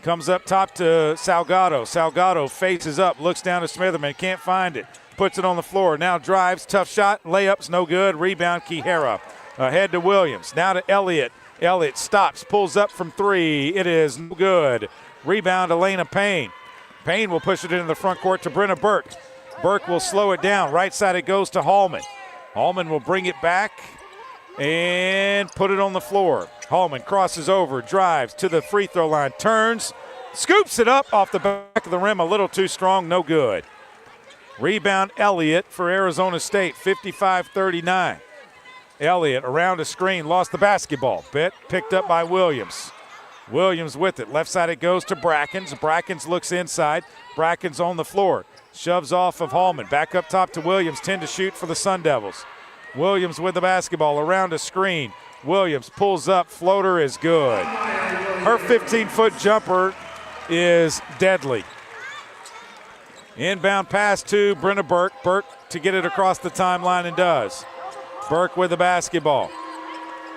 comes up top to Salgado. Salgado faces up, looks down to Smitherman, can't find it. Puts it on the floor, now drives, tough shot, layups, no good. Rebound, Quijera. Ahead to Williams, now to Elliott. Elliott stops, pulls up from 3. It is no good. Rebound, Elena Payne. Payne will push it into the front court to Brenna Burke. Burke will slow it down. Right side it goes to Hallman. Hallman will bring it back and put it on the floor. Hallman crosses over, drives to the free throw line, turns, scoops it up off the back of the rim, a little too strong, no good. Rebound Elliott for Arizona State, 55-39. Elliott around a screen, lost the basketball. Picked up by Williams. Williams with it. Left side it goes to Brackens. Brackens looks inside. Brackens on the floor. Shoves off of Hallman. Back up top to Williams. 10 to shoot for the Sun Devils. Williams with the basketball around a screen. Williams pulls up. Floater is good. Her 15-foot jumper is deadly. Inbound pass to Brenna Burke. Burke to get it across the timeline and does. Burke with the basketball.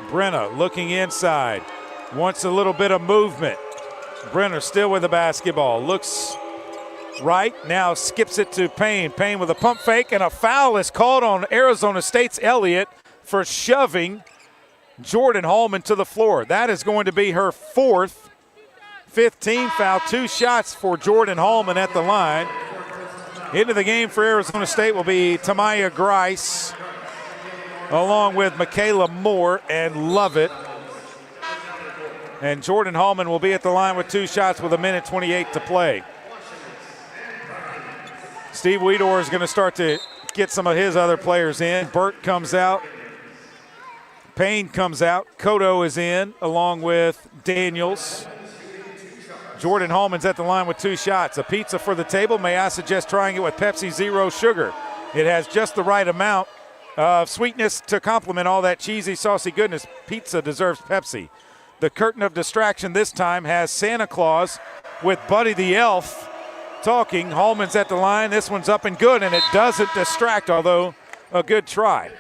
Brenna looking inside. Wants a little bit of movement. Brenner still with the basketball. Looks right. Now skips it to Payne. Payne with a pump fake, and a foul is called on Arizona State's Elliott for shoving Jordan Hallman to the floor. That is going to be her 4th 15 foul. 2 shots for Jordan Hallman at the line. Into the game for Arizona State will be Tamaya Grice, along with Michaela Moore and Lovett. And Jordan Hallman will be at the line with 2 shots with 1:28 to play. Steve Weedor is going to start to get some of his other players in. Burke comes out. Payne comes out. Cotto is in along with Daniels. Jordan Hallman's at the line with 2 shots. A pizza for the table. May I suggest trying it with Pepsi Zero Sugar? It has just the right amount of sweetness to complement all that cheesy, saucy goodness. Pizza deserves Pepsi. The curtain of distraction this time has Santa Claus with Buddy the Elf talking. Hallman's at the line. This one's up and good, and it doesn't distract, although a good try.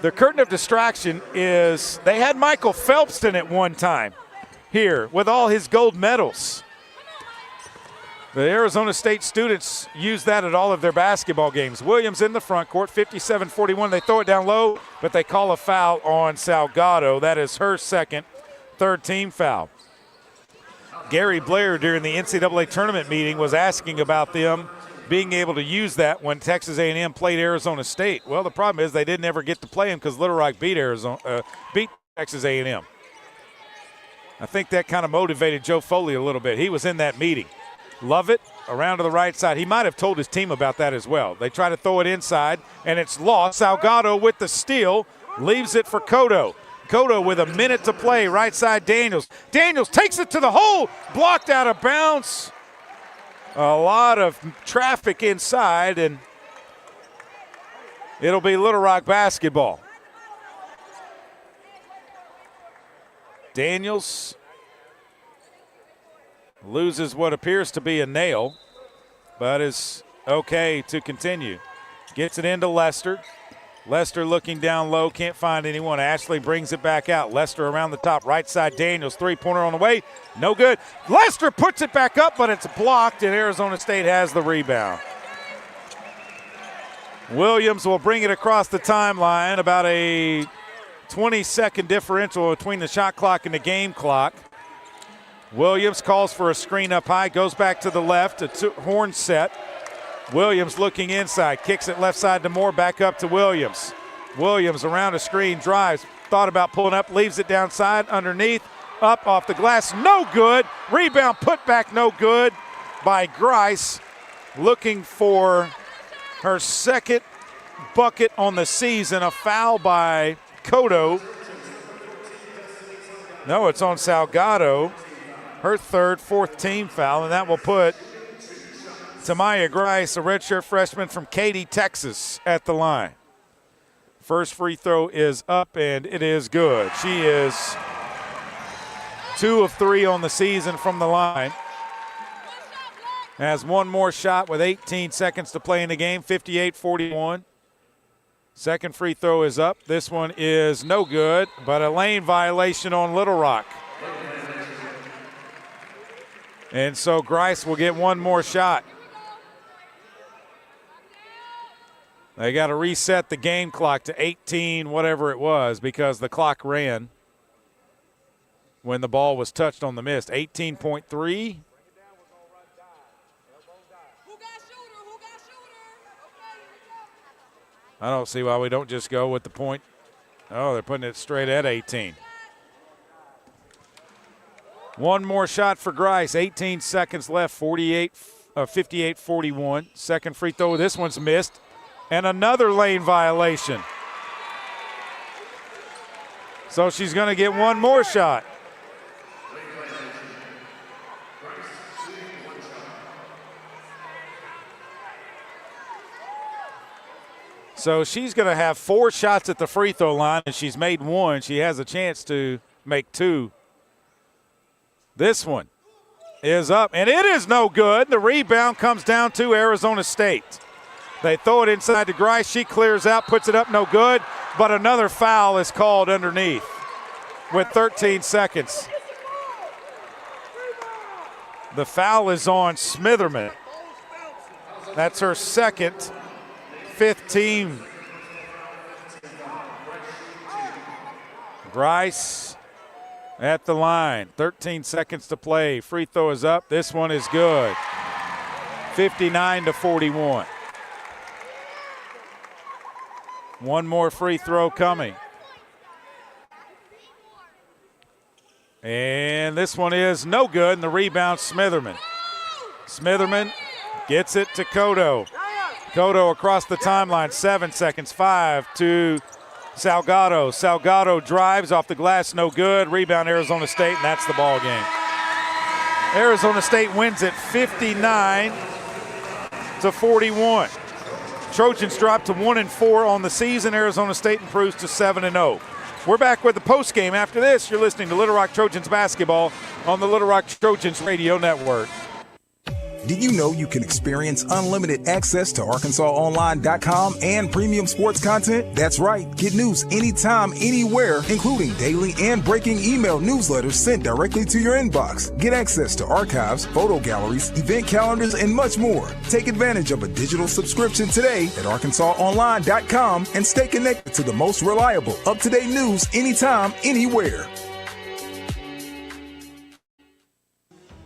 The curtain of distraction is they had Michael Phelps in at one time here with all his gold medals. The Arizona State students use that at all of their basketball games. Williams in the front court, 57-41. They throw it down low, but they call a foul on Salgado. That is her second, third-team foul. Gary Blair during the NCAA tournament meeting was asking about them being able to use that when Texas A&M played Arizona State. Well, the problem is they didn't ever get to play them because Little Rock beat Texas A&M. I think that kind of motivated Joe Foley a little bit. He was in that meeting. Lovett around to the right side. He might have told his team about that as well. They try to throw it inside, and it's lost. Salgado with the steal, leaves it for Cotto. Cotto with a minute to play, right side Daniels. Daniels takes it to the hole, blocked out of bounds. A lot of traffic inside, and it'll be Little Rock basketball. Daniels loses what appears to be a nail, but is okay to continue. Gets it into Lester. Lester looking down low, can't find anyone. Ashley brings it back out. Lester around the top, right side Daniels, three-pointer on the way, no good. Lester puts it back up, but it's blocked, and Arizona State has the rebound. Williams will bring it across the timeline, about a 20-second differential between the shot clock and the game clock. Williams calls for a screen up high, goes back to the left, a horn set. Williams looking inside, kicks it left side to Moore, back up to Williams. Williams around a screen, drives, thought about pulling up, leaves it downside, underneath, up off the glass, no good. Rebound put back, no good by Grice, looking for her second bucket on the season. A foul by Cotto. No, it's on Salgado. Her third, fourth team foul, and that will put Tamaya Grice, a redshirt freshman from Katy, Texas, at the line. First free throw is up, and it is good. She is 2 of 3 on the season from the line. Has one more shot with 18 seconds to play in the game, 58-41. Second free throw is up. This one is no good, but a lane violation on Little Rock. And so Grice will get one more shot. They got to reset the game clock to 18, whatever it was, because the clock ran when the ball was touched on the mist. 18.3. I don't see why we don't just go with the point. Oh, they're putting it straight at 18. One more shot for Grice. 18 seconds left, 58-41. Second free throw. This one's missed. And another lane violation. So she's going to get one more shot. So she's going to have 4 shots at the free throw line, and she's made 1. She has a chance to make 2. This one is up, and it is no good. The rebound comes down to Arizona State. They throw it inside to Grice. She clears out, puts it up, no good. But another foul is called underneath with 13 seconds. The foul is on Smitherman. That's her second, 5th team. Grice at the line. 13 seconds to play. Free throw is up. This one is good. 59-41. One more free throw coming. And this one is no good, and the rebound, Smitherman. Smitherman gets it to Cotto. Cotto across the timeline, 7 seconds, 5 to Salgado. Salgado drives off the glass, no good. Rebound, Arizona State, and that's the ball game. Arizona State wins it 59-41. Trojans drop to 1-4 on the season. Arizona State improves to 7-0. We're back with the postgame after this. You're listening to Little Rock Trojans basketball on the Little Rock Trojans Radio Network.
Did you know you can experience unlimited access to ArkansasOnline.com and premium sports content? That's right. Get news anytime, anywhere, including daily and breaking email newsletters sent directly to your inbox. Get access to archives, photo galleries, event calendars, and much more. Take advantage of a digital subscription today at ArkansasOnline.com and stay connected to the most reliable, up-to-date news anytime, anywhere.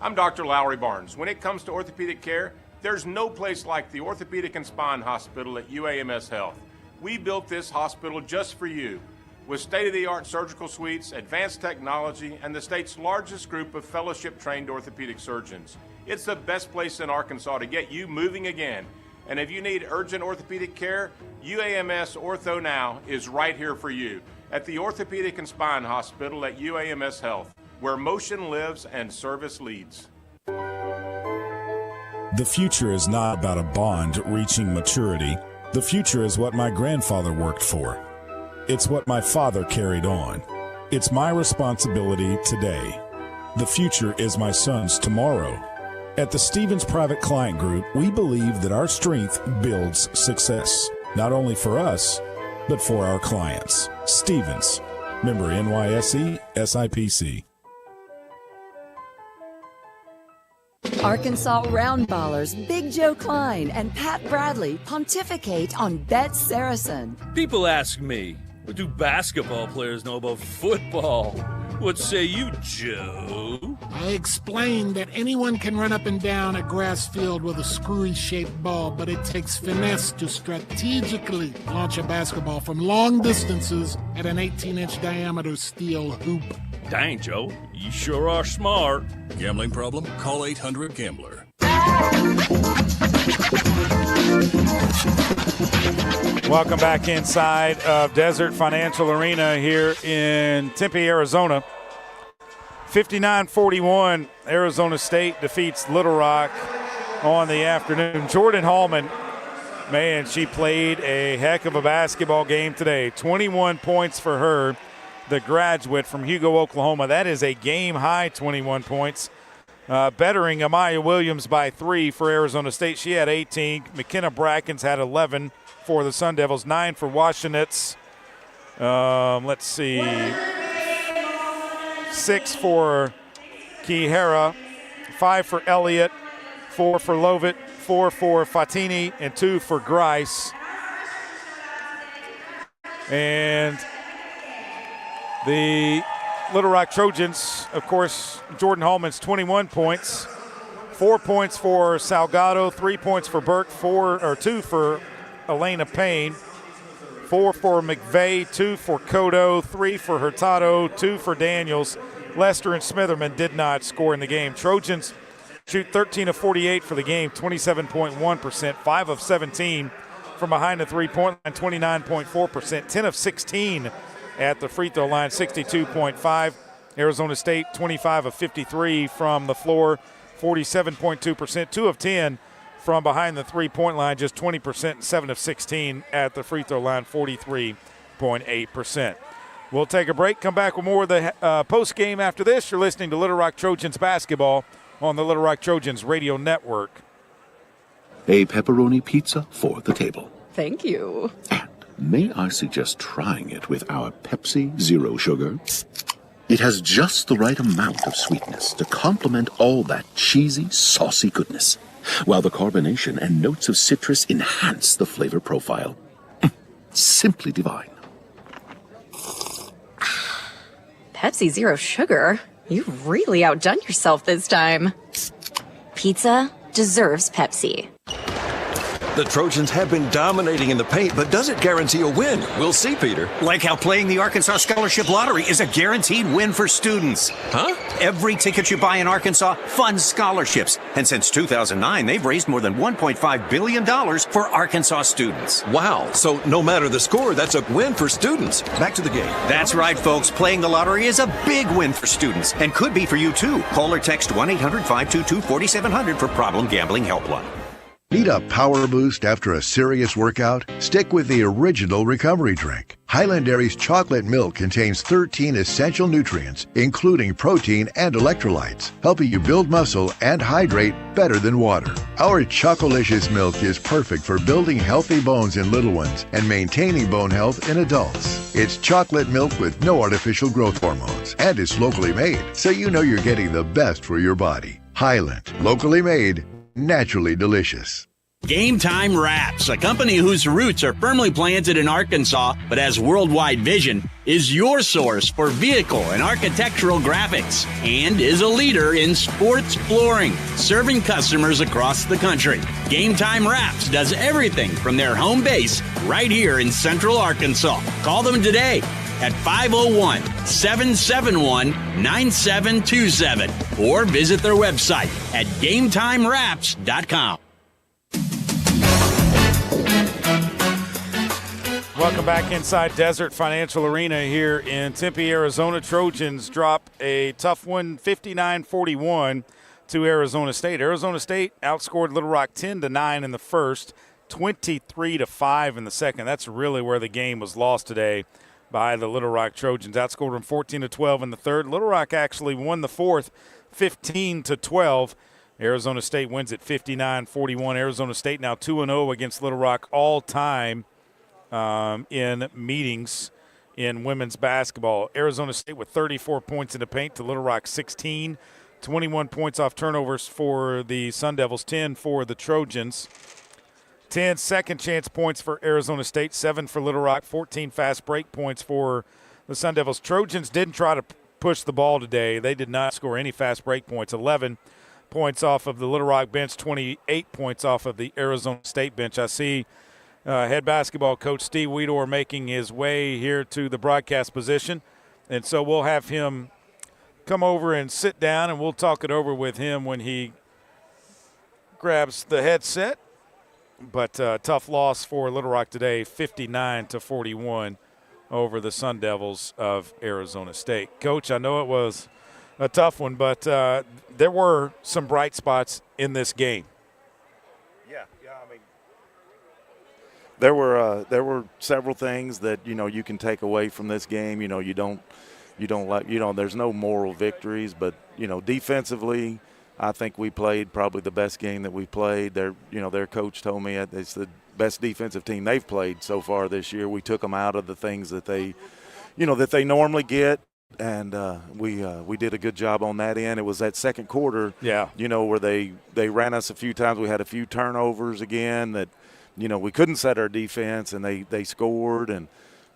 I'm Dr. Lowry Barnes. When it comes to orthopedic care, there's no place like the Orthopedic and Spine Hospital at UAMS Health. We built this hospital just for you, with state-of-the-art surgical suites, advanced technology, and the state's largest group of fellowship-trained orthopedic surgeons. It's the best place in Arkansas to get you moving again. And if you need urgent orthopedic care, UAMS Ortho Now is right here for you at the Orthopedic and Spine Hospital at UAMS Health, where motion lives and service leads.
The future is not about a bond reaching maturity. The future is what my grandfather worked for. It's what my father carried on. It's my responsibility today. The future is my son's tomorrow. At the Stevens Private Client Group, we believe that our strength builds success, not only for us, but for our clients. Stevens, member NYSE, SIPC.
Arkansas roundballers Big Joe Klein and Pat Bradley pontificate on Bet Saracen.
People ask me, what do basketball players know about football? What say you, Joe?
I explained that anyone can run up and down a grass field with a screwy-shaped ball, but it takes finesse to strategically launch a basketball from long distances at an 18-inch diameter steel hoop.
Dang, Joe, you sure are smart.
Gambling problem? Call 800-GAMBLER.
Welcome back inside of Desert Financial Arena here in Tempe, Arizona. 59-41, Arizona State defeats Little Rock on the afternoon. Jordan Hallman, man, she played a heck of a basketball game today. 21 points for her, the graduate from Hugo, Oklahoma. That is a game-high 21 points. Bettering Amaya Williams by 3 for Arizona State. She had 18. McKenna Brackens had 11 for the Sun Devils, 9 for Washenitz. Let's see. 6 for Kihara, 5 for Elliott, 4 for Lovett, 4 for Fatini, and 2 for Grice. And the Little Rock Trojans, of course, Jordan Hallman's 21 points, 4 points for Salgado, 3 points for Burke, 2 for Elena Payne, 4 for McVeigh, 2 for Cotto, 3 for Hurtado, 2 for Daniels. Lester and Smitherman did not score in the game. Trojans shoot 13 of 48 for the game, 27.1%, 5 of 17 from behind the three-point line, 29.4%, 10 of 16 at the free throw line, 62.5. Arizona State, 25 of 53 from the floor, 47.2%, 2 of 10 from behind the three-point line, just 20%, 7 of 16 at the free throw line, 43.8%. We'll take a break, come back with more of the post-game after this. You're listening to Little Rock Trojans basketball on the Little Rock Trojans radio network.
A pepperoni pizza for the table.
Thank you.
May I suggest trying it with our Pepsi Zero Sugar? It has just the right amount of sweetness to complement all that cheesy, saucy goodness, while the carbonation and notes of citrus enhance the flavor profile. Simply divine.
Pepsi Zero Sugar? You've really outdone yourself this time. Pizza deserves Pepsi.
The Trojans have been dominating in the paint, but does it guarantee a win? We'll see, Peter.
Like how playing the Arkansas Scholarship Lottery is a guaranteed win for students.
Huh?
Every ticket you buy in Arkansas funds scholarships. And since 2009, they've raised more than $1.5 billion for Arkansas students.
Wow. So no matter the score, that's a win for students. Back to the game.
That's right, folks. Playing the lottery is a big win for students and could be for you, too. Call or text 1-800-522-4700 for Problem Gambling Helpline.
Need a power boost after a serious workout? Stick with the original recovery drink. Highland Dairy's chocolate milk contains 13 essential nutrients, including protein and electrolytes, helping you build muscle and hydrate better than water. Our Chocolicious milk is perfect for building healthy bones in little ones and maintaining bone health in adults. It's chocolate milk with no artificial growth hormones, and it's locally made, so you know you're getting the best for your body. Highland, locally made, naturally delicious.
Game Time Wraps, a company whose roots are firmly planted in Arkansas but has worldwide vision, is your source for vehicle and architectural graphics and is a leader in sports flooring, serving customers across the country. Game Time Wraps does everything from their home base right here in Central Arkansas. Call them today at 501-771-9727 or visit their website at GameTimeWraps.com.
Welcome back inside Desert Financial Arena here in Tempe, Arizona. Trojans drop a tough one, 59-41 to Arizona State. Arizona State outscored Little Rock 10-9 in the first, 23-5 in the second. That's really where the game was lost today by the Little Rock Trojans. Outscored them 14-12 in the third. Little Rock actually won the fourth, 15-12. Arizona State wins at 59-41. Arizona State now 2-0 against Little Rock all time in meetings in women's basketball. Arizona State with 34 points in the paint to Little Rock 16. 21 points off turnovers for the Sun Devils, 10 for the Trojans. 10 second chance points for Arizona State, 7 for Little Rock, 14 fast break points for the Sun Devils. Trojans didn't try to push the ball today. They did not score any fast break points. 11 points off of the Little Rock bench, 28 points off of the Arizona State bench. I see head basketball coach Steve Weedor making his way here to the broadcast position, and so we'll have him come over and sit down, and we'll talk it over with him when he grabs the headset. But tough loss for Little Rock today, 59-41 over the Sun Devils of Arizona State. Coach, I know it was a tough one, but there were some bright spots in this game.
Yeah, I mean, there were several things that you can take away from this game. You don't like there's no moral victories, but defensively, I think we played probably the best game that we played. Their coach told me it's the best defensive team they've played so far this year. We took them out of the things that they normally get. And we did a good job on that end. It was that second quarter, where they ran us a few times. We had a few turnovers again that, we couldn't set our defense, and they scored. And,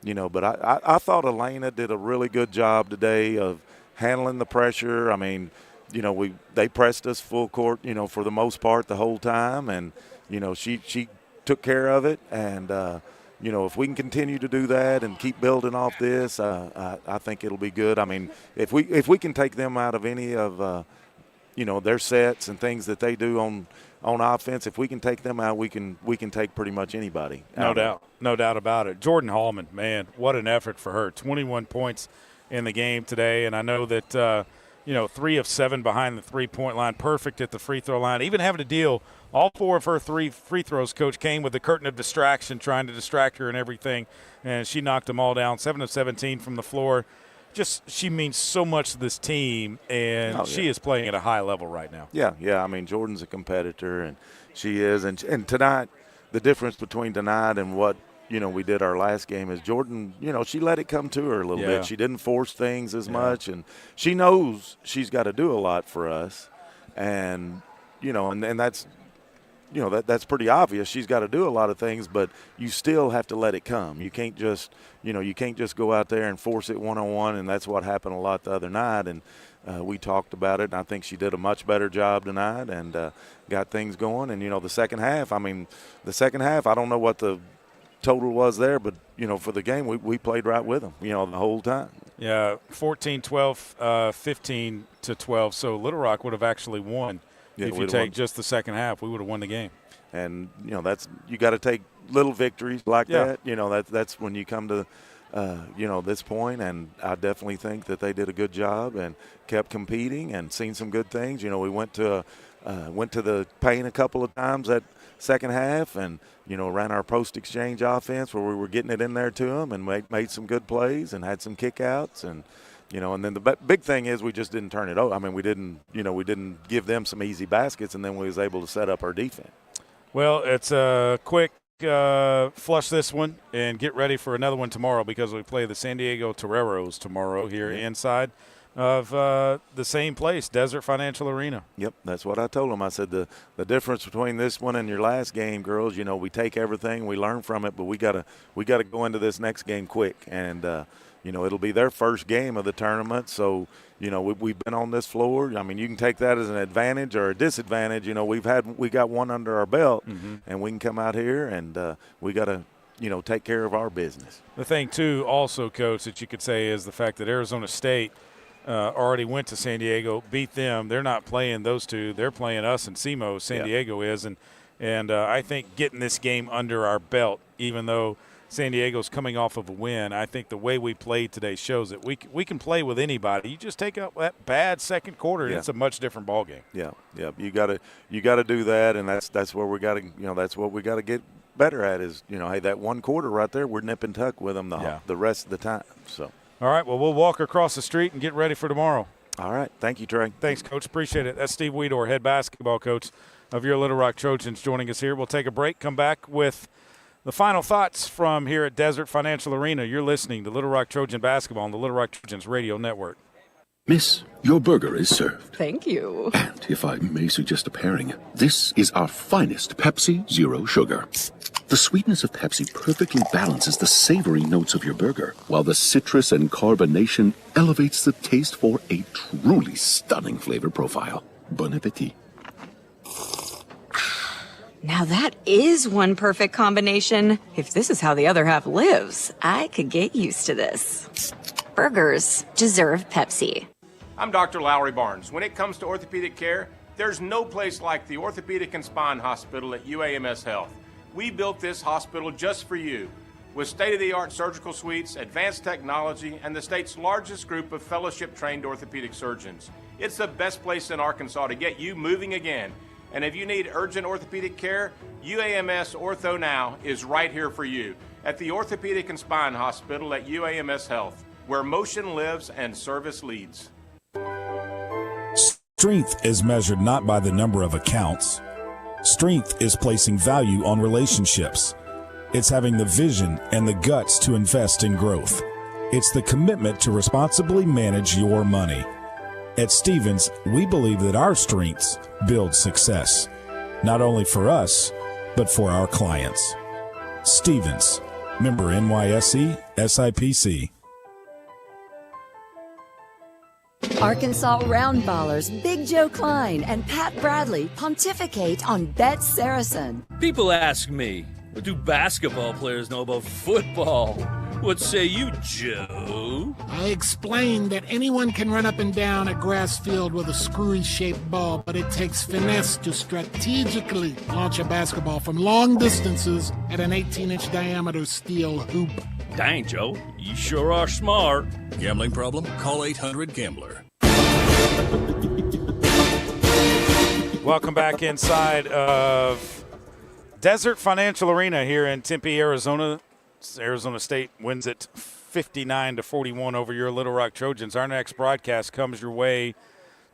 but I thought Elena did a really good job today of handling the pressure. I mean, they pressed us full court, for the most part the whole time. And, she took care of it. And, if we can continue to do that and keep building off this, I think it'll be good. I mean, if we can take them out of any of their sets and things that they do on offense, if we can take them out, we can take pretty much anybody.
No doubt about it. Jordan Hallman, man, what an effort for her. 21 points in the game today, and I know that 3 of 7 behind the three-point line, perfect at the free throw line, even having to deal. All 4 of her 3 free throws, Coach, came with the curtain of distraction, trying to distract her and everything, and she knocked them all down. 7 of 17 from the floor. She means so much to this team, and she is playing at a high level right now.
Yeah. I mean, Jordan's a competitor, and she is. And tonight, the difference between tonight and what we did our last game is Jordan, she let it come to her a little bit. She didn't force things as much, and she knows she's got to do a lot for us. And, and that's – that's pretty obvious. She's got to do a lot of things, but you still have to let it come. You can't just, go out there and force it one-on-one, and that's what happened a lot the other night. And we talked about it, and I think she did a much better job tonight and got things going. And, the second half, I don't know what the total was there, but, for the game, we played right with them, the whole time.
Yeah, 14-12, 15-12. So Little Rock would have actually won. Yeah, if you take just the second half, we would have won the game.
And, that's you got to take little victories like that. That's when you come to, this point. And I definitely think that they did a good job and kept competing and seen some good things. We went to the paint a couple of times. second half and, ran our post-exchange offense where we were getting it in there to them and made some good plays and had some kickouts. And, and then the big thing is we just didn't turn it over. I mean, we didn't give them some easy baskets, and then we was able to set up our defense.
Well, it's a quick flush this one and get ready for another one tomorrow because we play the San Diego Toreros tomorrow here inside of the same place, Desert Financial Arena.
Yep, that's what I told them. I said the difference between this one and your last game, girls, we take everything, we learn from it, but we gotta go into this next game quick. And it'll be their first game of the tournament, so we've been on this floor. I mean, you can take that as an advantage or a disadvantage. We got one under our belt, and we can come out here and we gotta take care of our business.
The thing too, also, Coach, that you could say is the fact that Arizona State already went to San Diego, beat them. They're not playing those two. They're playing us and SEMO. San Diego is, and I think getting this game under our belt, even though San Diego's coming off of a win, I think the way we played today shows that we can play with anybody. You just take out that bad second quarter, and it's a much different ball game.
Yeah. You got to do that, and that's where we got to that's what we got to get better at is hey, that one quarter right there, we're nip and tuck with them the rest of the time. So.
All right, well, we'll walk across the street and get ready for tomorrow.
All right. Thank you, Trey.
Thanks, Coach. Appreciate it. That's Steve Weedor, head basketball coach of your Little Rock Trojans, joining us here. We'll take a break, come back with the final thoughts from here at Desert Financial Arena. You're listening to Little Rock Trojan Basketball on the Little Rock Trojans Radio Network.
Miss, your burger is served.
Thank you.
And if I may suggest a pairing, this is our finest Pepsi Zero Sugar. The sweetness of Pepsi perfectly balances the savory notes of your burger, while the citrus and carbonation elevates the taste for a truly stunning flavor profile. Bon appetit.
Now that is one perfect combination. If this is how the other half lives, I could get used to this. Burgers deserve Pepsi.
I'm Dr. Lowry Barnes. When it comes to orthopedic care, there's no place like the Orthopedic and Spine Hospital at UAMS Health. We built this hospital just for you, with state-of-the-art surgical suites, advanced technology, and the state's largest group of fellowship-trained orthopedic surgeons. It's the best place in Arkansas to get you moving again. And if you need urgent orthopedic care, UAMS Ortho Now is right here for you at the Orthopedic and Spine Hospital at UAMS Health, where motion lives and service leads.
Strength is measured not by the number of accounts. Strength is placing value on relationships. It's having the vision and the guts to invest in growth. It's the commitment to responsibly manage your money. At Stevens, we believe that our strengths build success, not only for us, but for our clients. Stevens, member NYSE, SIPC.
Arkansas Roundballers Big Joe Klein and Pat Bradley pontificate on Bet Saracen.
People ask me, what do basketball players know about football? What say you, Joe?
I explained that anyone can run up and down a grass field with a screwy-shaped ball, but it takes finesse to strategically launch a basketball from long distances at an 18-inch diameter steel hoop.
Dang, Joe, you sure are smart.
Gambling problem? Call 800-GAMBLER.
Welcome back inside of Desert Financial Arena here in Tempe, Arizona. Arizona State wins it 59-41 over your Little Rock Trojans. Our next broadcast comes your way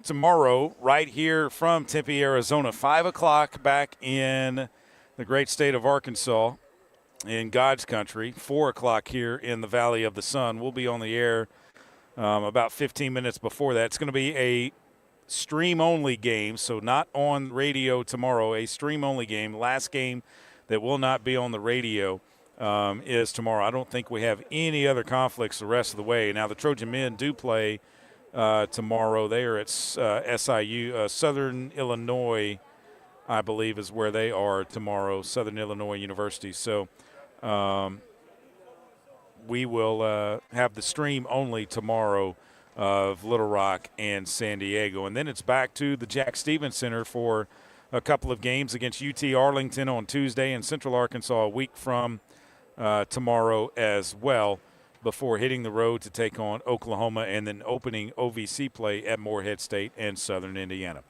tomorrow right here from Tempe, Arizona, 5 o'clock back in the great state of Arkansas in God's country, 4 o'clock here in the Valley of the Sun. We'll be on the air about 15 minutes before that. It's going to be a stream-only game, so not on radio tomorrow, a stream-only game. Last game that will not be on the radio is tomorrow. I don't think we have any other conflicts the rest of the way. Now, the Trojan men do play tomorrow. They are at SIU, Southern Illinois, I believe, is where they are tomorrow, Southern Illinois University. So we will have the stream only tomorrow of Little Rock and San Diego. And then it's back to the Jack Stevens Center for a couple of games against UT Arlington on Tuesday and Central Arkansas a week from tomorrow as well, before hitting the road to take on Oklahoma and then opening OVC play at Morehead State and Southern Indiana.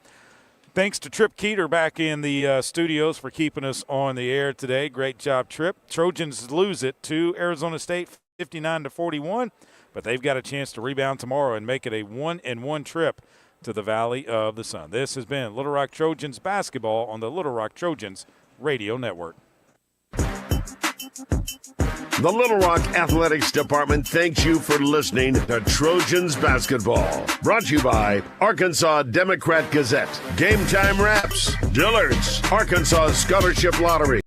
Thanks to Trip Keeter back in the studios for keeping us on the air today. Great job, Trip. Trojans lose it to Arizona State 59-41, but they've got a chance to rebound tomorrow and make it a 1-1 trip to the Valley of the Sun. This has been Little Rock Trojans basketball on the Little Rock Trojans Radio Network.
The Little Rock Athletics Department thanks you for listening to Trojans Basketball. Brought to you by Arkansas Democrat Gazette, Game Time Wraps, Dillard's, Arkansas Scholarship Lottery,